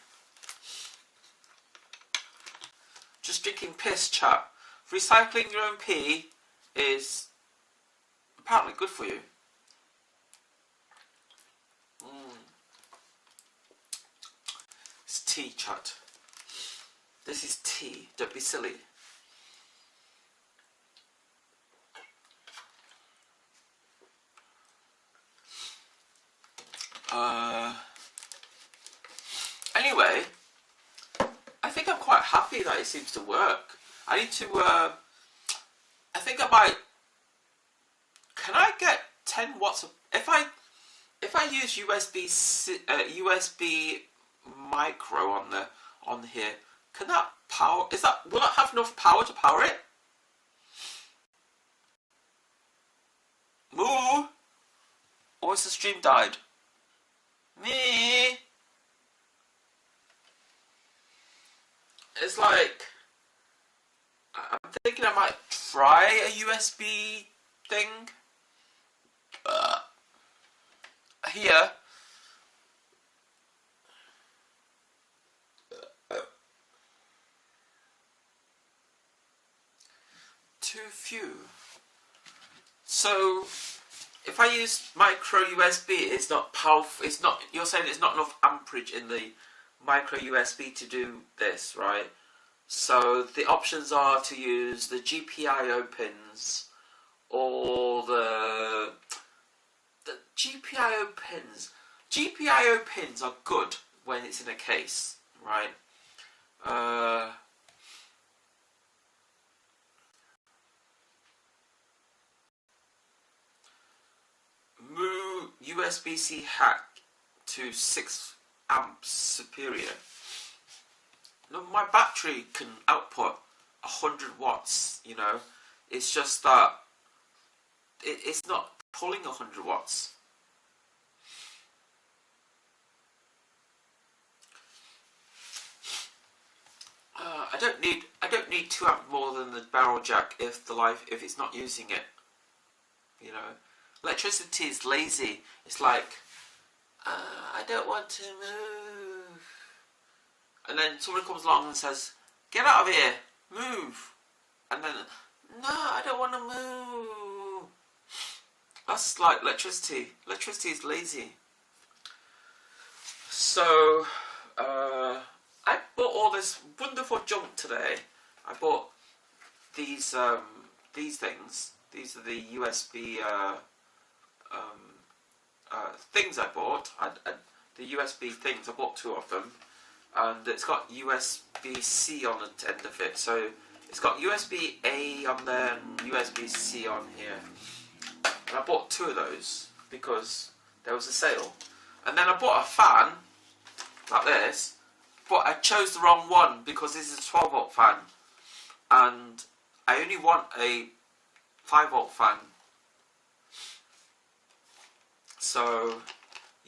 Just drinking piss, chap. Recycling your own pee is apparently good for you. It's tea, chat. This is tea. Don't be silly. Anyway, I think I'm quite happy that it seems to work. I need to, I think I might, can I get 10 watts of, if I use USB micro on here, can that power, will that have enough power to power it? Moo! Or has the stream died? Me. It's like, I'm thinking I might try a USB thing. Here. Too few. So, if I use micro USB, it's not powerful. It's not. You're saying it's not enough amperage in the micro USB to do this, right? So the options are to use the GPIO pins or the GPIO pins. GPIO pins are good when it's in a case, right? Move USB-C hack to 6 amps superior. No, my battery can output 100 watts, you know. It's just that it's not pulling 100 watts. I don't need 2 amp more than the barrel jack if it's not using it. You know, electricity is lazy. It's like, I don't want to move. And then someone comes along and says, get out of here, move. And then, no, I don't want to move. That's like electricity. Electricity is lazy. So, I bought all this wonderful junk today. I bought these things. These are the USB things I bought. The USB things, I bought 2 of them. And it's got USB-C on the end of it. So it's got USB-A on there and USB-C on here. And I bought 2 of those because there was a sale. And then I bought a fan, like this, but I chose the wrong one because this is a 12 volt fan. And I only want a 5 volt fan. So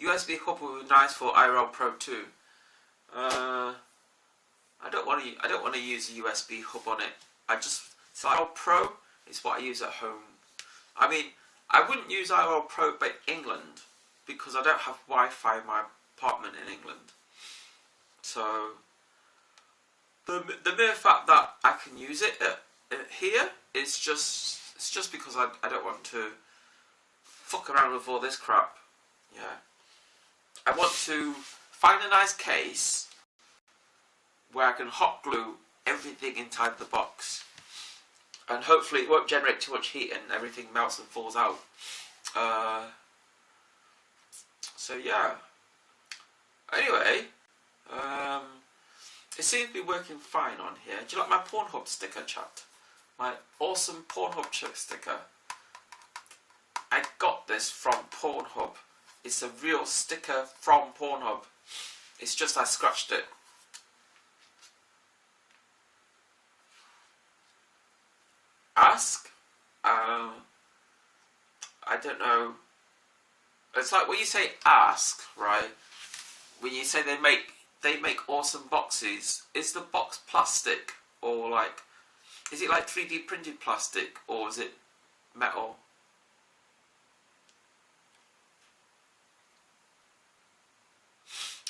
USB hub would be nice for IRL Pro 2. I don't want to use a USB hub on it. IRL Pro is what I use at home. I mean, I wouldn't use IRL Pro in England because I don't have Wi-Fi in my apartment in England. So the mere fact that I can use it here is just because I don't want to fuck around with all this crap. Yeah, I want to find a nice case where I can hot glue everything inside the box, and hopefully it won't generate too much heat and everything melts and falls out. So yeah. Anyway, it seems to be working fine on here. Do you like my Pornhub sticker, chat? My awesome Pornhub sticker. I got this from Pornhub. It's a real sticker from Pornhub. It's just I scratched it. Ask? I don't know. It's like when you say ask, right? When you say they make awesome boxes, is the box plastic or like, is it like 3D printed plastic or is it metal?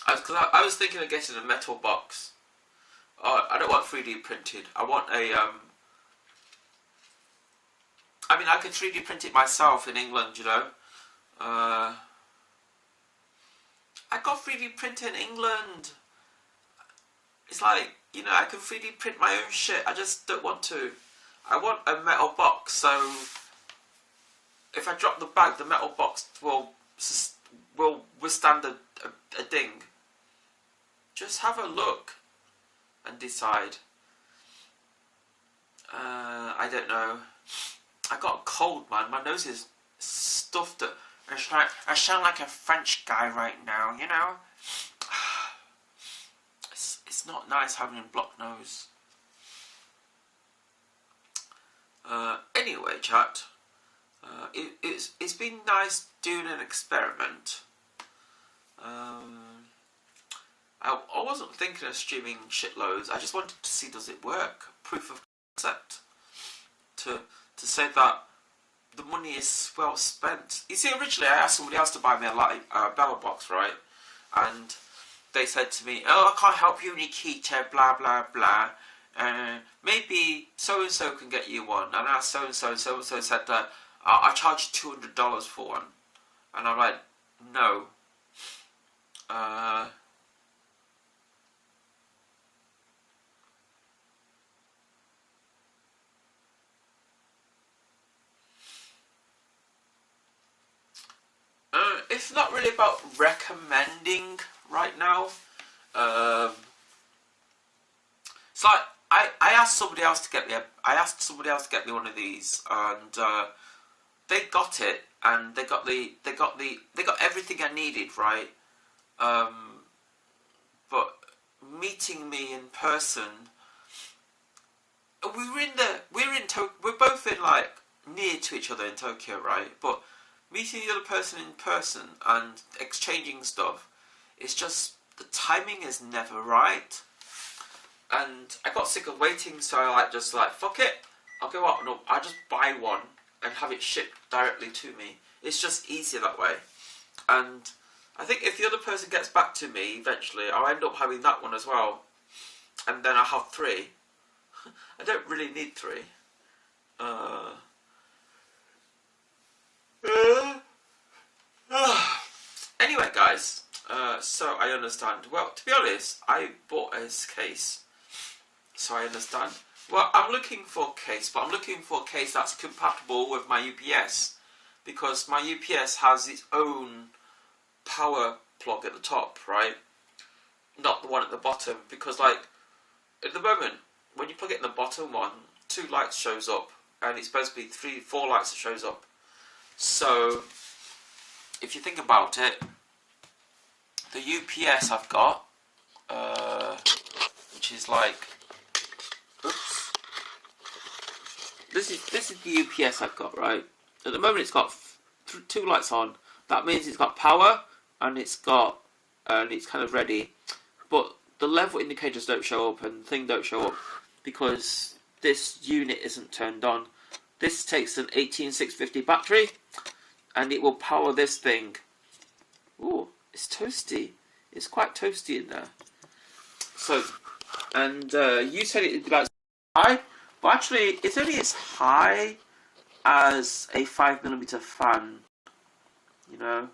I was thinking of getting a metal box. I don't want 3D printed. I want a I mean, I could 3D print it myself in England, you know. I got 3D printer in England. It's like, you know, I can 3D print my own shit. I just don't want to. I want a metal box, so if I drop the bag, the metal box will withstand a ding. Just have a look and decide. I don't know. I got a cold, man. My nose is stuffed. I sound like a French guy right now, you know. It's not nice having a blocked nose. Anyway, chat. It's been nice doing an experiment. I wasn't thinking of streaming shitloads. I just wanted to see, does it work? Proof of concept. To say that the money is well spent. You see, originally I asked somebody else to buy me a BELABOX, right? And they said to me, "Oh, I can't help you, Nikita, blah blah blah. Maybe so and so can get you one." And I asked so and so said that I charge you $200 for one. And I'm like, no. It's not really about recommending right now. It's like I asked somebody else to get me one of these, and they got it, and they got everything I needed, right? But meeting me in person, we're both in like near to each other in Tokyo, right? But meeting the other person in person and exchanging stuff, it's just the timing is never right. And I got sick of waiting, so I just fuck it. I'll go out and I'll just buy one and have it shipped directly to me. It's just easier that way. And I think if the other person gets back to me eventually, I'll end up having that one as well. And then I'll have 3. I don't really need 3. Anyway, guys, so I understand. Well, to be honest, I bought a case, so I understand. Well, I'm looking for a case, but I'm looking for a case that's compatible with my UPS, because my UPS has its own power plug at the top, right? Not the one at the bottom, because like at the moment, when you plug it in the bottom one, 2 lights shows up, and it's supposed to be 3, 4 lights that shows up. So if you think about it, the UPS I've got, which is like, oops, this is the UPS I've got, right? At the moment, it's got 2 lights on. That means it's got power and it's kind of ready. But the level indicators don't show up and the thing don't show up because this unit isn't turned on. This takes an 18650 battery, and it will power this thing. Ooh, it's toasty. It's quite toasty in there. So, and you said it would be about high, but actually it's only as high as a 5mm fan. You know.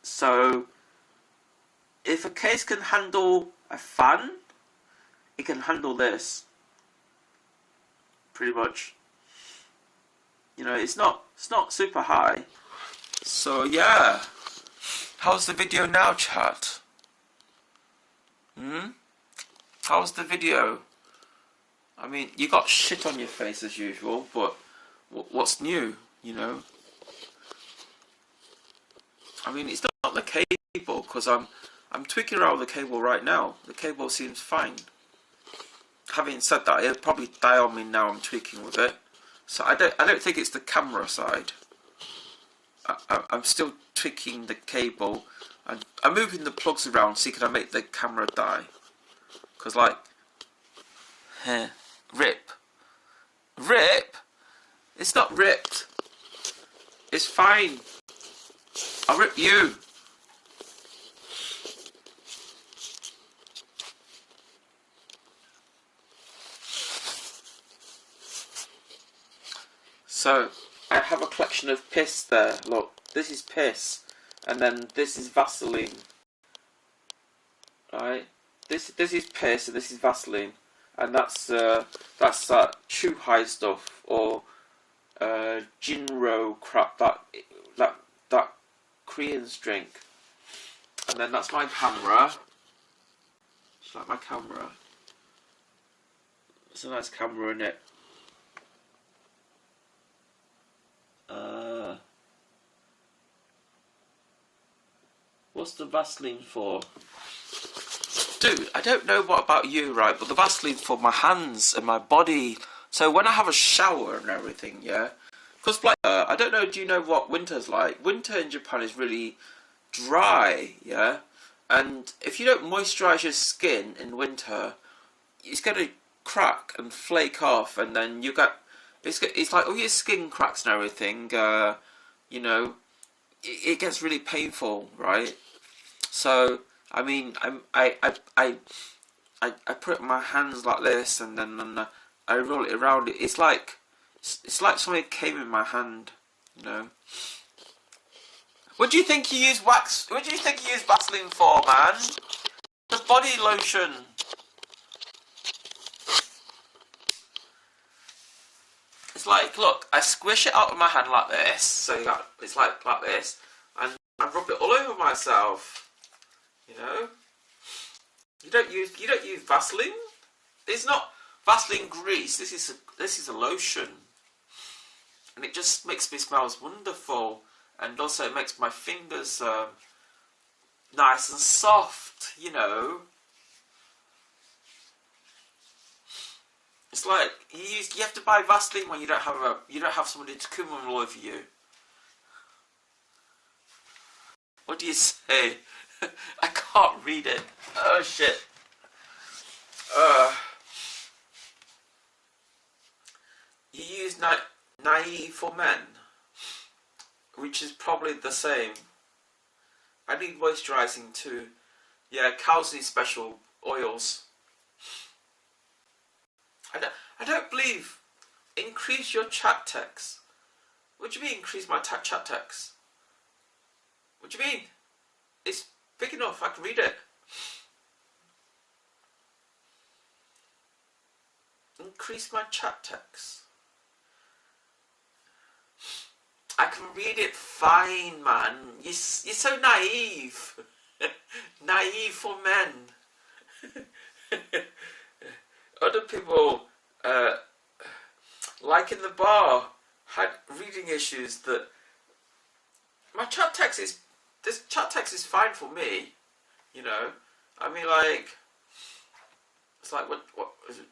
So, if a case can handle a fan, it can handle this. Pretty much. You know, it's not super high. So yeah. How's the video now, chat? How's the video? I mean, you got shit on your face as usual, but what's new, you know? I mean, it's not the cable, because I'm tweaking around with the cable right now. The cable seems fine. Having said that, it'll probably die on me now I'm tweaking with it. So I don't think it's the camera side. I'm still tweaking the cable, and I'm moving the plugs around, see can I make the camera die. Because like, rip. It's not ripped. It's fine. I'll rip you. So, I have a collection of piss there. Look, this is piss, and then this is Vaseline. Right? This is piss, and this is Vaseline, and that's that Chuhai stuff or Jinro crap, that Korean's drink, and then that's my camera. It's like my camera. It's a nice camera, isn't it? What's the Vaseline for? Dude, I don't know what about you, right, but the Vaseline's for my hands and my body. So when I have a shower and everything, yeah, Because like, I don't know, do you know what winter's like? Winter in Japan is really dry, yeah? And if you don't moisturise your skin in winter, it's going to crack and flake off, and then you got, it's like all your skin cracks and everything, you know, it gets really painful, right? So, I mean, I put my hands like this, and then I roll it around. It's like something came in my hand, you know. What do you think you use wax? What do you think you use Vaseline for, man? The body lotion. It's like, look, I squish it out of my hand like this, so you got, it's like this, and I rub it all over myself. You know. You don't use Vaseline. It's not Vaseline grease. This is a lotion, and it just makes me smell wonderful, and also it makes my fingers nice and soft. You know, it's like you have to buy Vaseline when you don't have somebody to come all over you. What do you say? I can't read it. Oh shit. You use Naive for Men, which is probably the same. I need moisturising too. Yeah, cows need special oils. I don't believe. Increase your chat text. What do you mean increase my chat text? What do you mean? It's big enough, I can read it. Increase my chat text. I can read it fine, man. You're so naive. Naive for men. Other people, like in the bar, had reading issues that... My chat text is... This chat text is fine for me, you know. I mean, like, it's like, what is it?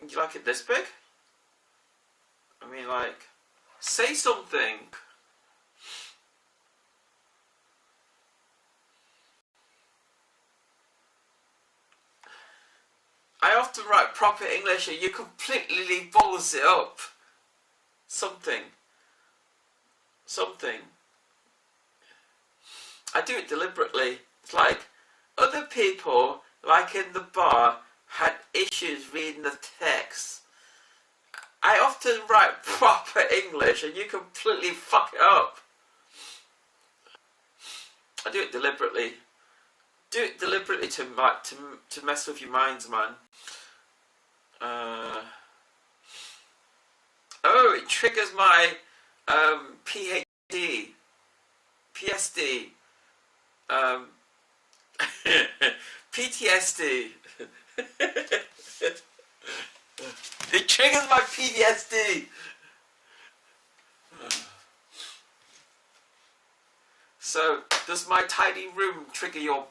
You like it this big? I mean, like, say something. I often write proper English, and you completely balls it up. Something. I do it deliberately. It's like other people, like in the bar, had issues reading the text. I often write proper English and you completely fuck it up. I do it deliberately. Do it deliberately to mess with your minds, man. Oh, it triggers my PSD. PTSD. It triggers my PTSD. So, does my tidy room trigger your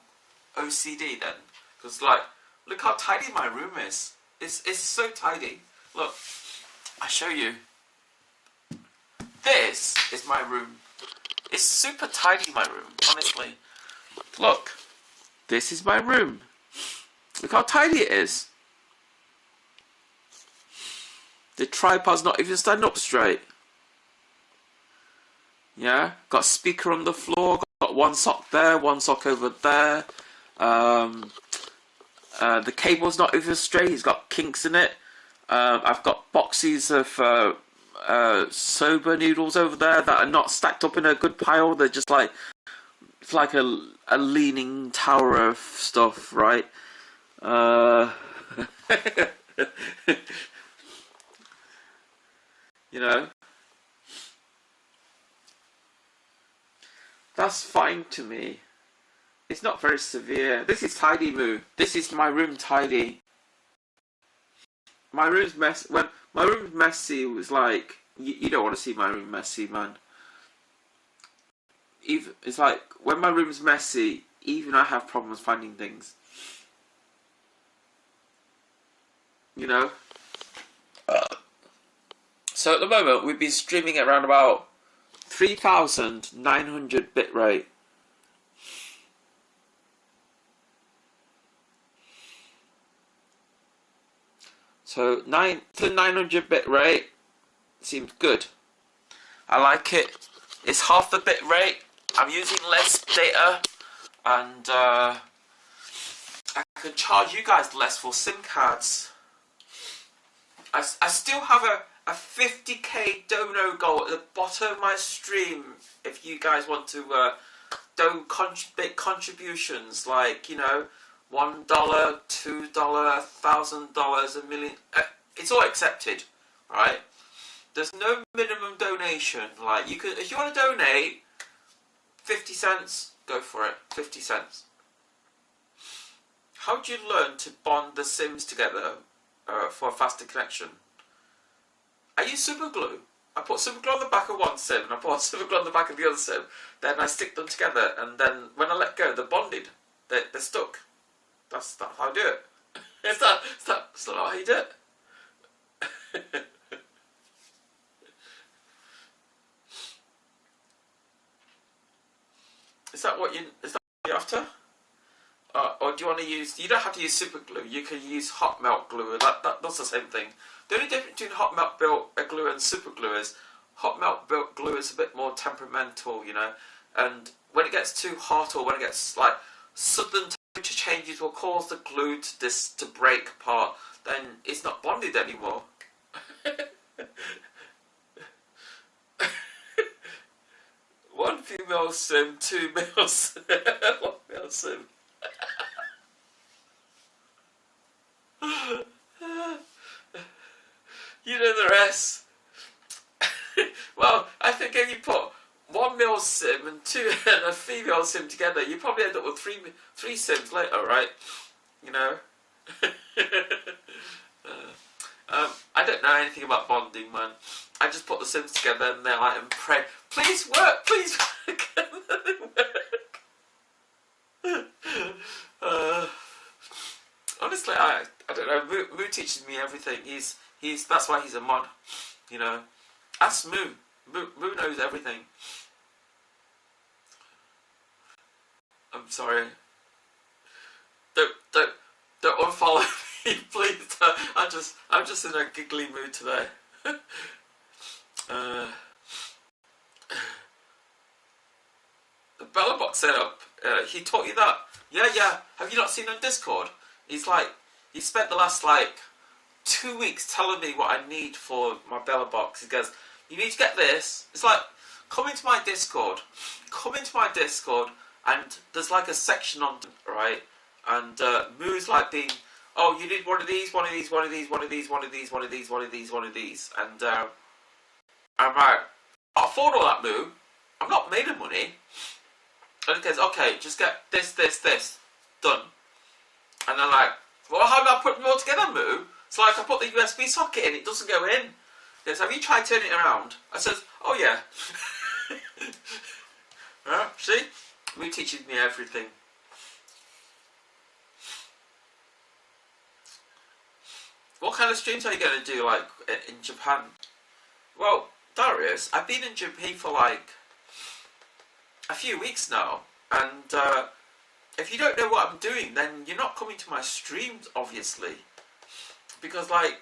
OCD then? Because, like, look how tidy my room is. It's so tidy. Look, I'll show you. This is my room. It's super tidy, my room, honestly. Look, this is my room. Look how tidy it is. The tripod's not even standing up straight. Yeah, got a speaker on the floor, got one sock there, one sock over there. The cable's not even straight, it's got kinks in it. I've got boxes of soba noodles over there that are not stacked up in a good pile. They're just like, it's like a leaning tower of stuff, right? You know, that's fine to me. It's not very severe. This is tidy, Moo. This is my room tidy. My room's mess. When my room's messy, it was like you don't want to see my room messy, man. It's like when my room's messy, even I have problems finding things. You know. So at the moment we've been streaming at around about 3,900 bit rate. So 900 bit rate seems good. I like it. It's half the bit rate. I'm using less data, and I can charge you guys less for SIM cards. I still have a 50k dono goal at the bottom of my stream. If you guys want to make contributions, like, you know, $1, $2, $1,000, $1 million. It's all accepted, right? There's no minimum donation. Like, you could, if you want to donate 50 cents, go for it. 50 cents. How do you learn to bond the SIMs together for a faster connection? I use super glue. I put super glue on the back of one SIM and I put super glue on the back of the other SIM. Then I stick them together, and then when I let go, they're bonded. They're stuck. That's how I do it. It's not how you do it. Is that what you're after? Or do you want to use? You don't have to use super glue. You can use hot melt glue. That's the same thing. The only difference between hot melt built glue and super glue is hot melt built glue is a bit more temperamental, you know. And when it gets too hot, or when it gets like sudden temperature changes, will cause the glue to break apart. Then it's not bonded anymore. One female sim, 2 male sim. 1 male sim. You know the rest. Well, I think if you put 1 male sim and a female sim together, you probably end up with three sims later, right? You know. I don't know anything about bonding, man. I just put the sims together and they're like, and pray, please work, please work. Honestly, I don't know. Moo teaches me everything. That's why he's a mod. You know, ask Moo. Moo knows everything. I'm sorry. Don't unfollow me, please. I'm just in a giggly mood today. The BELABOX setup. He taught you that? Yeah. Have you not seen on Discord? He's like, he spent the last like 2 weeks telling me what I need for my BELABOX. He goes, you need to get this. It's like, come into my Discord, and there's like a section on, right? And Moo's like being, oh, you need one of these, one of these, one of these, one of these, one of these, one of these, one of these, one of these, and I'm like, I'll afford all that, Moo. I'm not made of money. And he goes, okay, just get this, done. And I'm like, well, how do I put them all together, Moo? It's like I put the USB socket in, it doesn't go in. He goes, have you tried turning it around? I says, oh yeah. Right, see? Moo teaches me everything. What kind of streams are you going to do, like, in Japan? Well, Darius, I've been in Japan for, like, a few weeks now, and if you don't know what I'm doing, then you're not coming to my streams, obviously. Because, like,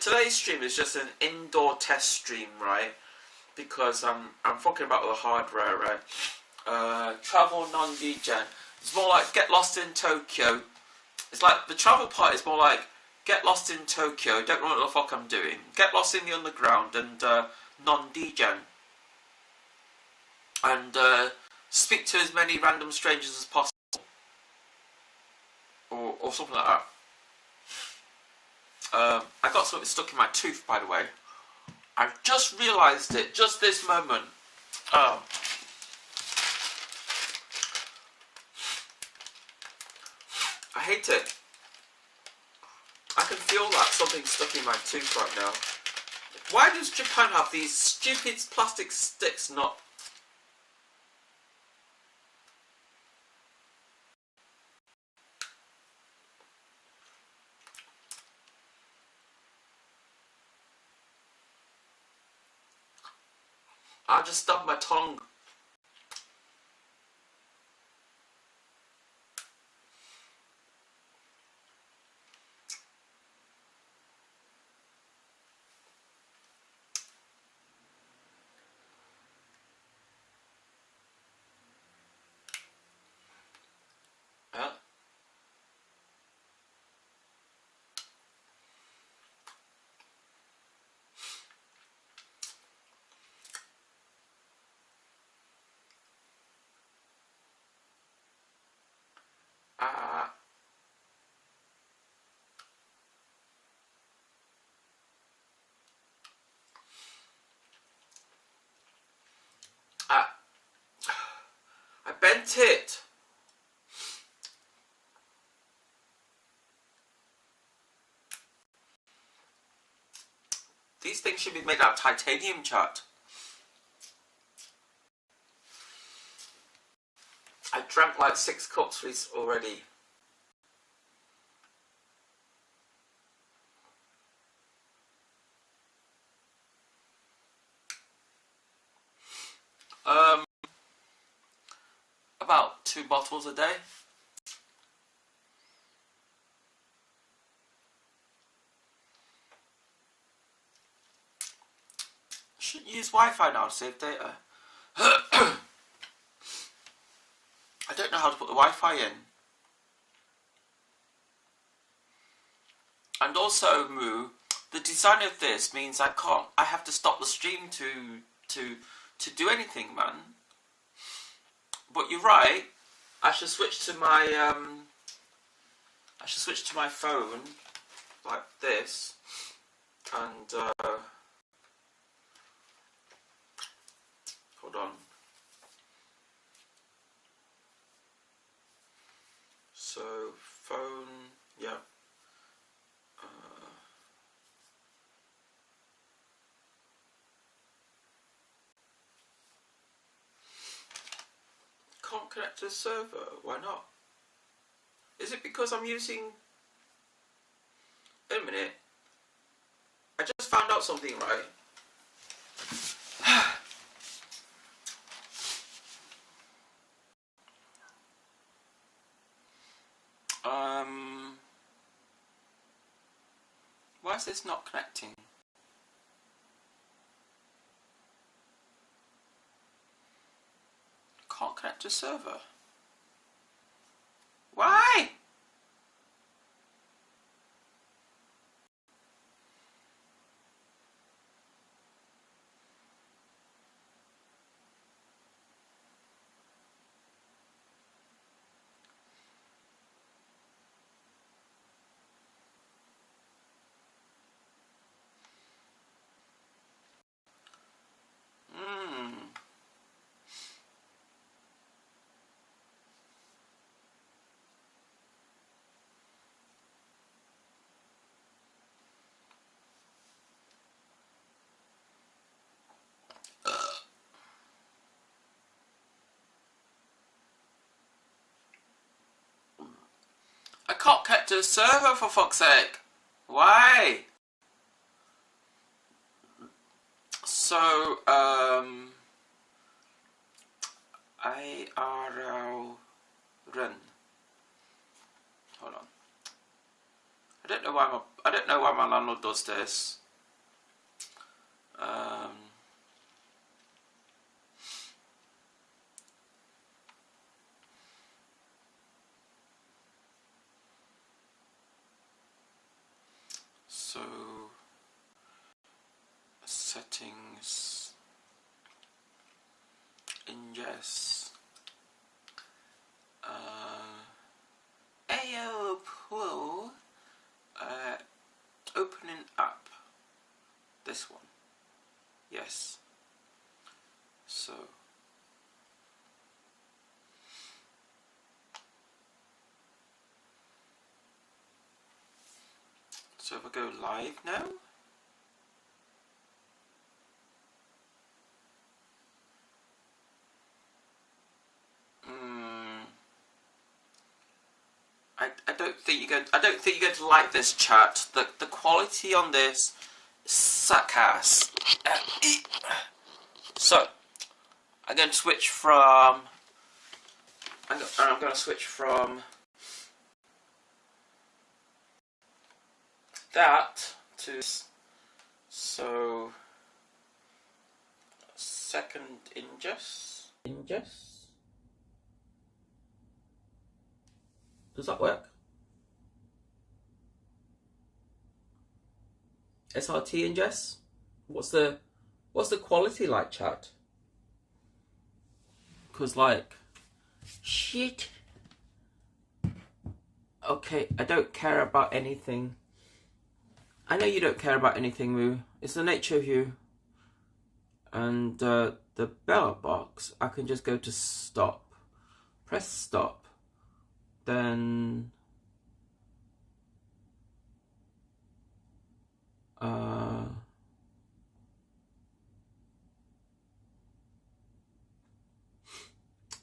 today's stream is just an indoor test stream, right? Because I'm fucking about with the hardware, right? Travel non-degen. It's more like get lost in Tokyo. It's like the travel part is more like get lost in Tokyo, don't know what the fuck I'm doing. Get lost in the underground and non-degen. And speak to as many random strangers as possible. Or something like that. I got something stuck in my tooth, by the way. I've just realised it, just this moment. Oh. I hate it. I can feel that something's stuck in my tooth right now. Why does Japan have these stupid plastic sticks not... I just stubbed my tongue. Huh? I bent it. These things should be made out of titanium, chat. I drank like 6 cups already. About 2 bottles a day. I shouldn't use Wi-Fi now to save data. I don't know how to put the Wi-Fi in. And also, Moo, the design of this means I have to stop the stream to do anything, man. But you're right. I should switch to my phone like this, and hold on. So phone, yeah. Can't connect to the server. Why not? Is it because I'm using... Wait a minute. I just found out something, right? Why is this not connecting? Can't connect to server. Why? I can't connect to the server, for fuck's sake. Why? So, IRL run. Hold on. I don't know why my landlord does this. So settings, ingest, AO Pro, opening app, this one, yes, so if I go live now, I don't think you're going to like this, chat. The quality on this, suck ass. So I'm going to switch from. I'm going to switch from that to. So second ingest. Does that work? SRT ingest. What's the quality like, chat? Because like shit. Okay, I don't care about anything. I know you don't care about anything, Moo. It's the nature of you. And the BELABOX, I can just go to stop. Press stop. Then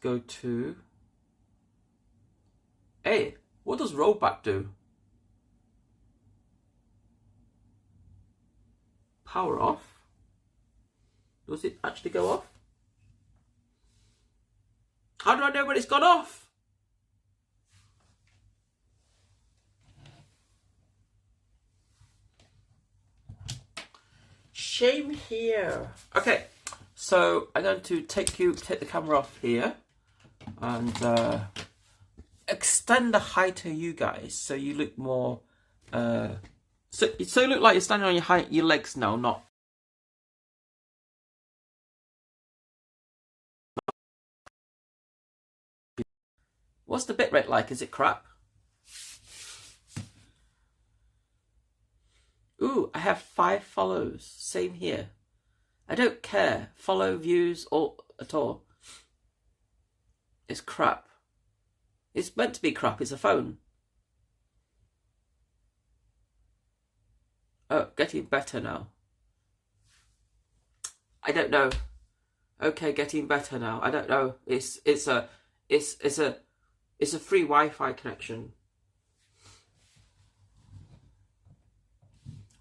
go to. Hey, what does rollback do? Power off? Does it actually go off? How do I know when it's gone off? Shame here. Okay, so I'm going to take the camera off here and extend the height of you guys so you look more. So you look like you're standing on your legs now, not. What's the bitrate like? Is it crap? Ooh, I have 5 follows. Same here. I don't care. Follow, views, or at all. It's crap. It's meant to be crap. It's a phone. Oh, getting better now. I don't know. Okay, getting better now. I don't know. It's a free Wi-Fi connection.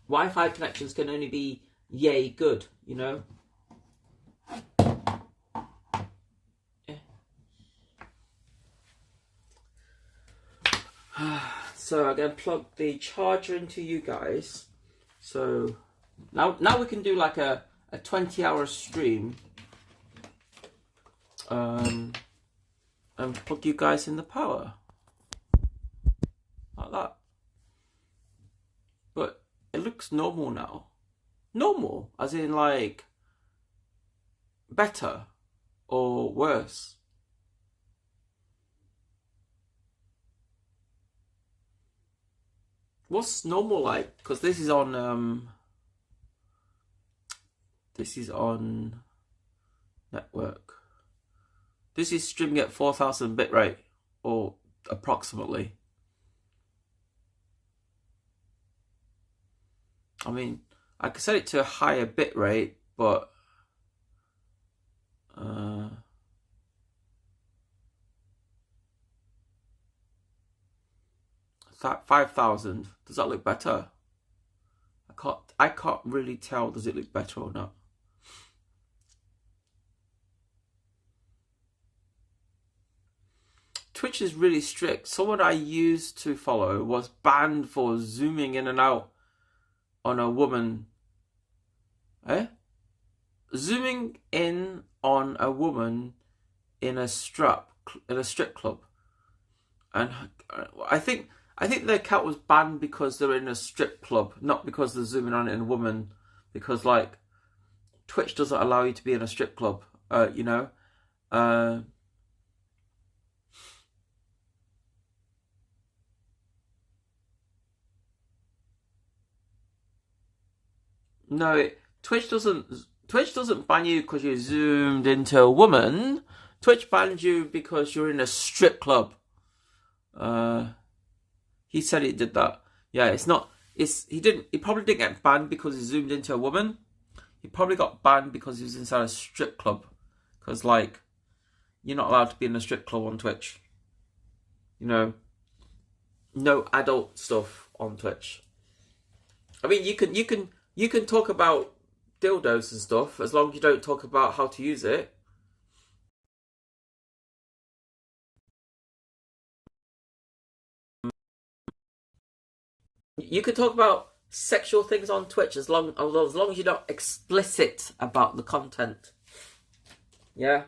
Wi-Fi connections can only be yay good, you know. So I'm going to plug the charger into you guys. So now we can do like a 20-hour stream. And plug you guys in the power. Like that. But it looks normal now. Normal, as in like better or worse. What's normal like? Because this is on network. This is streaming at 4,000 bitrate, or approximately. I mean, I could set it to a higher bitrate, but 5,000. Does that look better? I can't really tell. Does it look better or not? Twitch is really strict. Someone I used to follow was banned for zooming in and out on a woman. Zooming in on a woman in a strip club, and I think their account was banned because they're in a strip club, not because they're zooming on it in a woman. Because like Twitch doesn't allow you to be in a strip club, you know. No, Twitch doesn't ban you because you zoomed into a woman. Twitch bans you because you're in a strip club. He said he did that. Yeah, it's not. He probably didn't get banned because he zoomed into a woman. He probably got banned because he was inside a strip club. Because like, you're not allowed to be in a strip club on Twitch. You know, no adult stuff on Twitch. I mean, you can talk about dildos and stuff, as long as you don't talk about how to use it. You can talk about sexual things on Twitch as long as you're not explicit about the content. Yeah.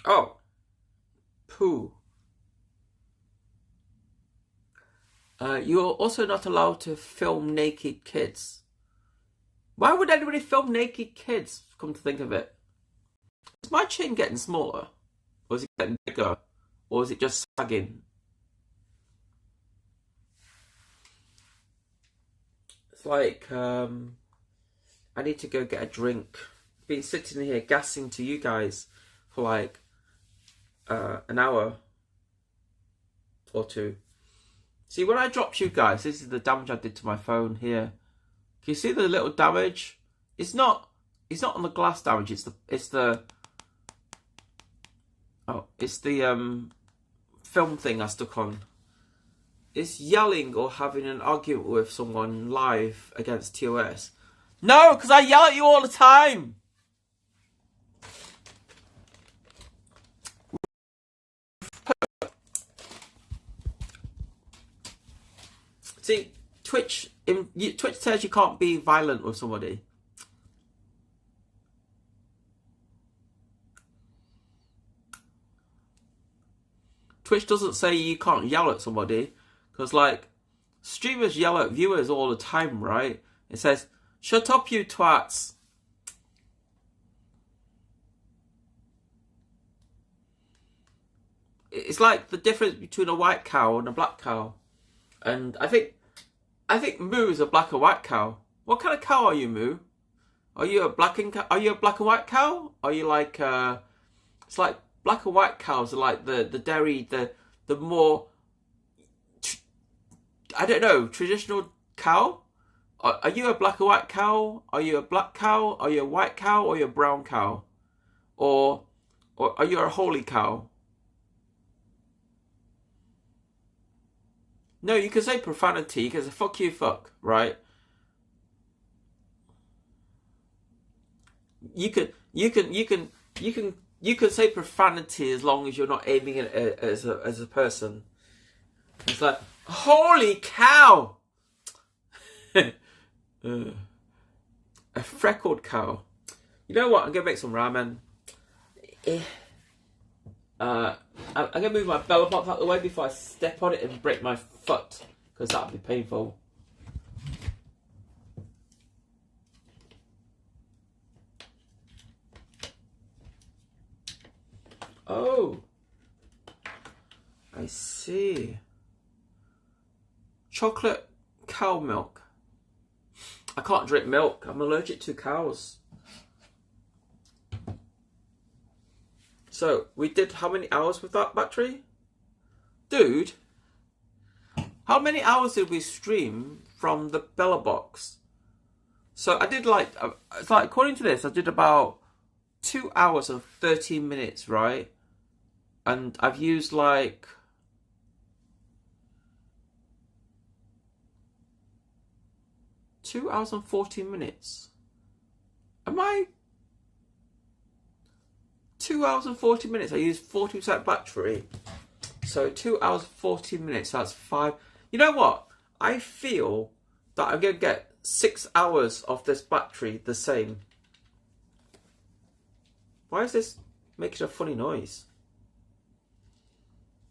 Oh. Poo. You're also not allowed to film naked kids. Why would anybody film naked kids, come to think of it? Is my chin getting smaller? Or is it getting bigger? Or is it just sagging? It's like, I need to go get a drink. I've been sitting here gassing to you guys for like an hour or two. See, when I dropped you guys, this is the damage I did to my phone here. Can you see the little damage? It's not on the glass damage. It's the film thing I stuck on. It's yelling or having an argument with someone live against TOS. No, because I yell at you all the time. See, Twitch says you can't be violent with somebody. Twitch doesn't say you can't yell at somebody, because like streamers yell at viewers all the time, right? It says, "Shut up, you twats." It's like the difference between a white cow and a black cow. And I think Moo is a black and white cow. What kind of cow are you, Moo? Are you a black and white cow? Are you like it's like black and white cows are like the dairy, the more I don't know, traditional cow? Are you a black and white cow? Are you a black cow? Are you a white cow? Or are you a brown cow? Or are you a holy cow? No, you can say profanity. You can say fuck you, fuck, right? You can say profanity as long as you're not aiming at it as a person. It's like, holy cow! A freckled cow. You know what? I'm gonna make some ramen. I'm gonna move my BELABOX out of the way before I step on it and break my foot, because that'd be painful. Oh, I see. Chocolate cow milk. I can't drink milk. I'm allergic to cows. So, we did how many hours with that battery? Dude, how many hours did we stream from the BELABOX? So, I did like, according to this, I did about 2 hours and 13 minutes, right? And I've used like 2 hours and 14 minutes. Am I? 2 hours and 40 minutes. I used 40% battery. So 2 hours, 40 minutes. That's 5. You know what? I feel that I'm going to get 6 hours of this battery the same. Why is this making a funny noise?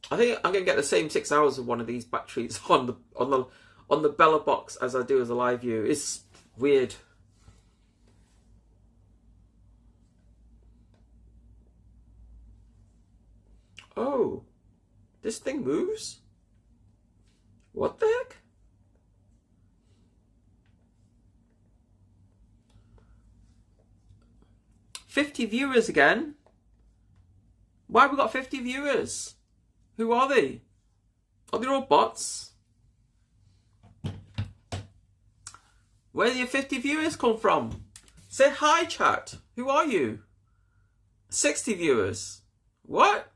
I think I'm going to get the same 6 hours of one of these batteries on the BELABOX as I do as a live view. It's weird. Oh, this thing moves? What the heck? $50 viewers again? Why have we got 50 viewers? Who are they? Are they all bots? Where do your 50 viewers come from? Say hi, chat. Who are you? 60 viewers. What?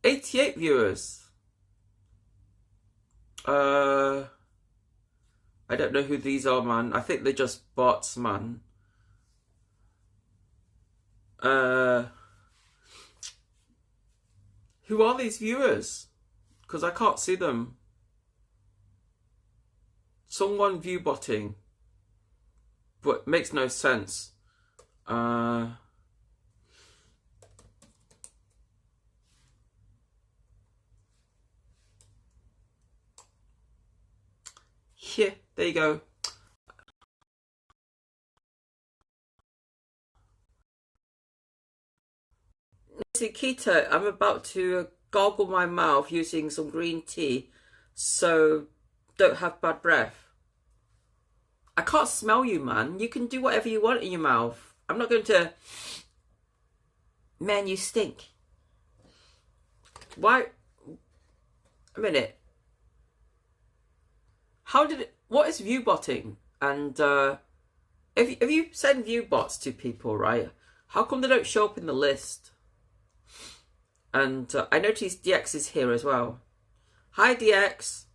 88 viewers. I don't know who these are, man. I think they're just bots, man. Who are these viewers? Because I can't see them. Someone view botting. But makes no sense. Yeah, there you go. MsNIKITA, I'm about to gargle my mouth using some green tea, so don't have bad breath. I can't smell you, man. You can do whatever you want in your mouth. I'm not going to... Man, you stink. Why? A minute. How did it... What is view botting? And if you send view bots to people, right? How come they don't show up in the list? And I noticed DX is here as well. Hi, DX.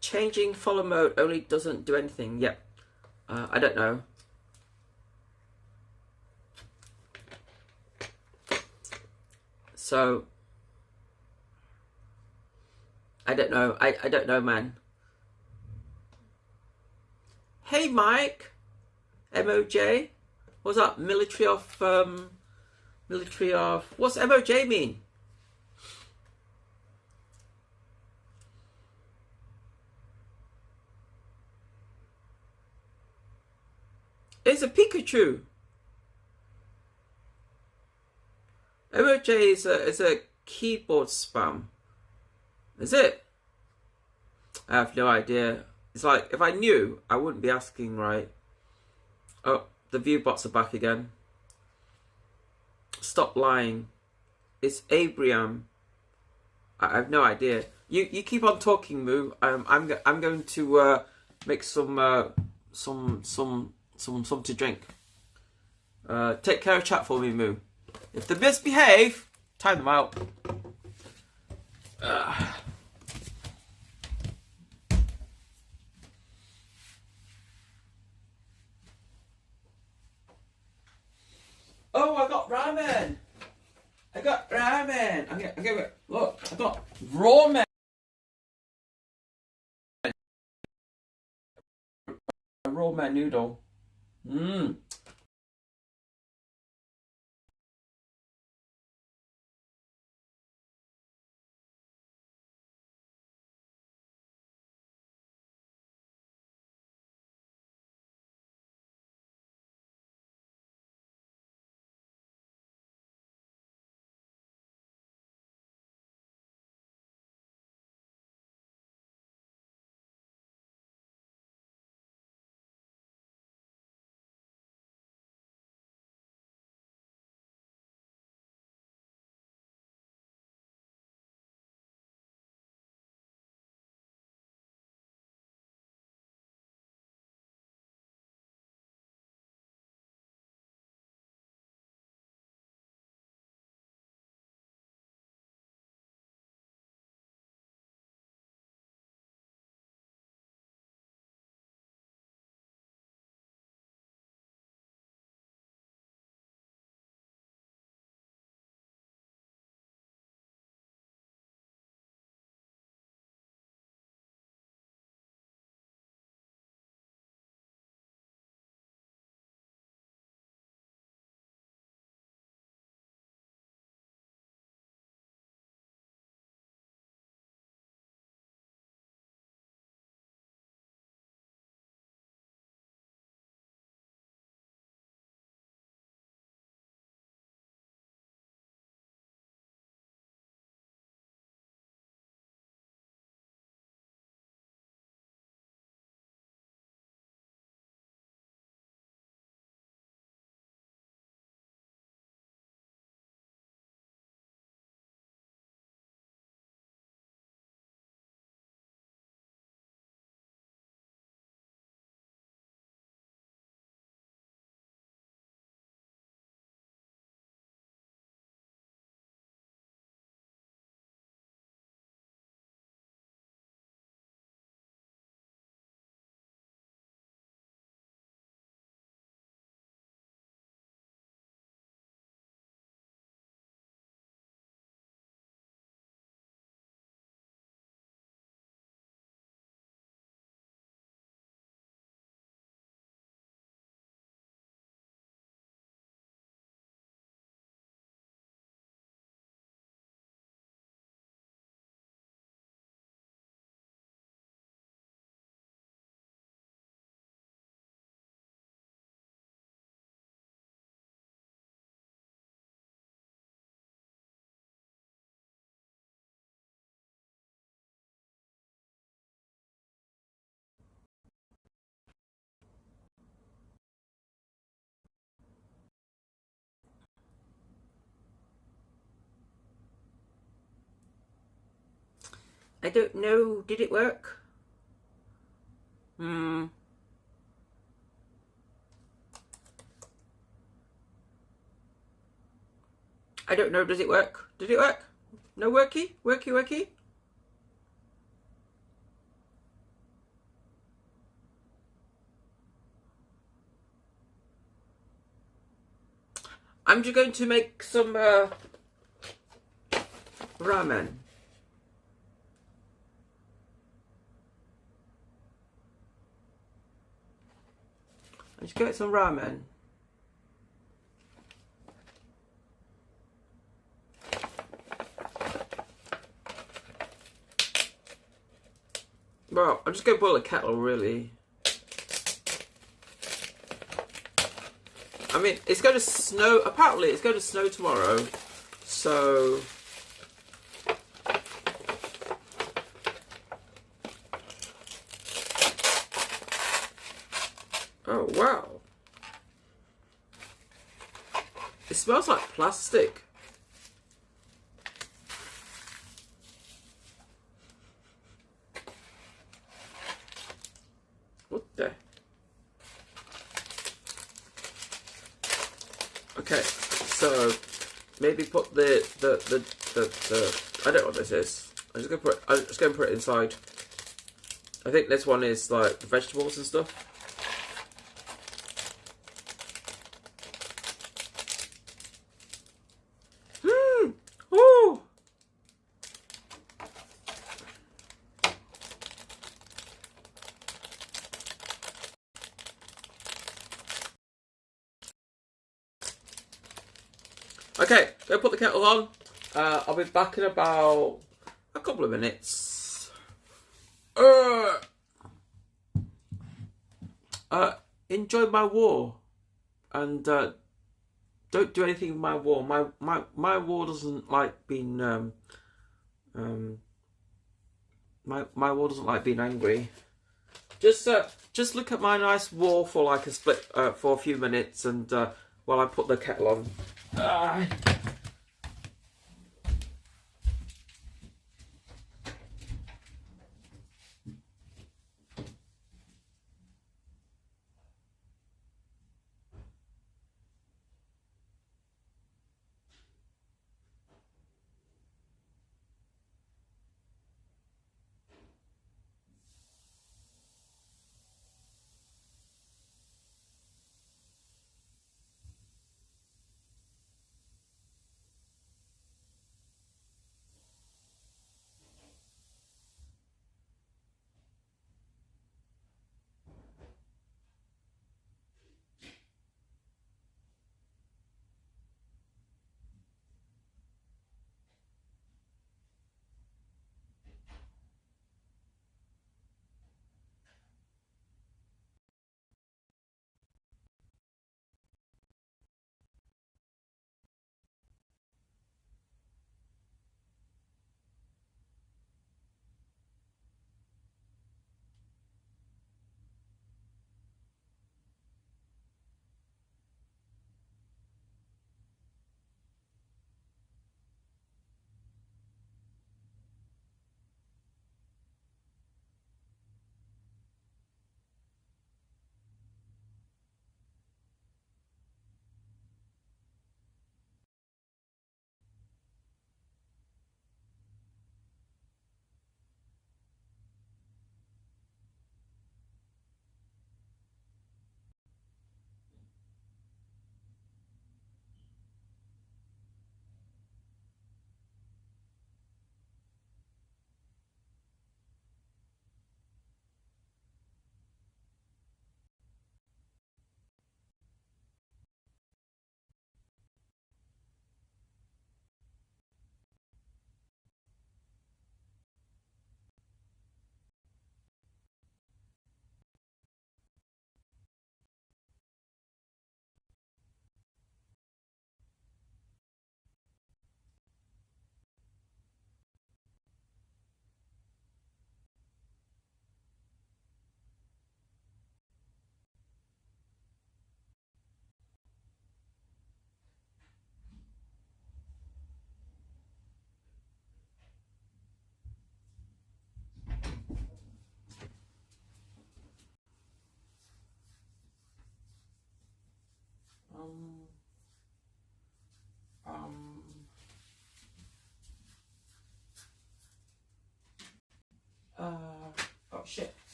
Changing follow mode only doesn't do anything. Yep. I don't know. So I don't know. I don't know, man. Hey, Mike. MOJ. What's that? Military of what's MOJ mean? It's a Pikachu. MOJ is a keyboard spam. Is it? I have no idea. It's like, if I knew, I wouldn't be asking, right? Oh, the view bots are back again. Stop lying. It's Abraham. I have no idea. You keep on talking, Moo. I'm going to make some to drink. Take care of chat for me, Moo. If they misbehave, time them out. Oh, I got ramen. I got ramen. I'm gonna look. I got ramen. A ramen noodle. Mmm. I don't know. Did it work? I don't know. Does it work? Did it work? No worky? Worky, worky? I'm just going to make some ramen. I'm just get some ramen. Well, I'm just going to boil a kettle, really. I mean, it's going to snow. Apparently, it's going to snow tomorrow. So... Oh, wow. It smells like plastic. What the? Okay, so maybe put the I don't know what this is. I'm just gonna put it inside. I think this one is like the vegetables and stuff. Oh. Okay, go put the kettle on. I'll be back in about a couple of minutes. Enjoy my war, and don't do anything with my war. My war doesn't like being my war doesn't like being angry. Just look at my nice war for like a split for a few minutes, and while I put the kettle on.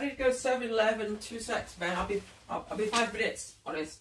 I need to go 7-Eleven, 2 secs, man. I'll be 5 minutes, honest.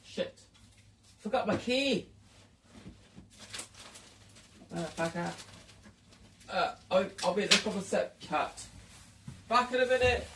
Shit. Forgot my key. Back out. I'll be in a couple of sec, cat. Back in a minute.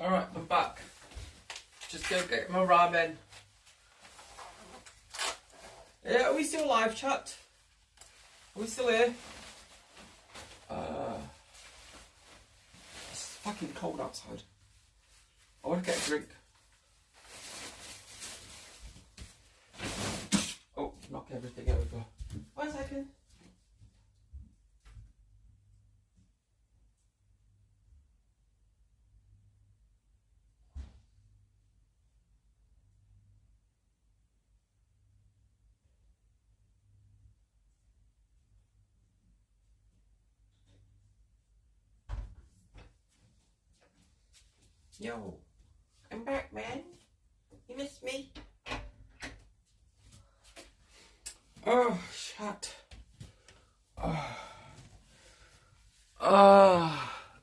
Alright, I'm back. Just go get my ramen. Yeah, are we still live, chat? Are we still here? It's fucking cold outside. I want to get a drink. Oh, knock everything over. 1 second. Yo, I'm back, man. You missed me? Oh, shit.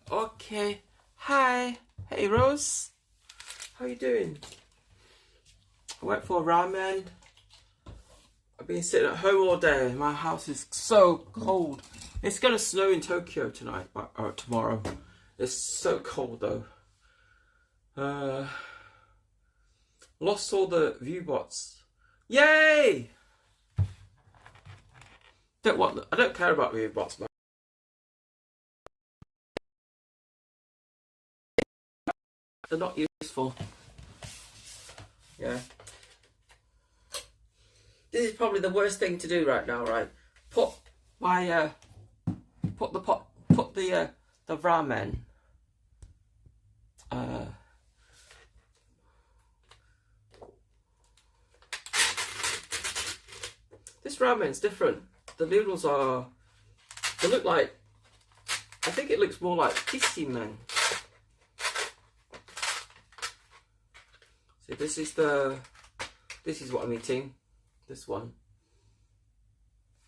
Okay. Hi. Hey, Rose. How you doing? I went for ramen. I've been sitting at home all day. My house is so cold. It's gonna snow in Tokyo tonight, or tomorrow. It's so cold though. Lost all the view bots. Yay! I don't care about view bots, man. They're not useful. Yeah. This is probably the worst thing to do right now, right? Put the ramen. This ramen's different. The noodles they look like, I think it looks more like kishimen. So this is what I'm eating. This one.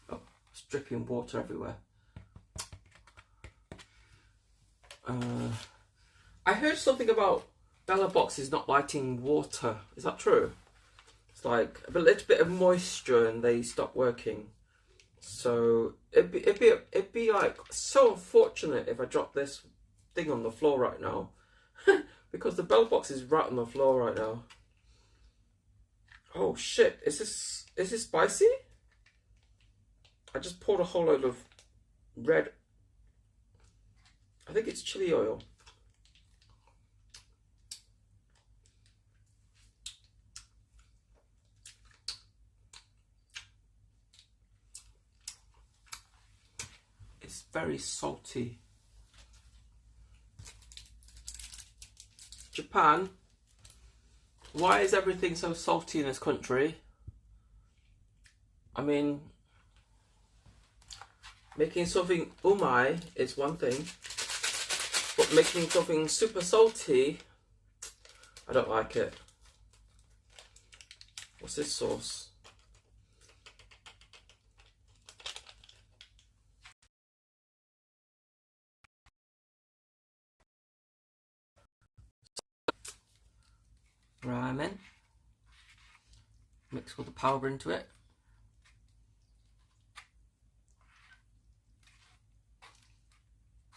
Oh, it's dripping water everywhere. I heard something about BELABOXes not liking water. Is that true? It's like a little bit of moisture and they stop working. So it'd be like so unfortunate if I dropped this thing on the floor right now. Because the BELABOX is right on the floor right now. Oh shit, is this spicy? I just poured a whole load of red, I think it's chili oil. It's very salty. Japan, why is everything so salty in this country? I mean, making something umai is one thing, but making something super salty, I don't like it. What's this sauce? Ramen. Mix all the powder into it.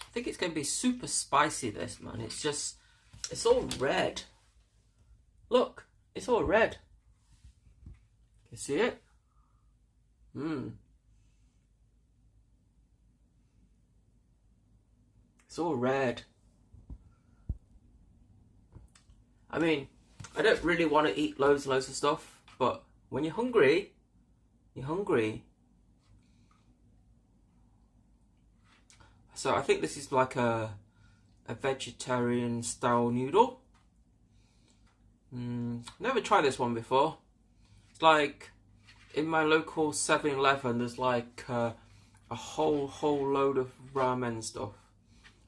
I think it's going to be super spicy, this, man. It's all red. Look, it's all red. You see it? It's all red. I mean, I don't really want to eat loads and loads of stuff, but when you're hungry, you're hungry. So I think this is like a vegetarian style noodle. Never tried this one before. It's like in my local 7-Eleven, there's like a whole load of ramen stuff.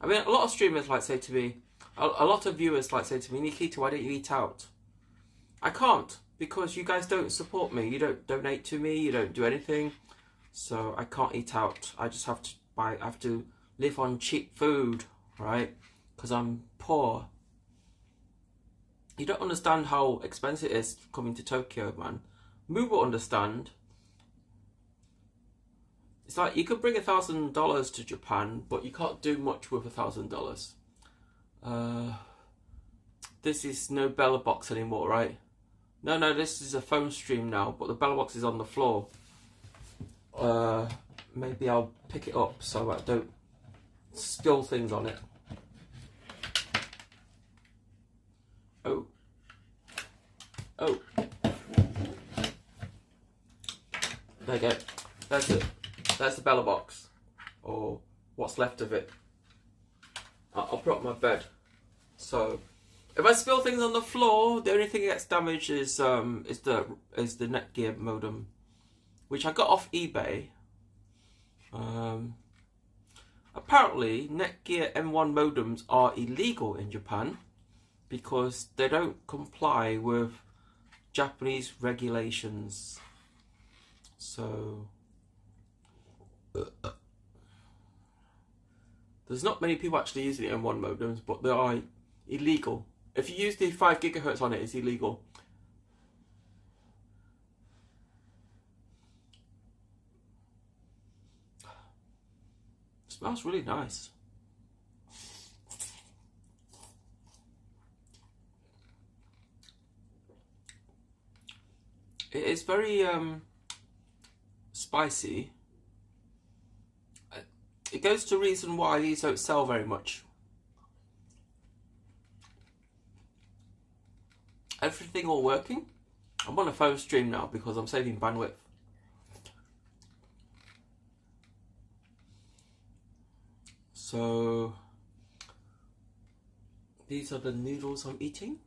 I mean, a lot of streamers like say to me, a lot of viewers like say to me, Nikita, why don't you eat out? I can't, because you guys don't support me. You don't donate to me. You don't do anything. So I can't eat out. I just have to I have to live on cheap food, right? Because I'm poor. You don't understand how expensive it is coming to Tokyo, man. Moo will understand. It's like you could bring $1,000 to Japan, but you can't do much with $1,000. this is no BELABOX anymore, right? No, this is a phone stream now, but the BELABOX is on the floor. Maybe I'll pick it up so I don't spill things on it. Oh. There you go. That's it. That's the BELABOX, or what's left of it. I'll put it on my bed. So, if I spill things on the floor, the only thing that gets damaged is the Netgear modem, which I got off eBay. Apparently, Netgear M1 modems are illegal in Japan because they don't comply with Japanese regulations. So there's not many people actually using the M1 modems, but they are illegal. If you use the 5 GHz on it, it's illegal. It smells really nice. It is very spicy. It goes to reason why these don't sell very much. Everything all working. I'm on a phone stream now because I'm saving bandwidth. So these are the noodles I'm eating.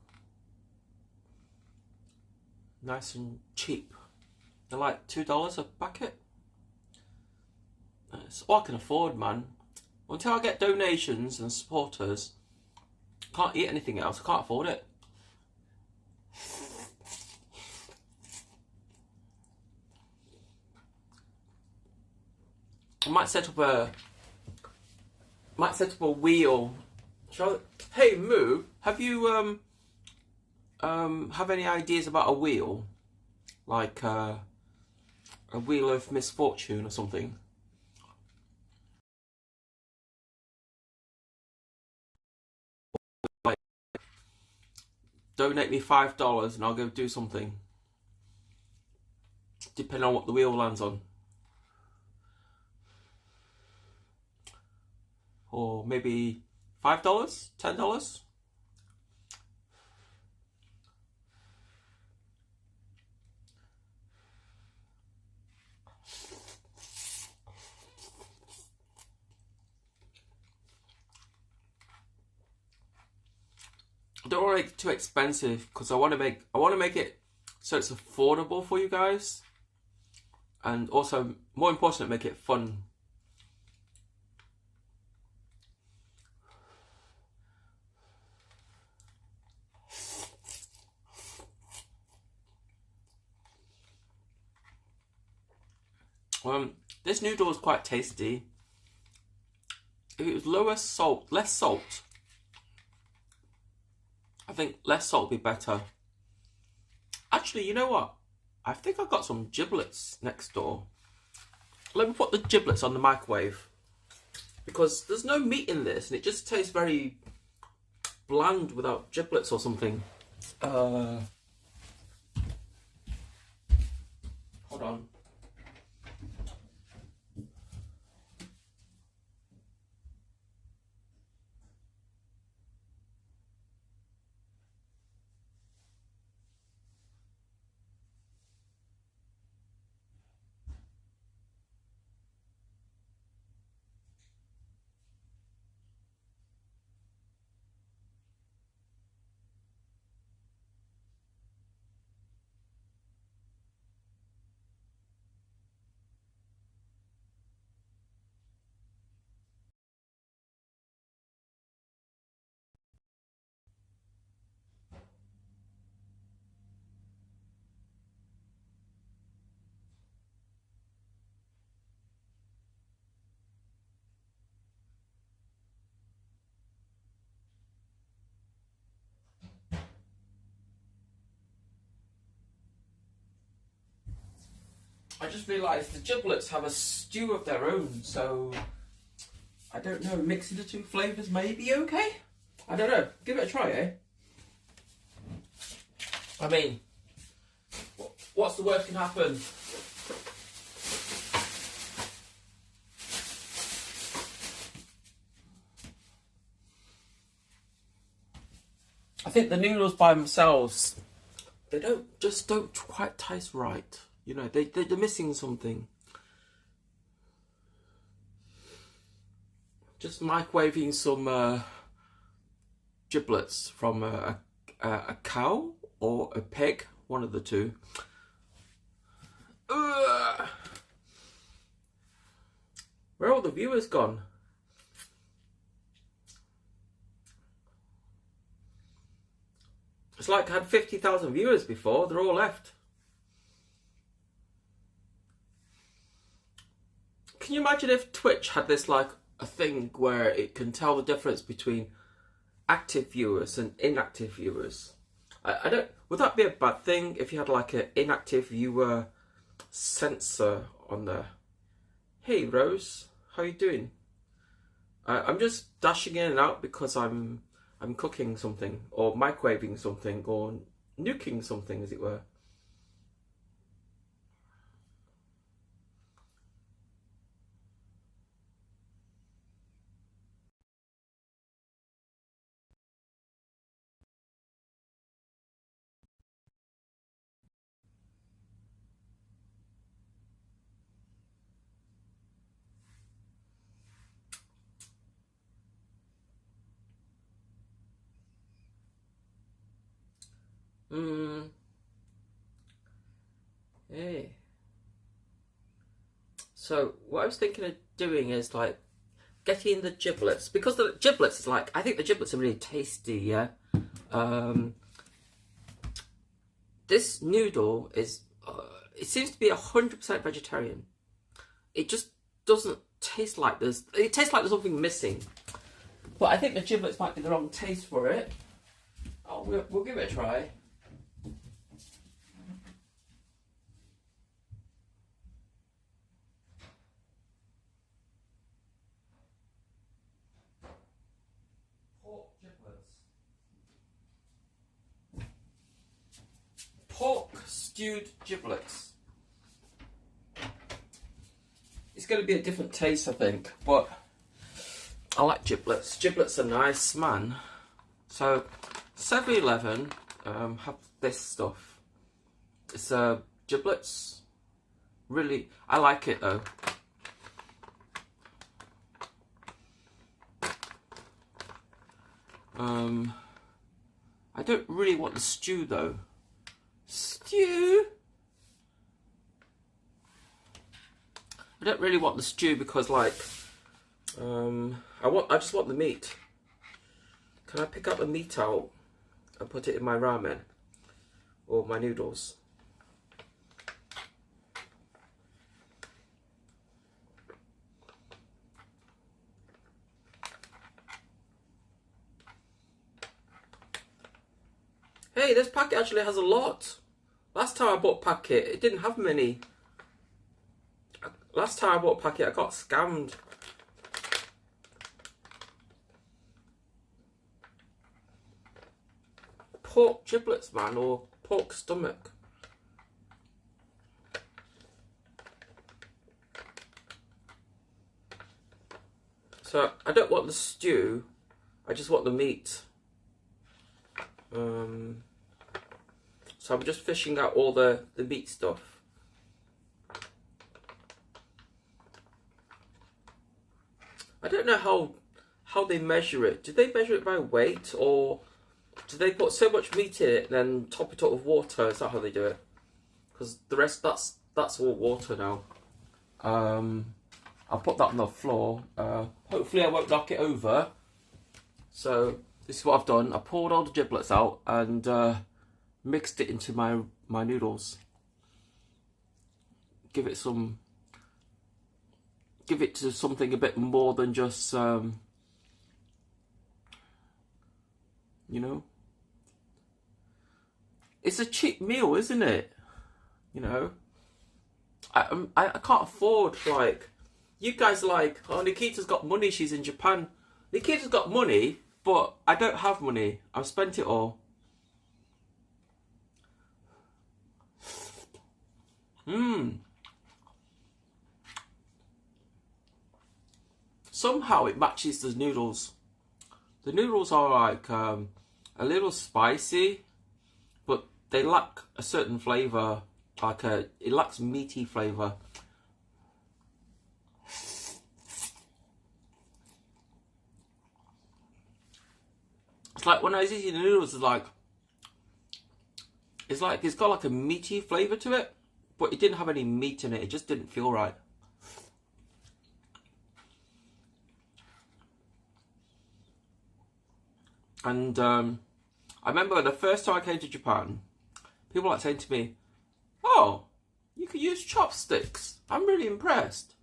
Nice and cheap. They're like $2 a packet. It's all I can afford, man. Until I get donations and supporters, I can't eat anything else. I can't afford it. I might set up a wheel. Hey Moo, have you have any ideas about a wheel? Like a wheel of misfortune or something? Like, donate me $5 and I'll go do something. Depending on what the wheel lands on. Or maybe $5, $10. I don't want to make it too expensive because I want to make it so it's affordable for you guys, and also more important, make it fun. This noodle is quite tasty. If it was less salt, I think less salt would be better. Actually, you know what? I think I've got some giblets next door. Let me put the giblets on the microwave, because there's no meat in this and it just tastes very bland without giblets or something. Hold on. I just realised the giblets have a stew of their own, so I don't know, mixing the two flavours may be okay? I don't know, give it a try, eh? I mean, what's the worst can happen? I think the noodles by themselves, they don't quite taste right. You know, they're missing something. Just microwaving some giblets from a cow or a pig, one of the two. Ugh. Where are all the viewers gone? It's like I had 50,000 viewers before, they're all left. Can you imagine if Twitch had this like a thing where it can tell the difference between active viewers and inactive viewers? I don't, would that be a bad thing if you had like an inactive viewer sensor on there? Hey Rose, how you doing? I'm just dashing in and out because I'm cooking something, or microwaving something, or nuking something, as it were. Hey. So what I was thinking of doing is like getting the giblets, because the giblets is like, I think the giblets are really tasty, yeah. This noodle is, it seems to be 100% vegetarian. It just doesn't taste like there's, it tastes like there's something missing. But I think the giblets might be the wrong taste for it. Oh, we'll give it a try. Pork stewed giblets. It's going to be a different taste, I think, but I like giblets. Giblets are nice, man. So 7-Eleven have this stuff. It's giblets. Really, I like it though. I don't really want the stew though. Stew? I don't really want the stew because, like, I just want the meat. Can I pick up the meat out and put it in my ramen or my noodles? Hey, this packet actually has a lot. Last time I bought a packet, it didn't have many. Last time I bought a packet, I got scammed. Pork giblets, man, or pork stomach. So, I don't want the stew, I just want the meat. So I'm just fishing out all the meat stuff. I don't know how they measure it. Do they measure it by weight, or do they put so much meat in it and then top it up with water? Is that how they do it? Because the rest, that's all water now. I'll put that on the floor. Hopefully I won't knock it over. So this is what I've done. I poured all the giblets out and mixed it into my noodles. Give it to something a bit more than just you know. It's a cheap meal, isn't it? You know, I can't afford, like, you guys are like, oh, Nikita's got money, she's in Japan. Nikita's got money, but I don't have money. I've spent it all. Somehow it matches the noodles. The noodles are like a little spicy, but they lack a certain flavour. Like it lacks meaty flavour. It's like when I was eating the noodles, it's like it's got like a meaty flavour to it, but it didn't have any meat in it. It just didn't feel right. And I remember the first time I came to Japan, people were like saying to me, "Oh, you could use chopsticks." I'm really impressed.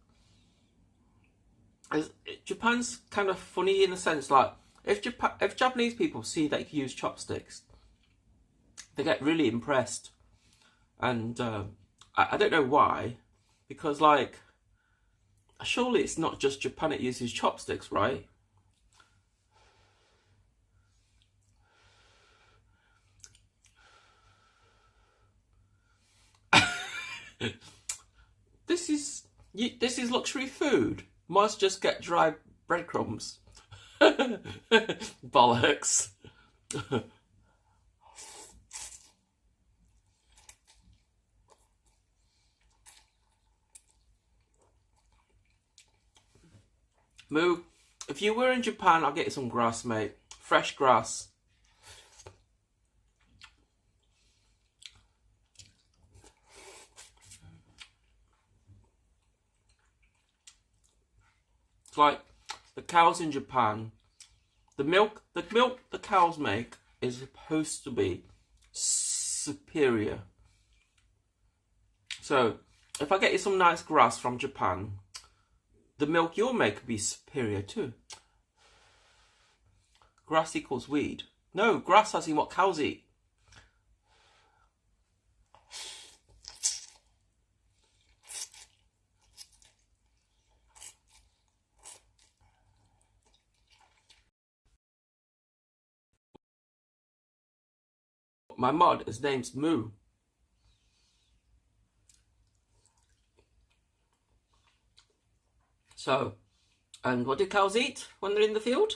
Japan's kind of funny in the sense like if Japanese people see that you can use chopsticks, they get really impressed. And I don't know why, because like surely it's not just Japan that uses chopsticks, right? This is luxury food. Must just get dry breadcrumbs. Bollocks. Moo, if you were in Japan, I'll get you some grass, mate. Fresh grass. It's like the cows in Japan. The milk the cows make is supposed to be superior. So if I get you some nice grass from Japan, the milk you'll make will be superior too. Grass equals weed. No, grass as in what cows eat. My mod, his name's Moo. So, and what do cows eat when they're in the field?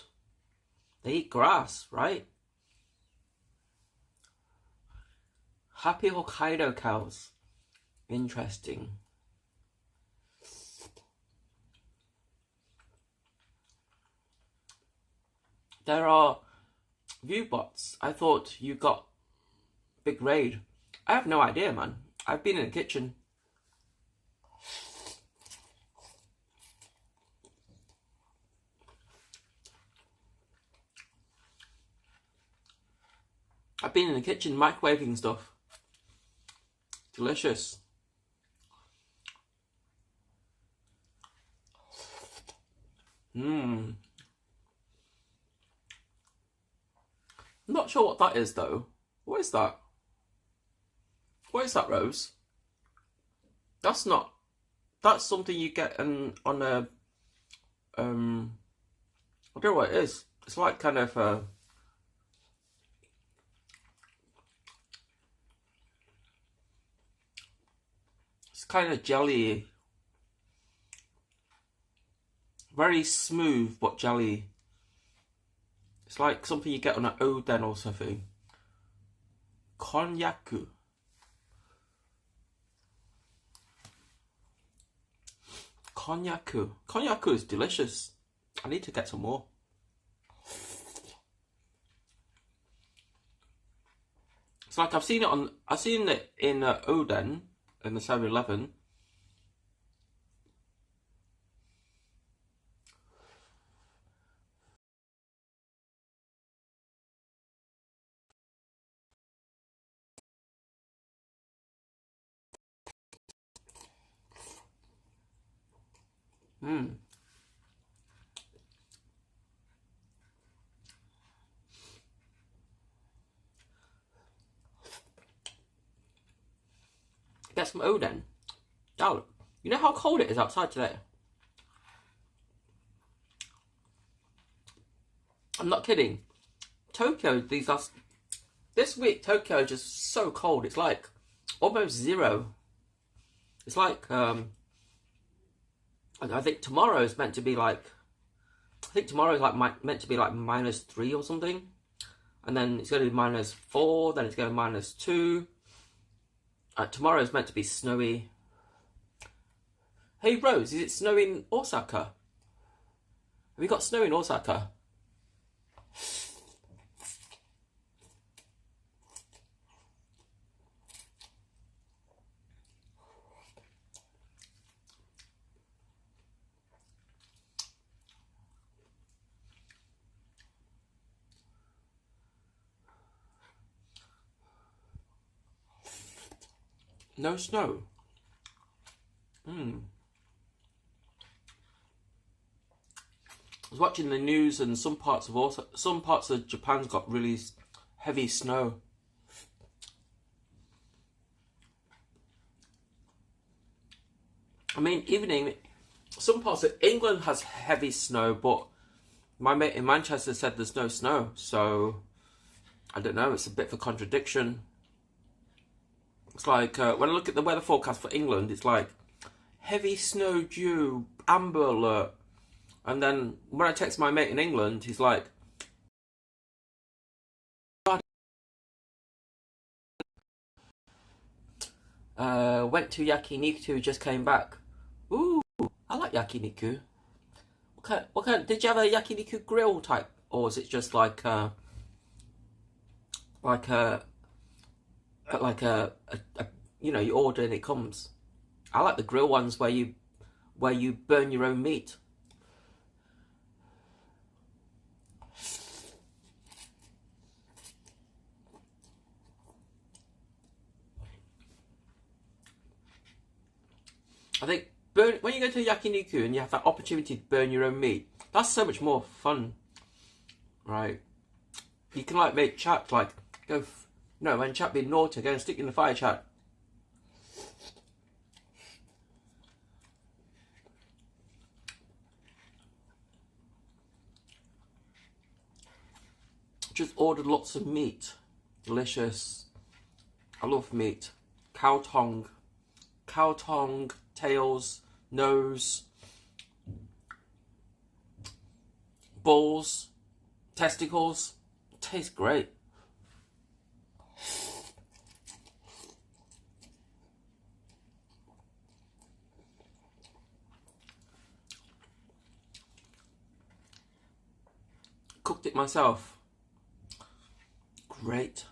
They eat grass, right? Happy Hokkaido cows. Interesting. There are view bots. I thought you got big raid. I have no idea, man. I've been in the kitchen. I've been in the kitchen microwaving stuff. Delicious. I'm not sure what that is though. What is that? What is that, Rose? That's not. That's something you get on a. I don't know what it is. It's like kind of. It's kind of jelly. Very smooth but jelly. It's like something you get on an oden or something. Konjaku. Konjaku. Konjaku is delicious. I need to get some more. It's like I've seen it in Oden in the 7-Eleven. Get some Oden. Oh, you know how cold it is outside today? I'm not kidding. Tokyo, this week, Tokyo is just so cold. It's like almost 0. It's like, I think tomorrow is meant to be like, meant to be like -3 or something. And then it's going to be -4, then it's going to be -2. Tomorrow is meant to be snowy. Hey Rose, is it snowing in Osaka? Have you got snow in Osaka? No snow. I was watching the news, and some parts of Japan's got really heavy snow. I mean, even in some parts of England has heavy snow, but my mate in Manchester said there's no snow. So I don't know. It's a bit of a contradiction. It's like when I look at the weather forecast for England, it's like heavy snow due, amber alert. And then when I text my mate in England, he's like, went to yakiniku, just came back. Ooh, I like yakiniku. What kind, did you have a yakiniku grill type? Or is it just like you know, you order and it comes? I like the grill ones where you burn your own meat. I think when you go to yakiniku and you have that opportunity to burn your own meat, that's so much more fun, right? You can like make chat, like when chat being naughty, go and stick in the fire chat. Just ordered lots of meat, delicious. I love meat. Cow tongue, tails, nose, balls, testicles. Tastes great. Cooked it myself. Great.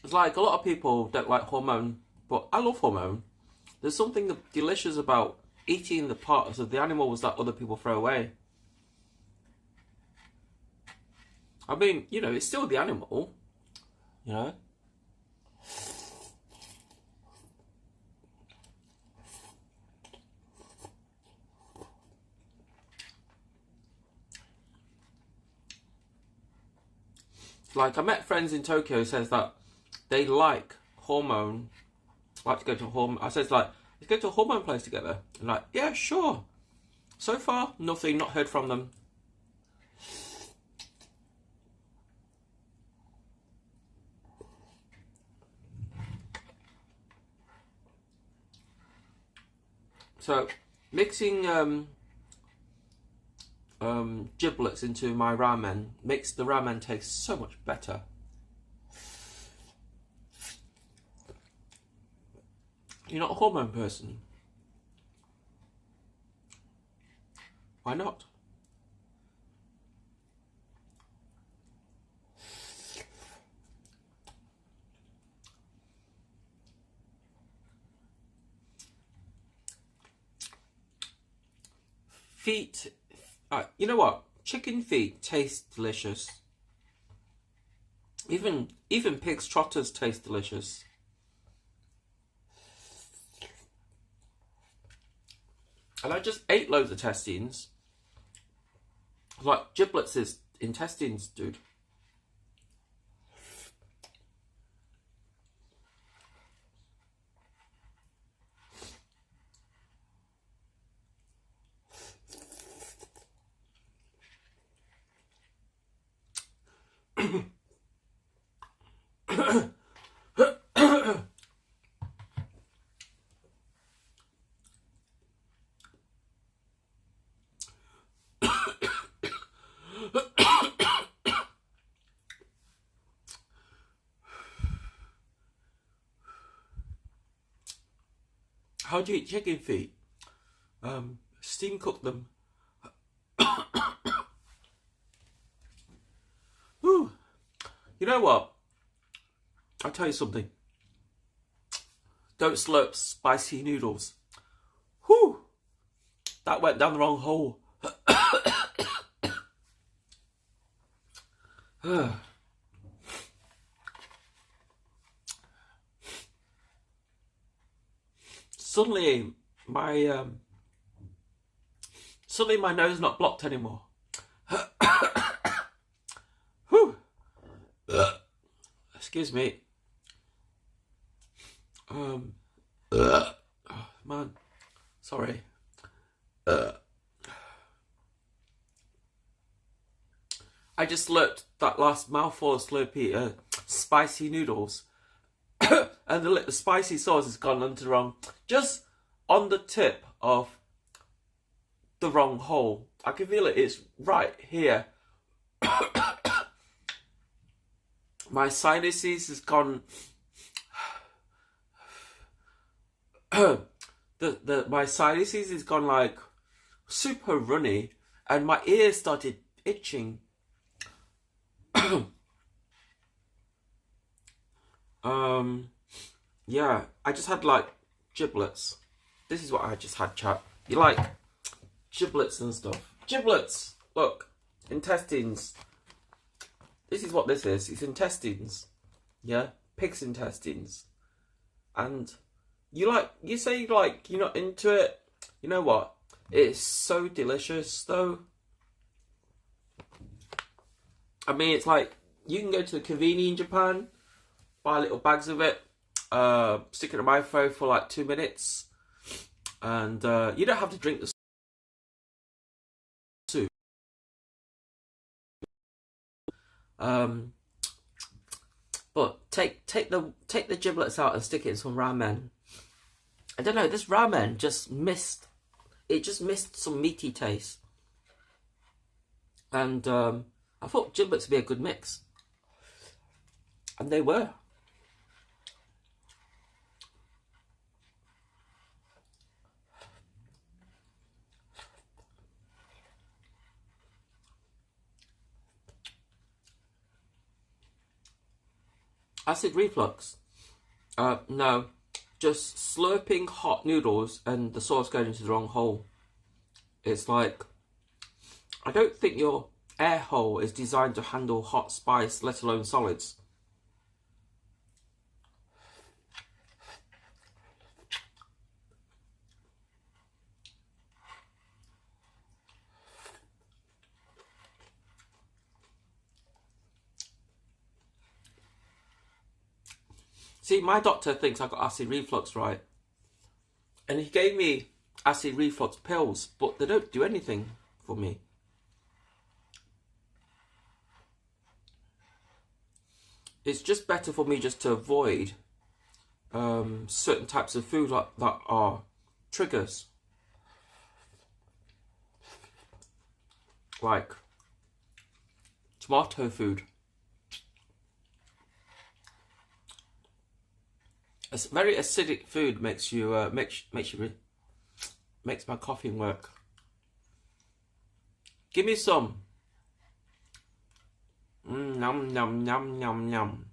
It's like a lot of people don't like hormone, but I love hormone. There's something delicious about eating the parts of the animals that other people throw away. I mean, you know, it's still the animal, you know. Like, I met friends in Tokyo who says that they like hormone, like to go to a hormone. I says like, let's go to a hormone place together. And like, yeah, sure. So far, nothing, not heard from them. So, mixing giblets into my ramen makes the ramen taste so much better. You're not a hormone person? Why not? Feet, you know what? Chicken feet taste delicious. Even pig's trotters taste delicious. And I just ate loads of intestines. Like giblets is intestines, dude. How do you eat chicken feet? Steam cook them. Whew. You know what? I'll tell you something. Don't slurp spicy noodles. Whew. That went down the wrong hole. Suddenly my nose is not blocked anymore. Whew. Excuse me. Man, sorry. I just slurped that last mouthful of Slurpee spicy noodles, and the spicy sauce has gone onto the wrong, just on the tip of the wrong hole. I can feel it. It's right here. My sinuses has gone. My sinuses has gone like super runny, and my ears started itching. Yeah, I just had like giblets. This is what I just had, chat. You like giblets and stuff? Giblets! Look, intestines. This is what this is. It's intestines. Yeah, pig's intestines. And you say like you're not into it. You know what? It's so delicious though. I mean, it's like you can go to a convenience in Japan, buy little bags of it, stick it in the microwave for like 2 minutes, and you don't have to drink the soup. But take the giblets out and stick it in some ramen. I don't know, this ramen just missed some meaty taste, and I thought giblets would be a good mix, and they were. Acid reflux? No, just slurping hot noodles and the sauce going into the wrong hole. It's like, I don't think your air hole is designed to handle hot spice, let alone solids. See, my doctor thinks I got acid reflux, right? And he gave me acid reflux pills, but they don't do anything for me. It's just better for me just to avoid certain types of food that are triggers. Like tomato food. A very acidic food makes you makes my coughing work. Give me some. Nom nom nom nom nom.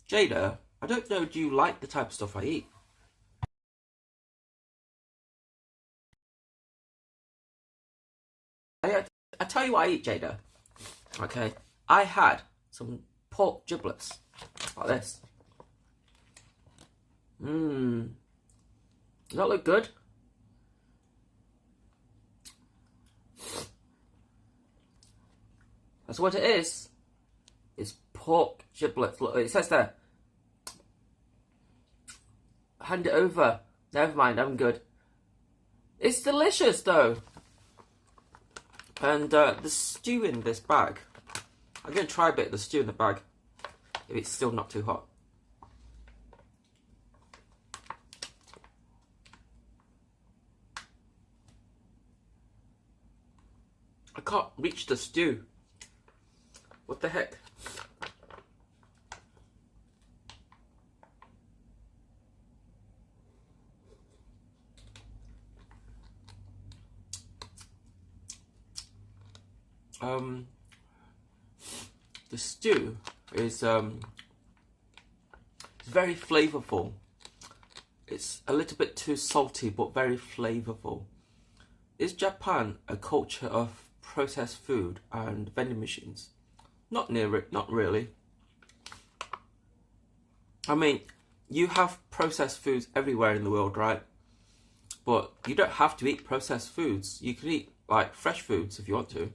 Jada, I don't know, do you like the type of stuff I eat? I tell you what I eat, Jada. Okay, I had some pork giblets, like this. Does that look good? That's what it is. It's pork giblets. Look, it says there. Hand it over. Never mind, I'm good. It's delicious though. And the stew in this bag. I'm going to try a bit of the stew in the bag, if it's still not too hot. I can't reach the stew. What the heck? The stew is very flavourful. It's a little bit too salty, but very flavourful. Is Japan a culture of processed food and vending machines? Not near it, not really. I mean, you have processed foods everywhere in the world, right? But you don't have to eat processed foods. You can eat like fresh foods if you want to.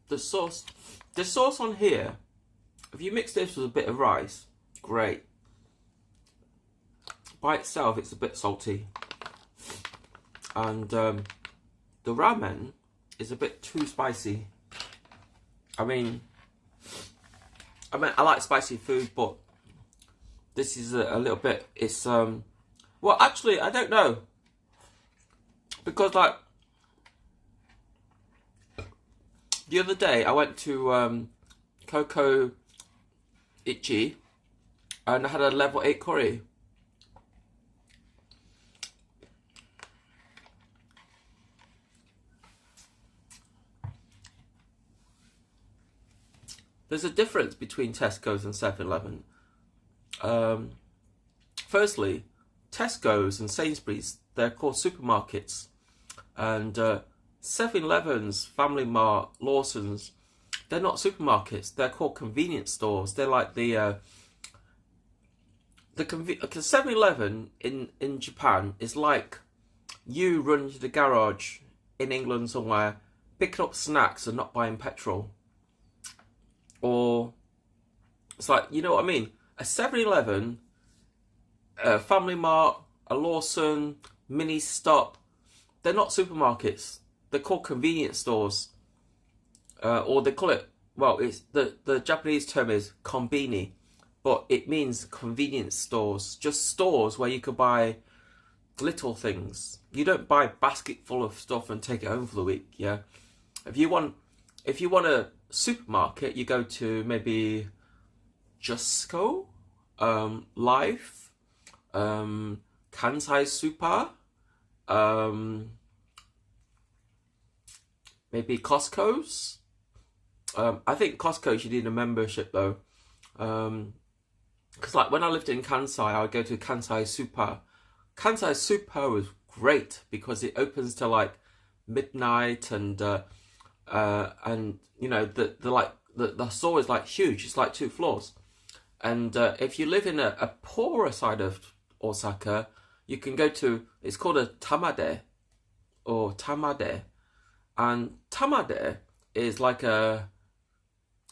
The sauce on here, if you mix this with a bit of rice, great. By itself, it's a bit salty. And the ramen is a bit too spicy. I mean, I like spicy food, but this is a little bit, it's, well, actually, I don't know. Because, like, the other day, I went to Coco Ichi, and I had a level 8 curry. There's a difference between Tesco's and 7-Eleven. Firstly, Tesco's and Sainsbury's, they're called supermarkets. And 7-Eleven's, Family Mart, Lawson's, they're not supermarkets. They're called convenience stores. They're like the 7-Eleven in Japan is like you running to the garage in England somewhere, picking up snacks and not buying petrol. Or it's like, you know what I mean? A 7-Eleven, a Family Mart, a Lawson, Mini Stop, they're not supermarkets. They're called convenience stores. Or they call it, well, it's the Japanese term is konbini, but it means convenience stores. Just stores where you could buy little things. You don't buy a basket full of stuff and take it home for the week, yeah? If you want a supermarket, you go to maybe Justco, Life, Kansai Super, maybe Costco's. I think Costco should need a membership though, because like when I lived in Kansai, I would go to Kansai Super. Kansai Super was great because it opens till like midnight, and you know the store is like huge. It's like 2 floors, and if you live in a poorer side of Osaka, you can go to, it's called a tamade or tamade, and tamade is like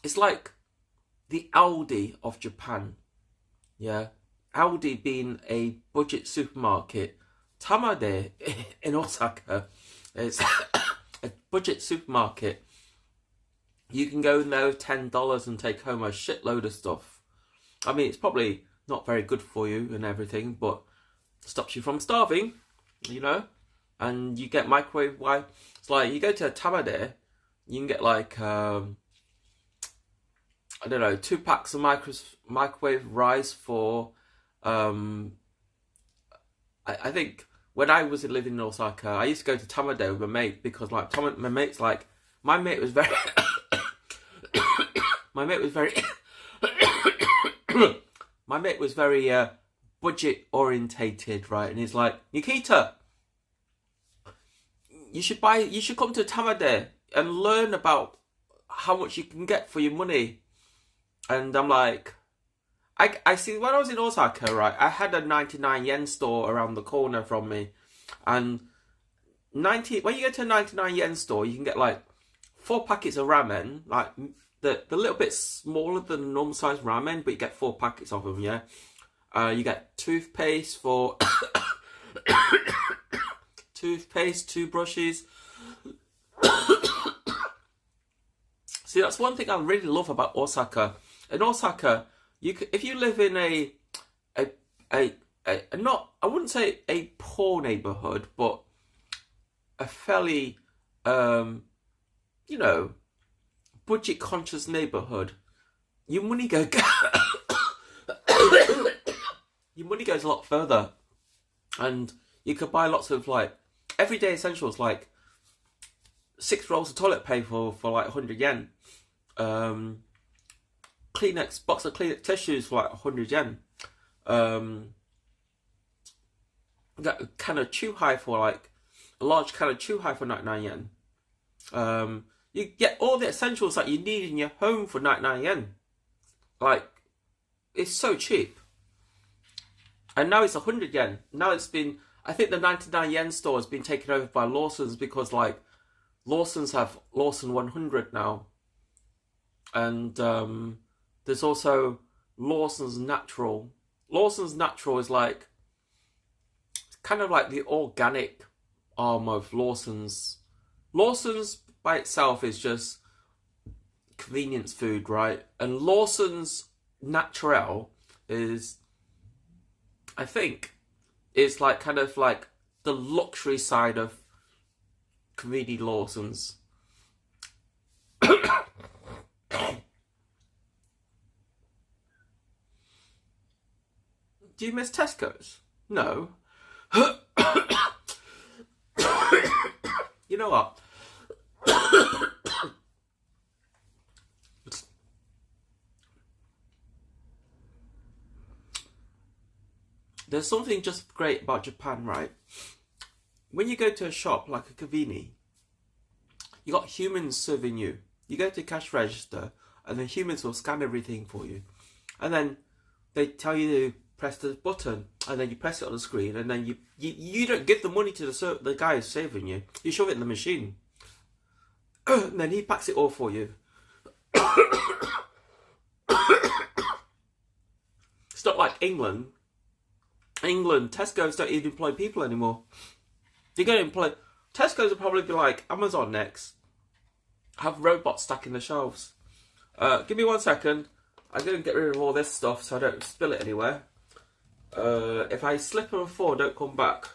it's like the Aldi of Japan, yeah. Aldi being a budget supermarket, tamade in Osaka is a budget supermarket. You can go in there with $10 and take home a shitload of stuff. I mean, it's probably not very good for you and everything, but stops you from starving, you know. And you get microwave wine. It's like you go to a tamade, you can get like I don't know, 2 packs of microwave rice for I think when I was living in Osaka, I used to go to tamade with my mate because like my mate was very my mate was very budget orientated, right? And he's like, Nikita, you should come to tamade and learn about how much you can get for your money. And I'm like, I see, when I was in Osaka, right, I had a 99 yen store around the corner from me. And when you go to a 99 yen store, you can get like 4 packets of ramen, like the little bit smaller than normal size ramen, but you get 4 packets of them, yeah. You get toothpaste for toothpaste, toothbrushes. See, that's one thing I really love about Osaka. In Osaka, if you live in a not, I wouldn't say a poor neighborhood, but a fairly you know, budget conscious neighborhood, your money go money goes a lot further, and you could buy lots of like everyday essentials, like 6 rolls of toilet paper for like 100 yen. Kleenex, box of Kleenex tissues for like 100 yen. That can of chew high for like a large can of chew high for 99 yen. You get all the essentials that you need in your home for 99 yen. Like, it's so cheap. And now it's 100 yen. Now it's been, I think the 99 yen store has been taken over by Lawson's, because like Lawson's have Lawson 100 now. And there's also Lawson's Natural. Lawson's Natural is like kind of like the organic arm of Lawson's. Lawson's by itself is just convenience food, right? And Lawson's Natural is, I think, is like kind of like the luxury side of convenient Lawson's. Do you miss Tesco's? No. You know what? There's something just great about Japan, right? When you go to a shop like a conveni, you got humans serving you. You go to the cash register, and the humans will scan everything for you. And then they tell you to press the button, and then you press it on the screen, and then you don't give the money to the guy who's saving you. You shove it in the machine. And then he packs it all for you. It's not like England. England, Tesco's don't even employ people anymore. You're going to employ... Tesco's will probably be like Amazon next. Have robots stacking the shelves. Give me 1 second. I'm going to get rid of all this stuff so I don't spill it anywhere. If I slip and fall, don't come back.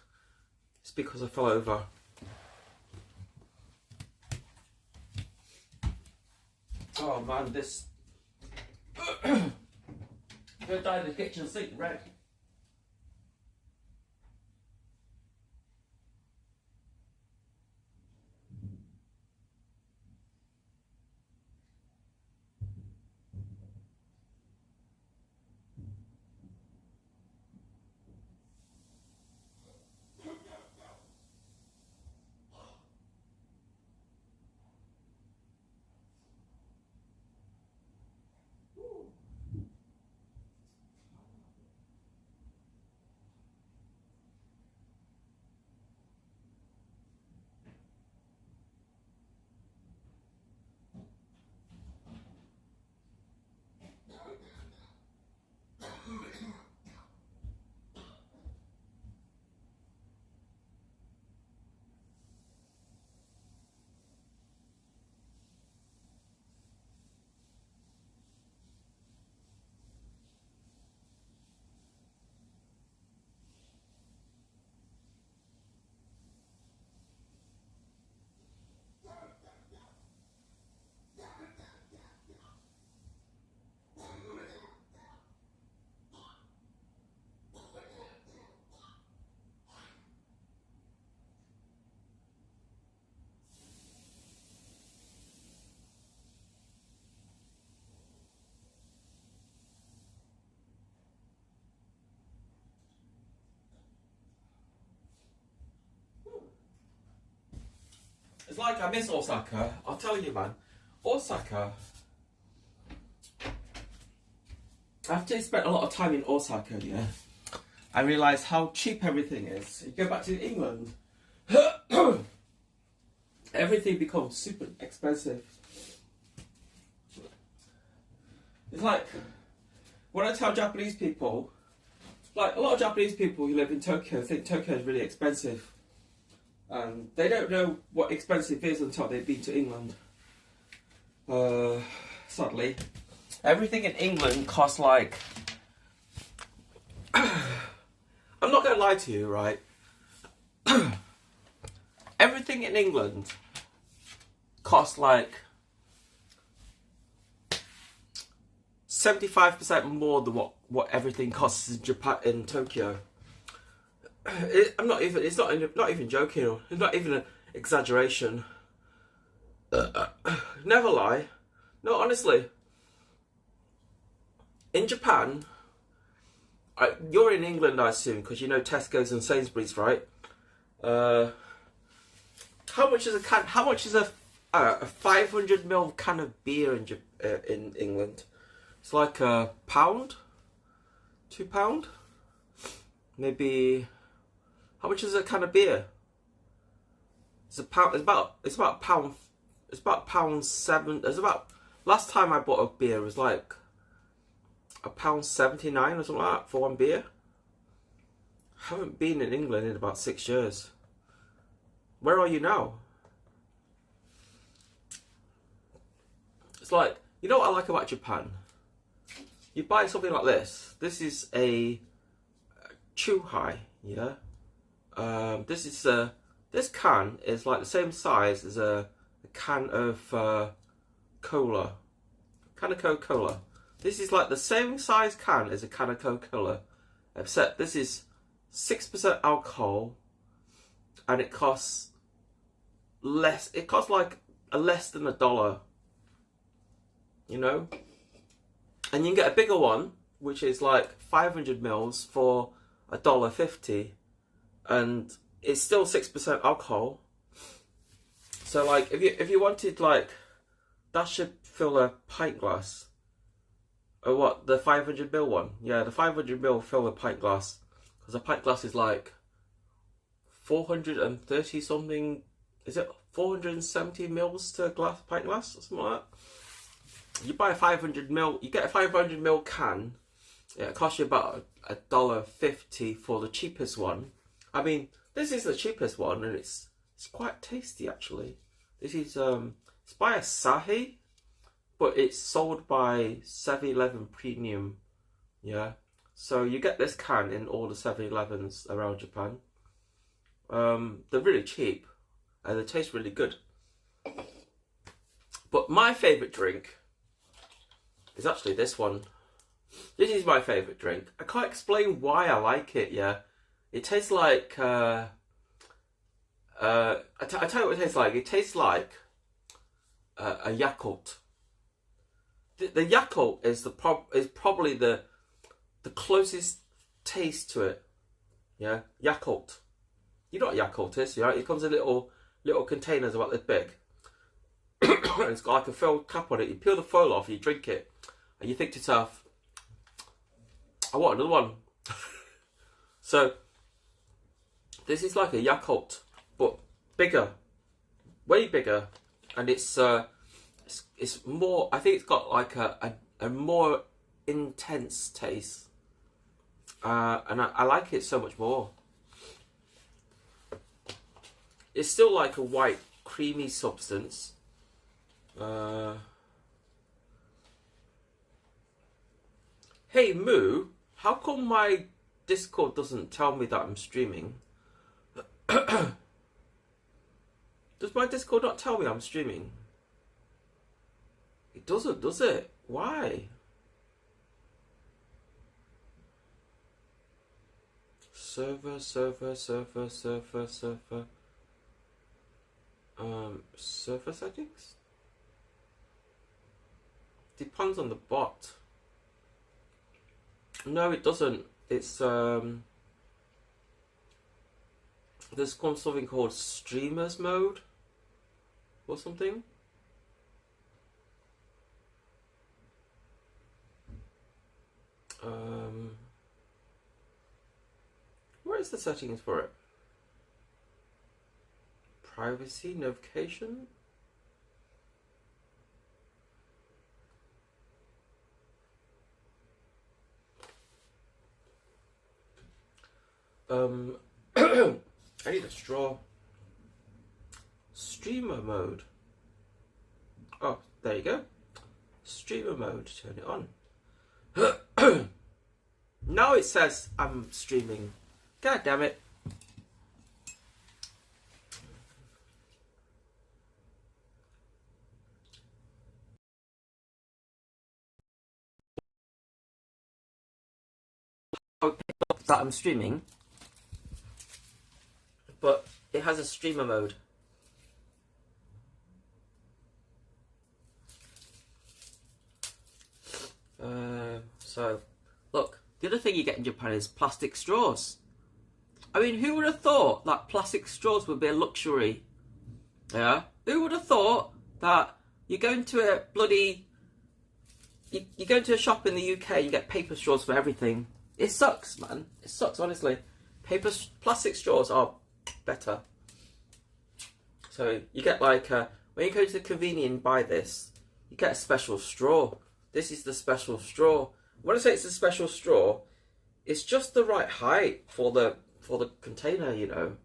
It's because I fell over. Oh man, this... I'm going to die in the kitchen sink, red. It's like I miss Osaka. I'll tell you, man. Osaka. After I spent a lot of time in Osaka, yeah, I realised how cheap everything is. You go back to England, everything becomes super expensive. It's like when I tell Japanese people, like a lot of Japanese people who live in Tokyo think Tokyo is really expensive. And they don't know what expensive is until they've been to England. Sadly. Everything in England costs like... I'm not going to lie to you, right? Everything in England costs like 75% more than what everything costs in Japan, in Tokyo. I'm not even. It's not even joking. It's not even an exaggeration. Never lie. No, honestly. In Japan, you're in England, I assume, because you know Tesco's and Sainsbury's, right? How much is a can? How much is a 500ml can of beer in England? It's like £1, £2, maybe. How much is a can of beer? It's a pound. It's about pound. It's about £1.7. It's about. Last time I bought a beer was like £1.79 or something like that for one beer. I haven't been in England in about 6 years. Where are you now? It's like, you know what I like about Japan? You buy something like this. This is a chuhai, yeah. This can is like the same size as a can of cola. Can of Coca-Cola. This is like the same size can as a can of Coca-Cola, except this is 6% alcohol, and it costs less. It costs like less than $1, you know. And you can get a bigger one, which is like 500ml for $1.50, and it's still 6% alcohol. So like, if you wanted, like, that should fill a pint glass. Or what, the 500ml one? Yeah, the 500ml fill a pint glass, because a pint glass is like 430 something. Is it 470 mils to a pint glass or something like that? You buy a 500ml, you get a 500ml can. Yeah, it costs you about $1.50 for the cheapest one. I mean, this is the cheapest one, and it's quite tasty actually. This is it's by Asahi, but it's sold by 7-Eleven Premium. Yeah, so you get this can in all the 7-Elevens around Japan. They're really cheap and they taste really good. But my favourite drink is actually this one. This is my favourite drink. I can't explain why I like it, yeah. It tastes like, I tell you what it tastes like. It tastes like a Yakult. The Yakult is probably the closest taste to it. Yeah, Yakult. You know what Yakult is, yeah? It comes in little containers about this big. And it's got like a foil cap on it. You peel the foil off, you drink it, and you think to yourself, I want another one. So this is like a Yakult, but bigger, way bigger, and it's more. I think it's got like a more intense taste, and I like it so much more. It's still like a white, creamy substance. Hey Moo, how come my Discord doesn't tell me that I'm streaming? Does my Discord not tell me I'm streaming? It doesn't, does it? Why? Server. Server settings? Depends on the bot. No, it doesn't. It's there's something called streamers mode or something. Where is the settings for it? Privacy notification. I need a straw. Streamer mode. Oh, there you go. Streamer mode, turn it on. Now it says I'm streaming. God damn it. that I'm streaming, but it has a streamer mode. So, look, the other thing you get in Japan is plastic straws. I mean, who would have thought that plastic straws would be a luxury? Yeah? Who would have thought that you go into a bloody... You go into a shop in the UK, you get paper straws for everything. It sucks, man. It sucks, honestly. Plastic straws are better. So, you get like... when you go to the convenience and buy this, you get a special straw. This is the special straw. When I say it's a special straw, it's just the right height for the container, you know.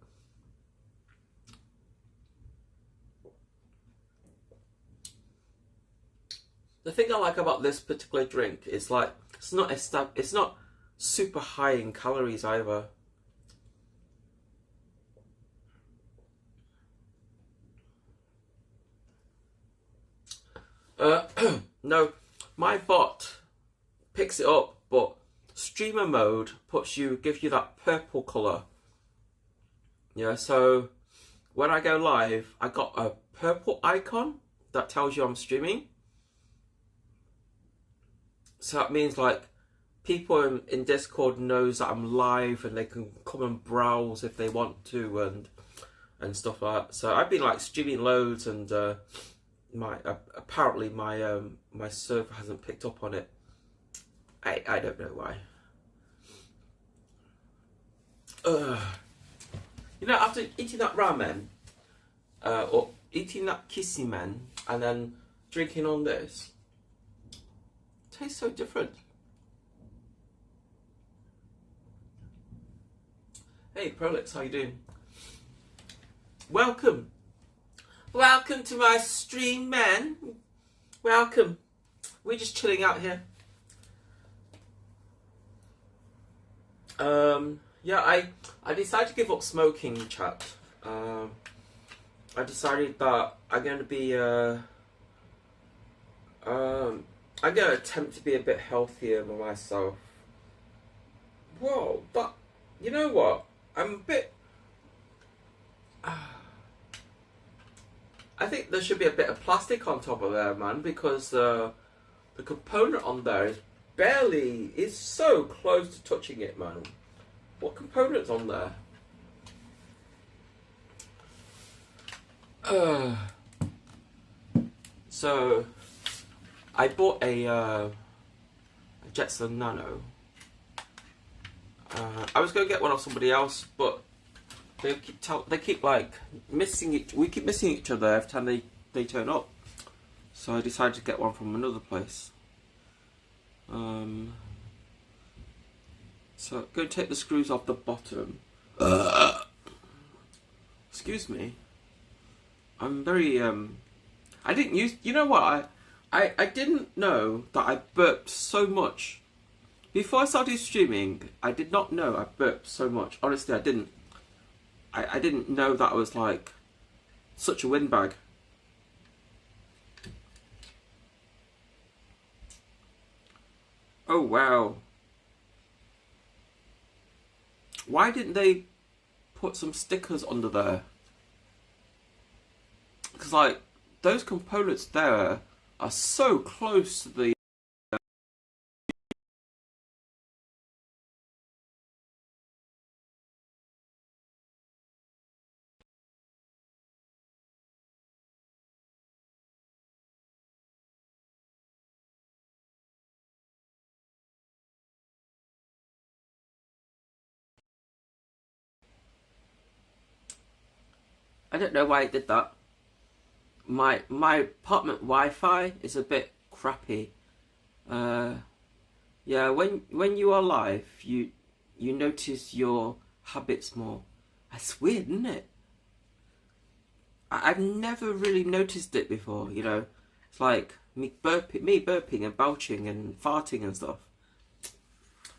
The thing I like about this particular drink is like it's not super high in calories either. No, my bot picks it up, but streamer mode gives you that purple colour. Yeah, so when I go live, I got a purple icon that tells you I'm streaming. So that means like people in Discord knows that I'm live and they can come and browse if they want to and stuff like that. So I've been like streaming loads and apparently my server hasn't picked up on it. I don't know why. You know, after eating that ramen or eating that kissimen and then drinking on this, it tastes so different. Hey Prolix, how you doing? Welcome. Welcome to my stream, man. Welcome. We're just chilling out here. Yeah, I decided to give up smoking, chat. I decided that I'm going to be I'm going to attempt to be a bit healthier for myself. Whoa, but you know what? I'm a bit... I think there should be a bit of plastic on top of there, man, because the component on there is so close to touching it, man. What component's on there? So I bought a Jetson Nano. I was going to get one off somebody else, but they keep like missing it. We keep missing each other every time they turn up. So I decided to get one from another place. So I'm going to take the screws off the bottom. Excuse me. I'm very I didn't use. You know what? I didn't know that I burped so much. Before I started streaming, I did not know I burped so much. Honestly, I didn't. I didn't know that was like such a windbag. Oh wow. Why didn't they put some stickers under there? Because like those components there are so close to the I don't know why it did that. My apartment Wi-Fi is a bit crappy. Yeah, when you are live, you notice your habits more. That's weird, isn't it? I've never really noticed it before. You know, it's like me burping and belching and farting and stuff.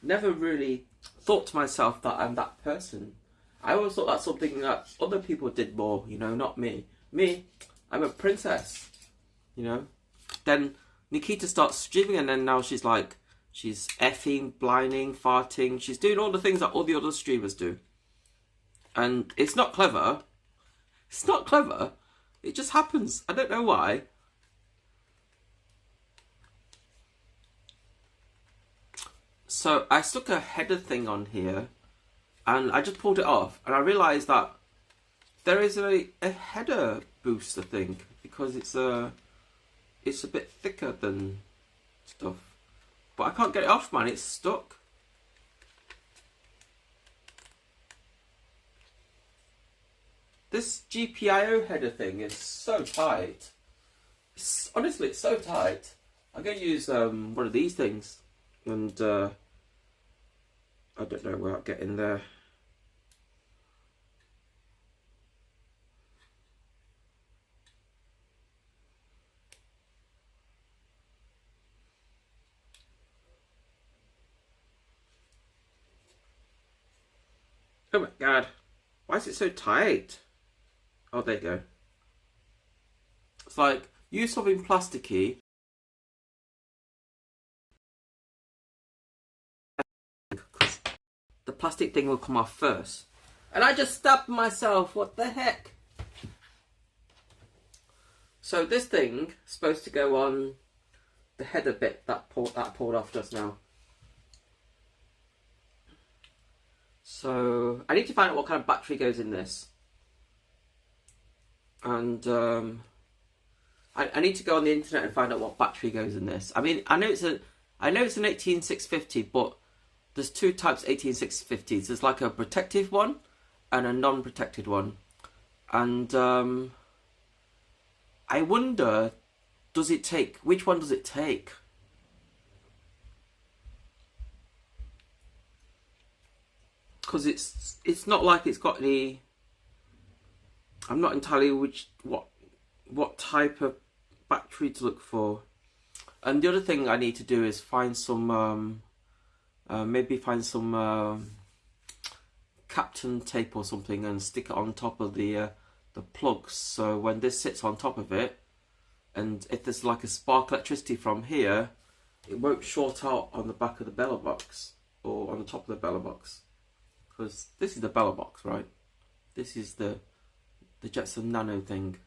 Never really thought to myself that I'm that person. I always thought that's something that other people did more, you know, not me. Me, I'm a princess, you know. Then Nikita starts streaming and then now she's like, She's effing, blinding, farting. She's doing all the things that all the other streamers do. And it's not clever. It's not clever. It just happens. I don't know why. So I stuck a header thing on here. And I just pulled it off. And I realised that there is a header booster thing. Because it's a bit thicker than stuff. But I can't get it off, man. It's stuck. This GPIO header thing is so tight. Honestly, it's so tight. I'm going to use one of these things. And I don't know where I'll get in there. Oh my god. Why is it so tight? Oh, there you go. It's like, use something plasticky. The plastic thing will come off first. And I just stabbed myself. What the heck? So this thing is supposed to go on the header bit that pulled off just now. So I need to find out what kind of battery goes in this. And I need to go on the internet and find out what battery goes in this. I mean, I know it's an 18650, but there's two types of 18650s. There's like a protective one and a non-protected one. And I wonder, which one does it take? Because it's not like it's got any. I'm not entirely what type of battery to look for. And the other thing I need to do is find some maybe find some Captain tape or something and stick it on top of the plugs. So when this sits on top of it, and if there's like a spark electricity from here, it won't short out on the back of the BELABOX or on the top of the BELABOX. Because this is the BELABOX, right? This is the Jetson Nano thing.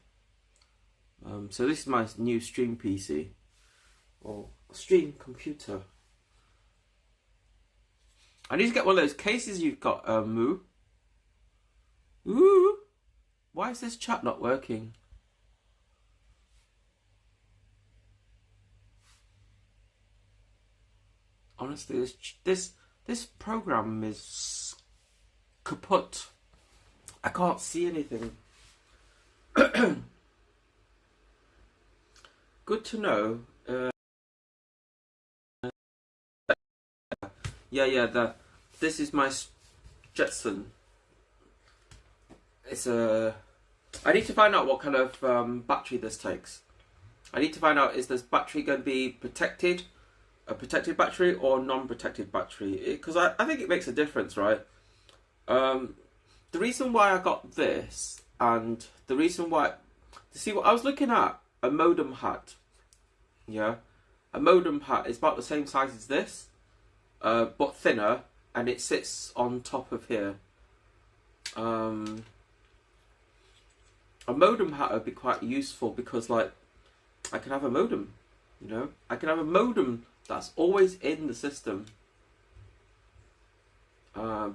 So this is my new stream PC or stream computer. I need to get one of those cases you've got, Moo. Ooh, why is this chat not working? Honestly, this program is kaput. I can't see anything. Good to know. This is my Jetson. It's a. I need to find out what kind of battery this takes. I need to find out, is this battery going to be protected, a protected battery or non-protected battery? Because I think it makes a difference, right? The reason why I got this, and the reason why, see what I was looking at, a modem hat. Yeah, a modem hat is about the same size as this, but thinner, and it sits on top of here. A modem hat would be quite useful because, like, I can have a modem, you know, I can have a modem that's always in the system. But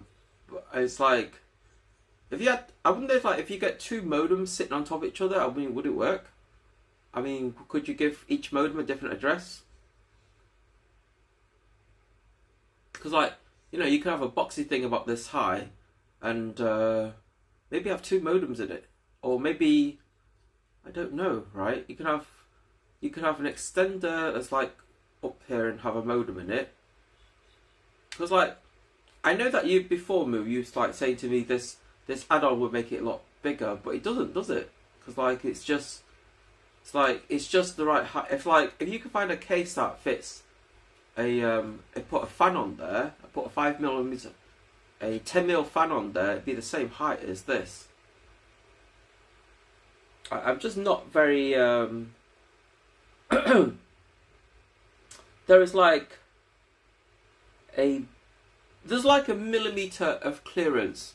it's like, if you had, I wonder if, like, if you get two modems sitting on top of each other, I mean, would it work? I mean, could you give each modem a different address? Because, like, you know, you could have a boxy thing about this high, and maybe have two modems in it, or maybe, I don't know, right? You can have an extender as like up here and have a modem in it. Because, like, I know that you before, Moo, you was like saying to me this add-on would make it a lot bigger, but it doesn't, does it? Because, like, it's just the right height. If you can find a case that fits I put a fan on there, I put a 5mm, a 10mm fan on there, it'd be the same height as this. I'm just not very there is, like, there's like a millimeter of clearance.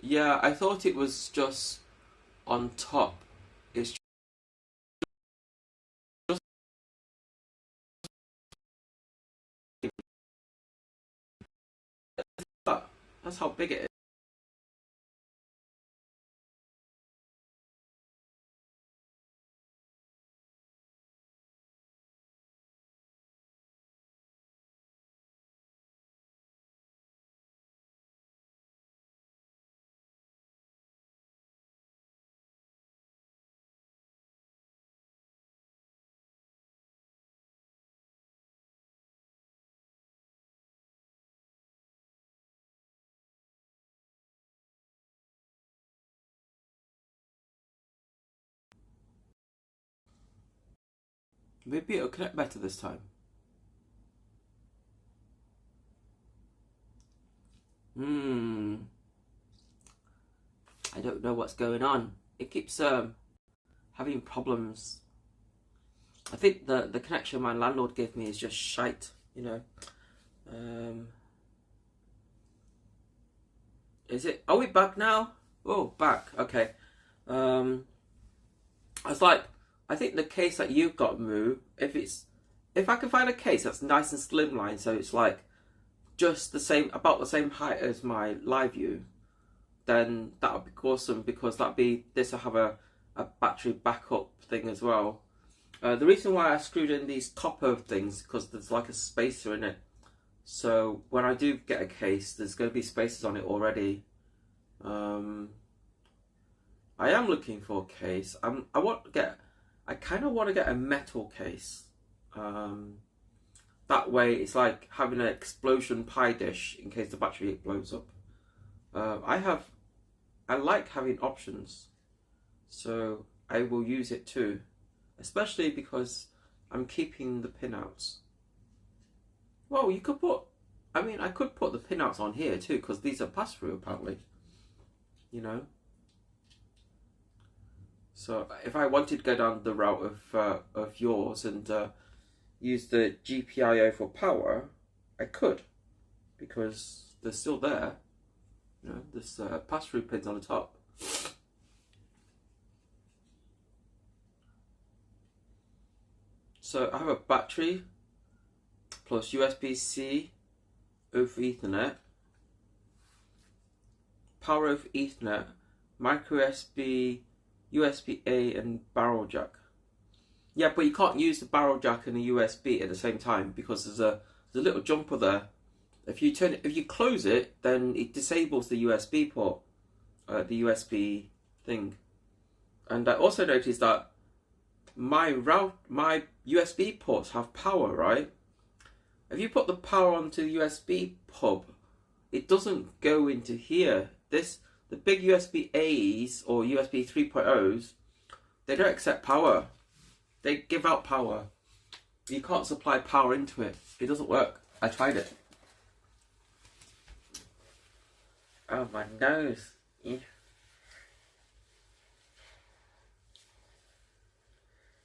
Yeah, I thought it was just on top. It's just that. That's how big it is. Maybe it'll connect better this time. I don't know what's going on. It keeps having problems. I think the connection my landlord gave me is just shite, you know. Is it? Are we back now? Oh, back. Okay. I was like, I think the case that you've got, Moo, if I can find a case that's nice and slimline, so it's like just the same, about the same height as my live view, then that would be awesome, because this will have a battery backup thing as well. The reason why I screwed in these copper things, because there's like a spacer in it. So when I do get a case, there's going to be spacers on it already. I am looking for a case. I kind of want to get a metal case. That way it's like having an explosion pie dish in case the battery blows up. I like having options, so I will use it too, especially because I'm keeping the pinouts. Well, you could put, I could put the pinouts on here too, because these are pass-through apparently, you know. So if I wanted to go down the route of yours and use the GPIO for power, I could, because they're still there. You know, there's pass-through pins on the top. So I have a battery plus USB-C over Ethernet, power over Ethernet, micro USB, USB-A and barrel jack. Yeah, but you can't use the barrel jack and the USB at the same time, because there's a little jumper there. If you close it, then it disables the USB port, the USB thing. And I also noticed that my USB ports have power, right? If you put the power onto the USB hub, it doesn't go into here. The big USB A's or USB 3.0s, they don't accept power. They give out power. You can't supply power into it. It doesn't work. I tried it. Oh, my nose. Yeah.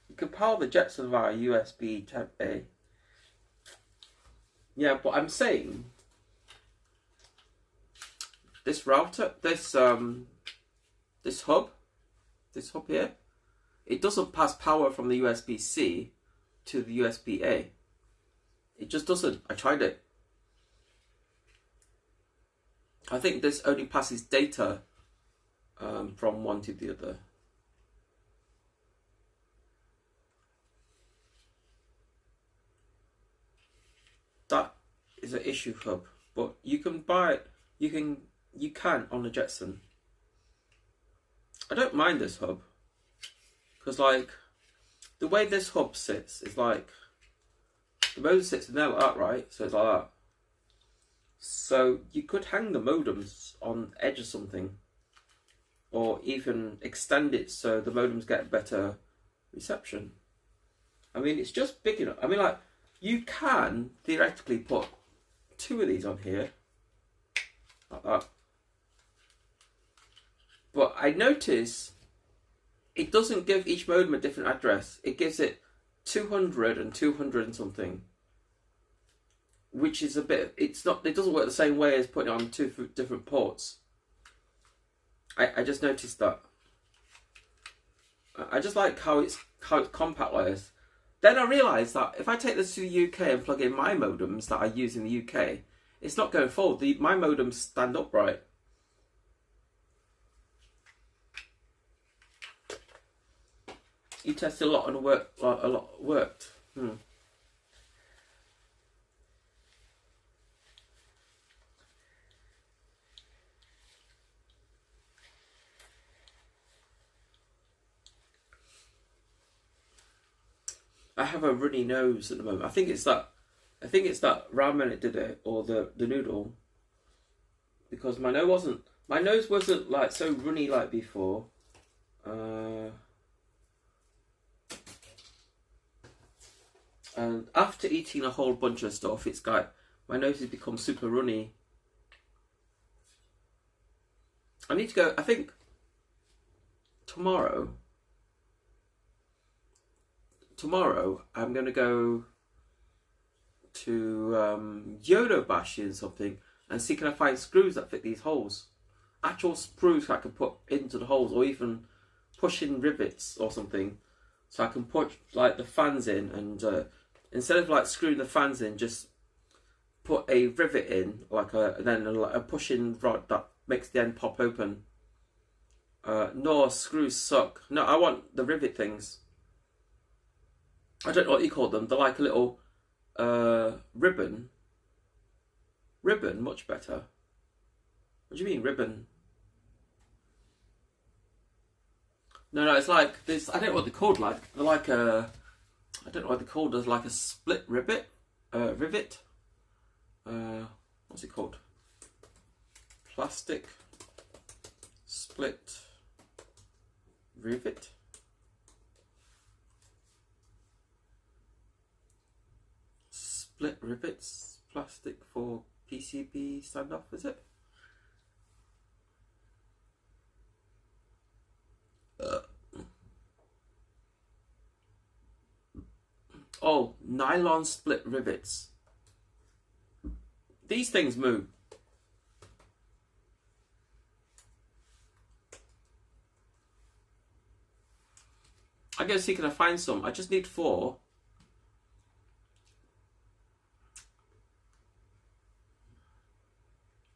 You can power the Jetson via USB Type A. Yeah, but I'm saying this router, this hub here, it doesn't pass power from the USB-C to the USB-A. It just doesn't. I tried it. I think this only passes data from one to the other. That is an issue hub, but you can buy it. You can on the Jetson. I don't mind this hub, because like the way this hub sits is like the modem sits in there like that, right? So it's like that. So you could hang the modems on the edge of something, or even extend it so the modems get better reception. I mean, it's just big enough. I mean, like, you can theoretically put 2 of these on here, like that. But I notice it doesn't give each modem a different address. It gives it 200 and 200 and something, which is a bit. It's not. It doesn't work the same way as putting it on two different ports. I just noticed that. I just like how it's compact like this. Then I realised that if I take this to the UK and plug in my modems that I use in the UK, it's not going forward. My modems stand upright. You tested a lot and a lot worked. I have a runny nose at the moment. I think it's that ramen it did it, or the noodle. Because my nose wasn't like so runny like before. And after eating a whole bunch of stuff, it's like my nose has become super runny. I need to go. I think tomorrow I'm going to go to Yodobashi and something and see can I find screws that fit these holes. Actual screws I can put into the holes, or even push in rivets or something. So I can put like the fans in, and instead of like screwing the fans in, just put a rivet in, like a push-in rod that makes the end pop open. No, screws suck. No, I want the rivet things. I don't know what you call them. They're like a little ribbon. Ribbon, much better. What do you mean, ribbon? No, it's like this. I don't know what they're called. Like they're like a. I don't know what they're called. There's like a split rivet. Rivet. What's it called? Plastic split rivet. Split rivets, plastic for PCB standoff, is it? Oh, nylon split rivets. These things move. I'm going to see can I find some. I just need 4.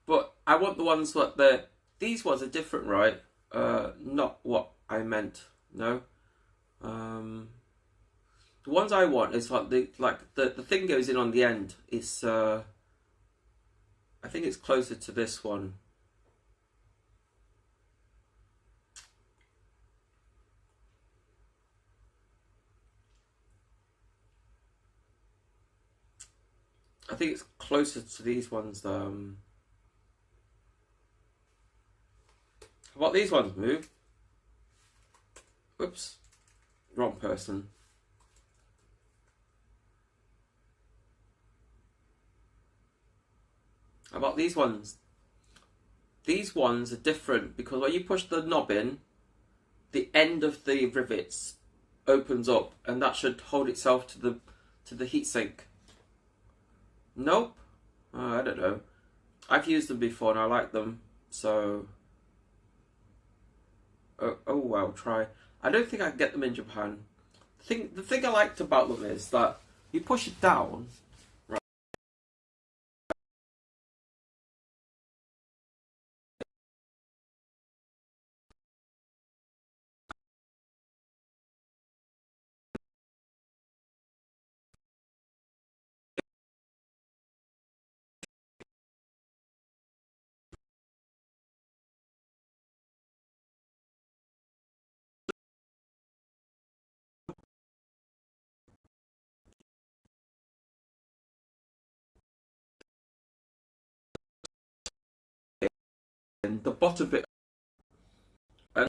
But I want the ones that these ones are different, right? Not what I meant. No. The ones I want is like the thing goes in on the end. It's I think it's closer to this one. I think it's closer to these ones. How about these ones move? Whoops, wrong person. How about these ones? These ones are different because when you push the knob in, the end of the rivets opens up, and that should hold itself to the heatsink. Nope. I don't know. I've used them before and I like them, so. Oh well, try. I don't think I can get them in Japan. The thing I liked about them is that you push it down. And the bottom bit. And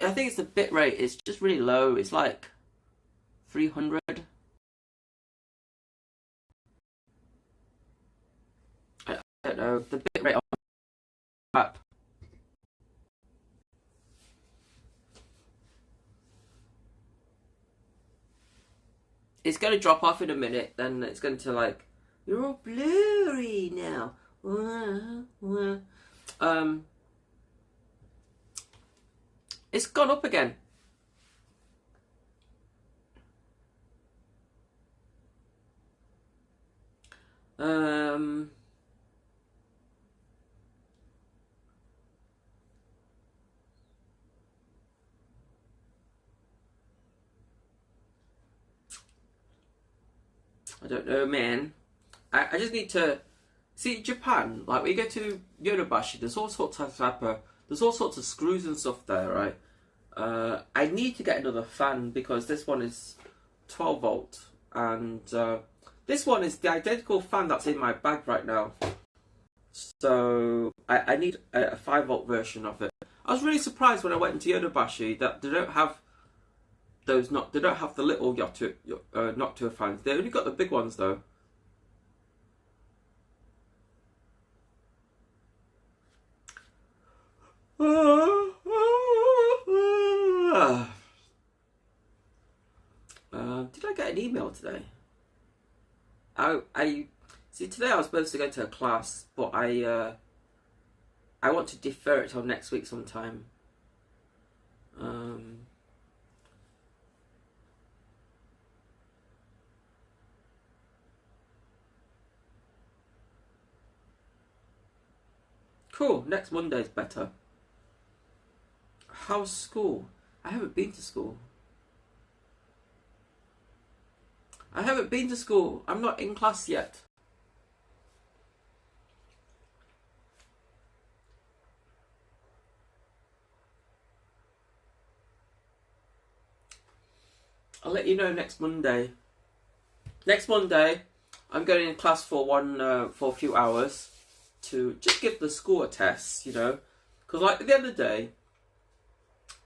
I think it's the bit rate. It's just really low. It's like 300. I don't know the bit rate on the app. It's going to drop off in a minute. Then it's going to like, you're all blurry now. It's gone up again. I don't know, man. I just need to see Japan. Like when you go to Yodobashi, there's all sorts of screws and stuff there, right? I need to get another fan because this one is 12 volt, and this one is the identical fan that's in my bag right now. So I need a 5 volt version of it. I was really surprised when I went into Yodobashi that they don't have those. They don't have the little Noctua fans. They only got the big ones though. Did I get an email today? I see today I was supposed to go to a class, but I want to defer it till next week sometime. Cool. Next Monday's better. How's school? I haven't been to school. I haven't been to school. I'm not in class yet. I'll let you know next Monday. Next Monday, I'm going in class for a few hours to just give the school a test, you know, because like at the end of the day,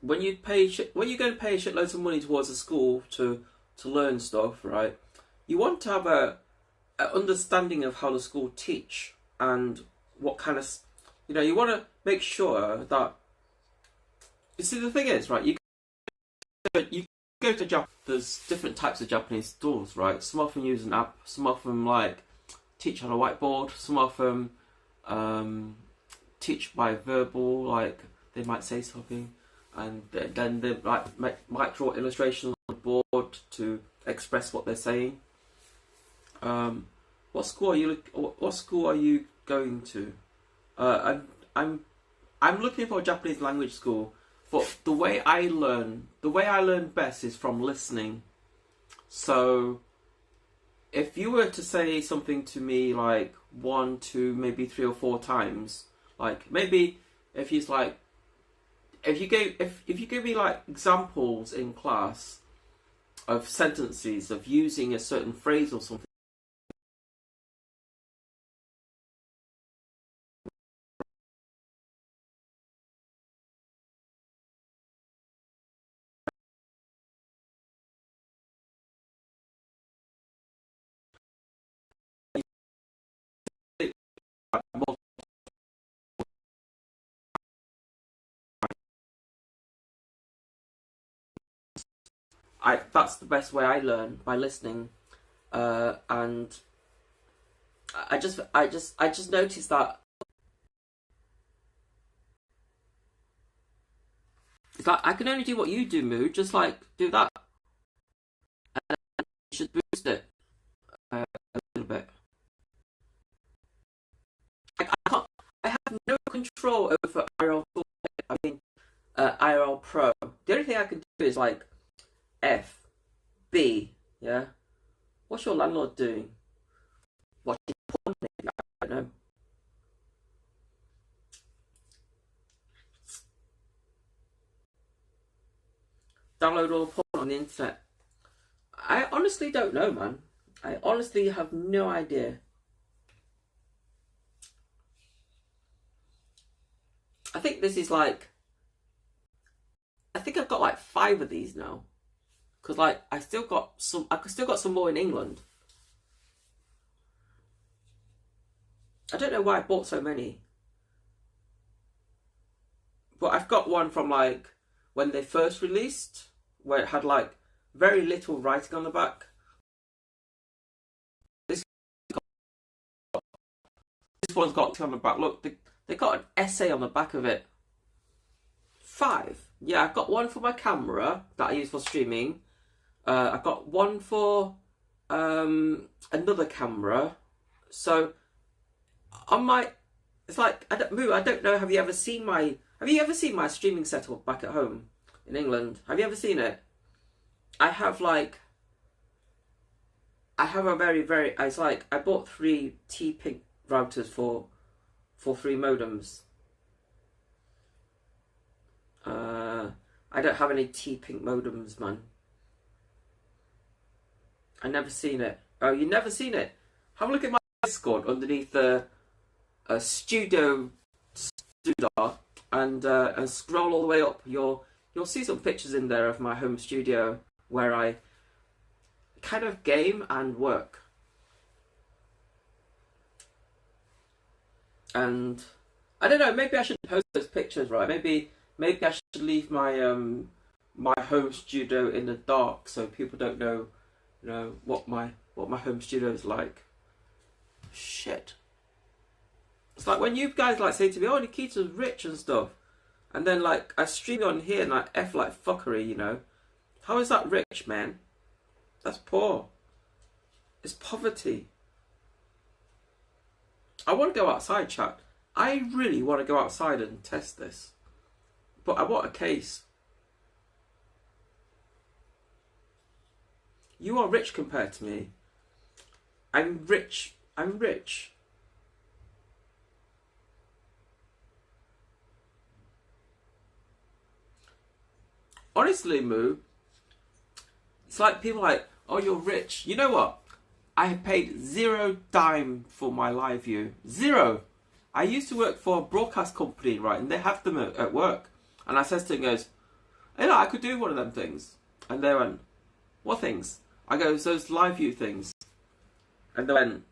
when you're going to pay shitloads of money towards a school to learn stuff, right? You want to have a understanding of how the school teach and what kind of, you know, you want to make sure that. You see, the thing is, right? You go to Japan. There's different types of Japanese schools, right? Some of them use an app. Some of them like teach on a whiteboard. Some of them teach by verbal, like they might say something, and then they might draw illustrations on the board to express what they're saying. What school are you going to? I'm looking for a Japanese language school. But the way I learn best is from listening. So if you were to say something to me like 1, 2, maybe 3 or 4 times, like maybe if you give me like examples in class of sentences of using a certain phrase or something. That's the best way I learn, by listening, and I just noticed that it's like I can only do what you do, Mood. Just like do that, and you should boost it a little bit. I have no control over IRL. I mean, IRL Pro. The only thing I can do is like F, B, yeah. What's your landlord doing? Watching porn, maybe? I don't know. Download all the porn on the internet. I honestly don't know, man. I honestly have no idea. I think this is like, I think I've got like 5 of these now. Because like I still got some more in England. I don't know why I bought so many. But I've got one from like when they first released, where it had like very little writing on the back. one's got on the back. Look, they got an essay on the back of it. 5. Yeah, I've got one for my camera that I use for streaming. I've got one for another camera. So on my, it's like I don't know. Have you ever seen my streaming setup back at home in England? Have you ever seen it? I have a very it's like I bought 3 T-Pink routers for 3 modems. I don't have any T-Pink modems, man. I never seen it. Oh, you never seen it? Have a look at my Discord underneath the studio and scroll all the way up. You'll see some pictures in there of my home studio where I kind of game and work. And I don't know, maybe I should post those pictures, right? Maybe I should leave my my home studio in the dark so people don't know, you know, what my home studio is like. Shit. It's like when you guys like say to me, "Oh, Nikita's rich and stuff," and then like I stream on here and like F like fuckery, you know. How is that rich, man? That's poor. It's poverty. I want to go outside, chat. I really want to go outside and test this. But I want a case. You are rich compared to me. I'm rich. I'm rich. Honestly, Moo, it's like people are like, "Oh, you're rich." You know what? I have paid 0 dime for my live view. 0. I used to work for a broadcast company, right? And they have them at work. And I says to them, goes, "Hey, I could do one of them things." And they went, "What things?" I go, "Those live view things." And they went,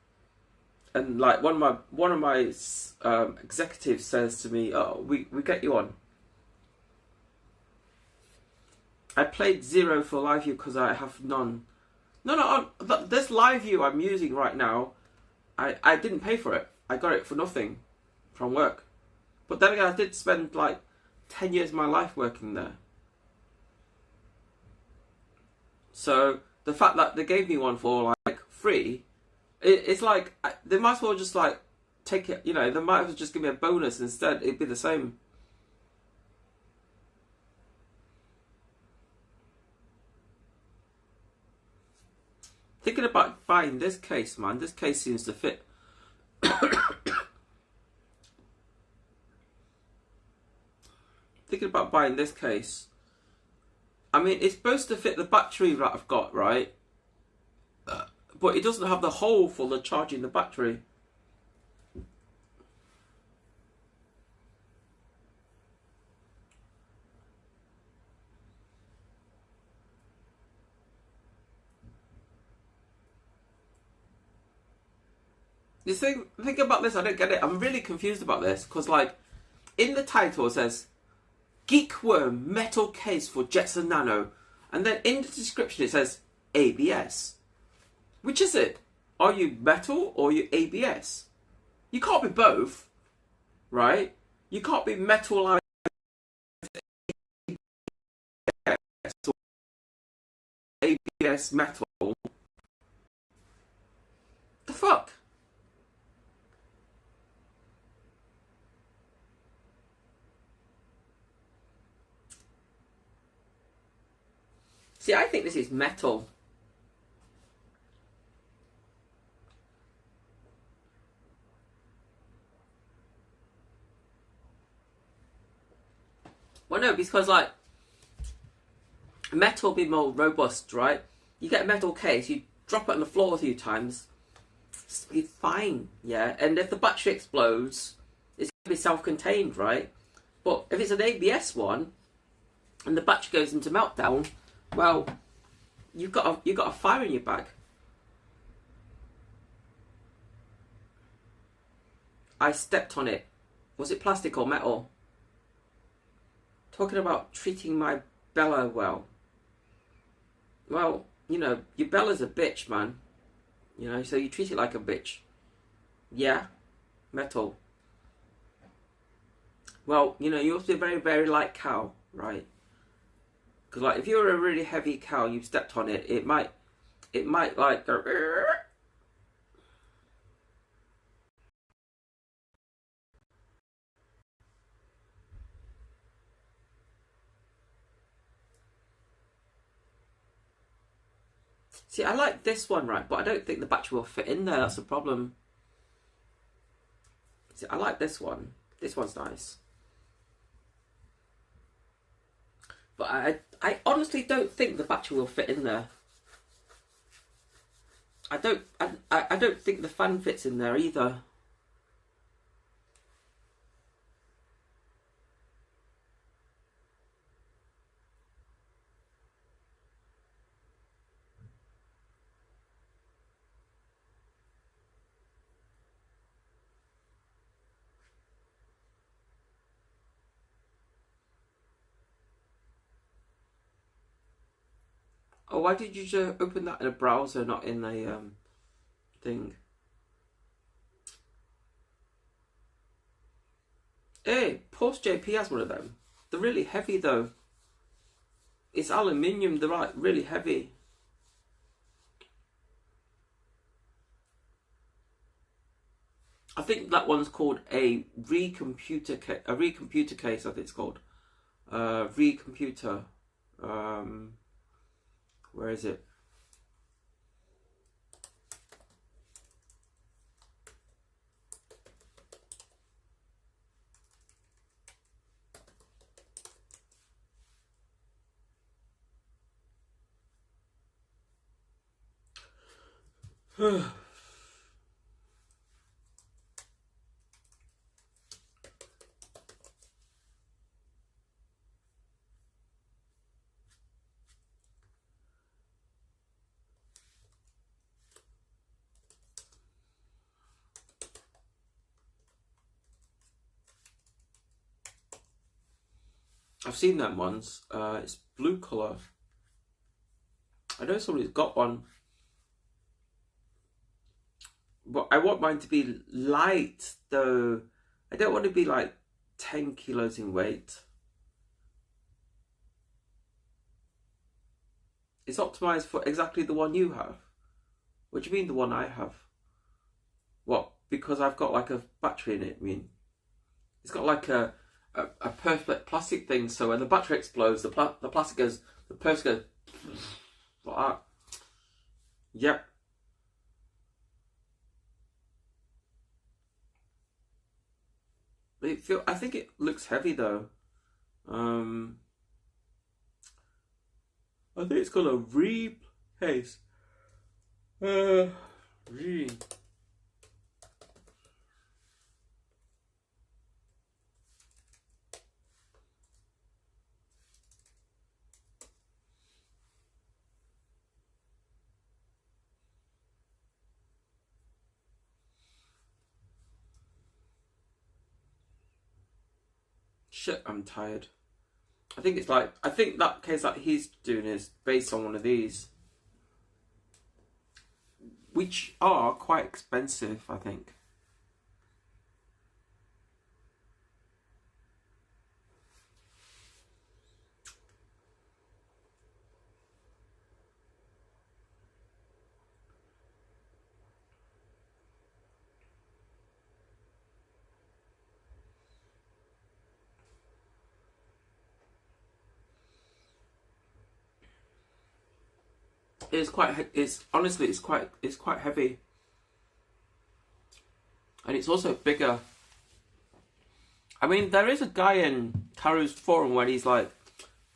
and like one of my executives says to me, "Oh, we get you on." I played 0 for live view because I have none. No, this live view I'm using right now, I didn't pay for it. I got it for nothing from work. But then again, I did spend like 10 years of my life working there. So the fact that they gave me one for like free, it's like they might as well just like take it. You know, they might as well just give me a bonus instead. It'd be the same. Thinking about buying this case, man. This case seems to fit. Thinking about buying this case. I mean, it's supposed to fit the battery that I've got, right? But it doesn't have the hole for the charging the battery. The thing about this, I don't get it. I'm really confused about this because, like, in the title it says Geekworm metal case for Jetson Nano, and then in the description it says ABS. Which is it? Are you metal or are you ABS? You can't be both, right? You can't be metal like ABS or ABS metal. The fuck? See, I think this is metal. Well, no, because like metal will be more robust, right? You get a metal case, you drop it on the floor a few times, it's fine, yeah. And if the battery explodes, it's going to be self-contained, right? But if it's an ABS one, and the battery goes into meltdown, well, you've got a fire in your bag. I stepped on it. Was it plastic or metal? Talking about treating my Bella well. Well, you know, your Bella's a bitch, man. You know, so you treat it like a bitch. Yeah? metal. Well, you know, you have to be a very, very light cow, right? Because like if you're a really heavy cow, you've stepped on it, it might like go. See, I like this one, right? But I don't think the battery will fit in there. That's the problem. See, I like this one. This one's nice. But I honestly don't think the battery will fit in there. I don't think the fan fits in there either. Oh, why did you just open that in a browser, not in a thing? Hey, Post JP has one of them. They're really heavy though. It's aluminium. They're like really heavy. I think that one's called a recomputer case. I think it's called recomputer. Where is it? I've seen them ones. It's blue colour. I know somebody's got one. But I want mine to be light though. I don't want to be like 10 kilos in weight. It's optimized for exactly the one you have. What do you mean the one I have? What? Because I've got like a battery in it, I mean. It's got like a perfect plastic thing, so when the battery explodes, the plastic goes, the purse goes like that. Yep. I think it looks heavy though. I think it's called a case. Shit, I'm tired. I think that case that he's doing is based on one of these, which are quite expensive, I think. Honestly, it's quite heavy, and it's also bigger. I mean, there is a guy in Karu's forum where he's like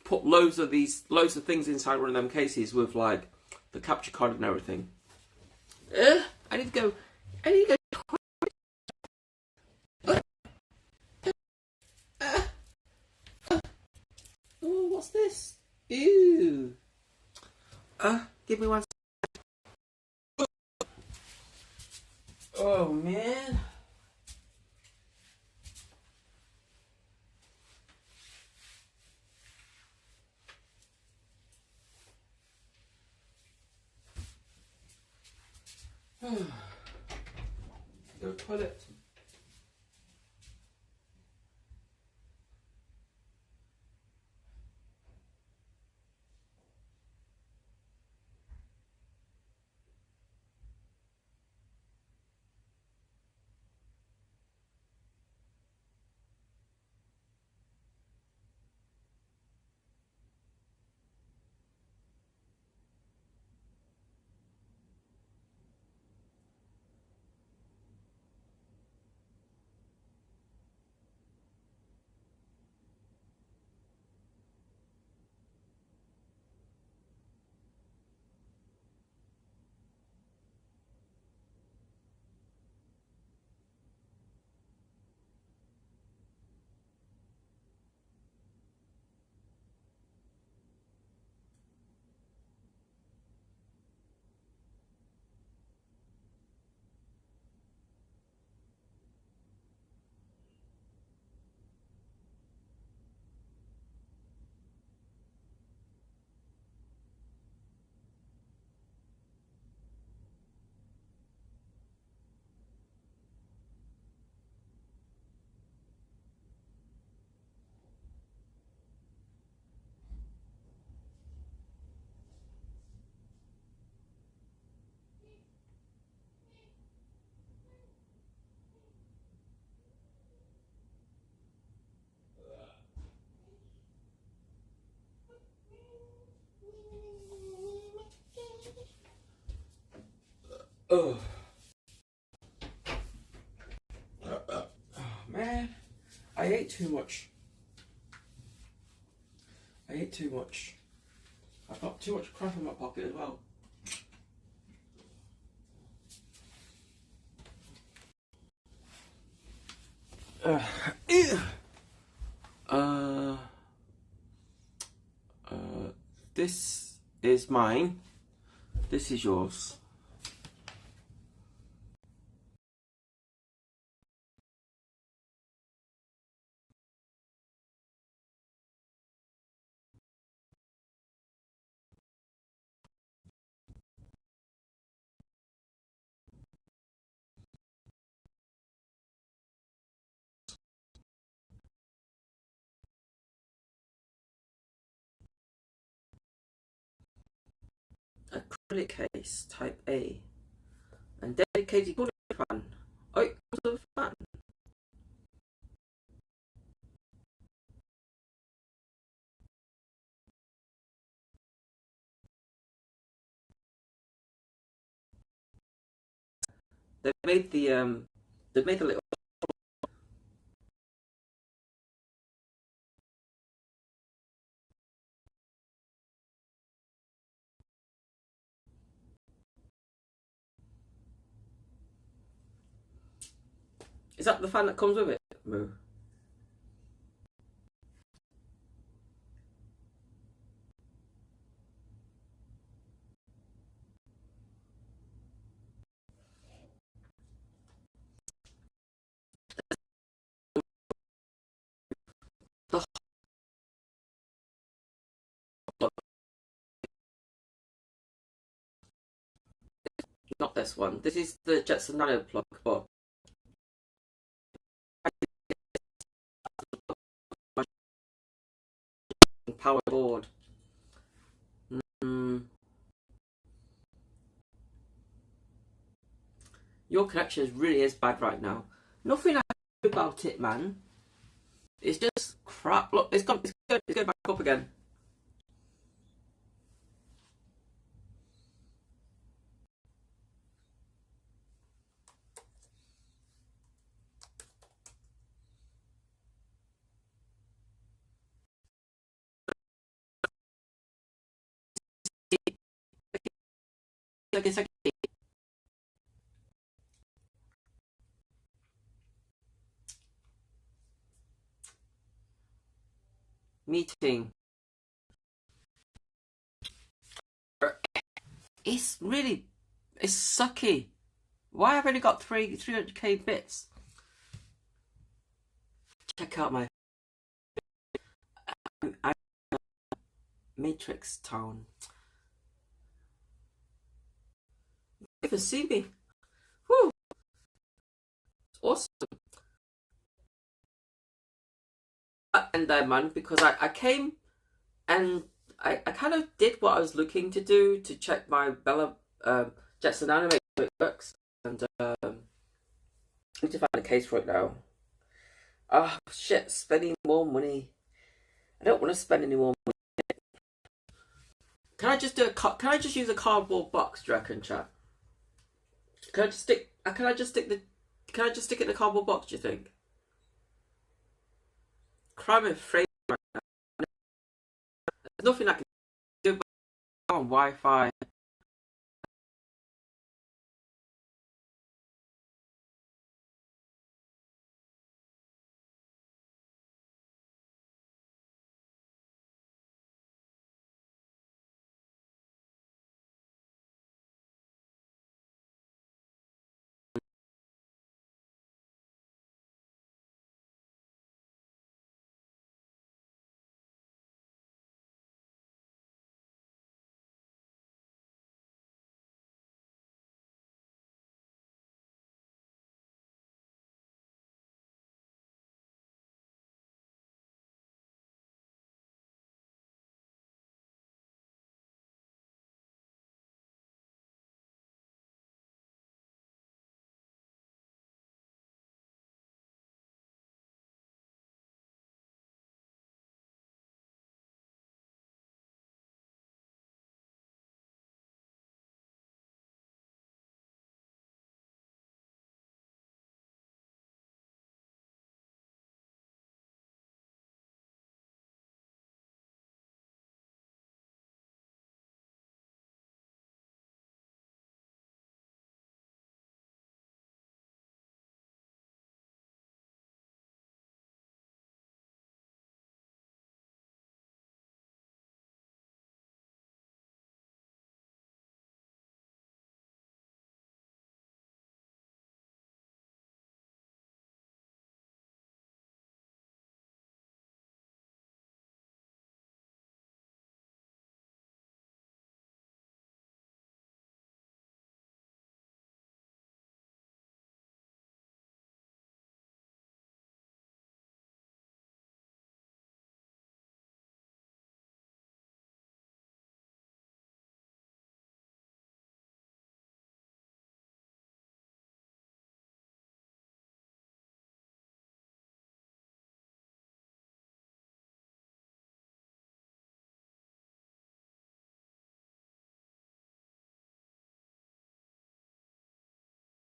put loads of things inside one of them cases with like the capture card and everything. I need to go. Oh, what's this? Ew. Give me one. Oh man. Go toilet. Oh. Oh man, I ate too much. I've got too much crap in my pocket as well. This is mine. This is yours. Acrylic case, type A, and dedicated cooling fan. Oh, it comes with a fan. They made the little. Is that the fan that comes with it? Moo. Not this one. This is the Jetson Nano plug, but power board. Your connection really is bad right now. Nothing I can do about it, man. It's just crap. Look, it's going back up again. Meeting. It's sucky. Why have I only got 300k bits? Check out my Matrix Town. You even see me. Woo! It's awesome. And there, man, because I came and I kind of did what I was looking to do to check my Jetson Anime so it works. And I need to find a case for it now. Ah, shit, spending more money. I don't want to spend any more money. Can I just use a cardboard box, do you reckon, chat? Can I just stick it in a cardboard box, do you think? Crime and frame right now. There's nothing I can do on Wi-Fi.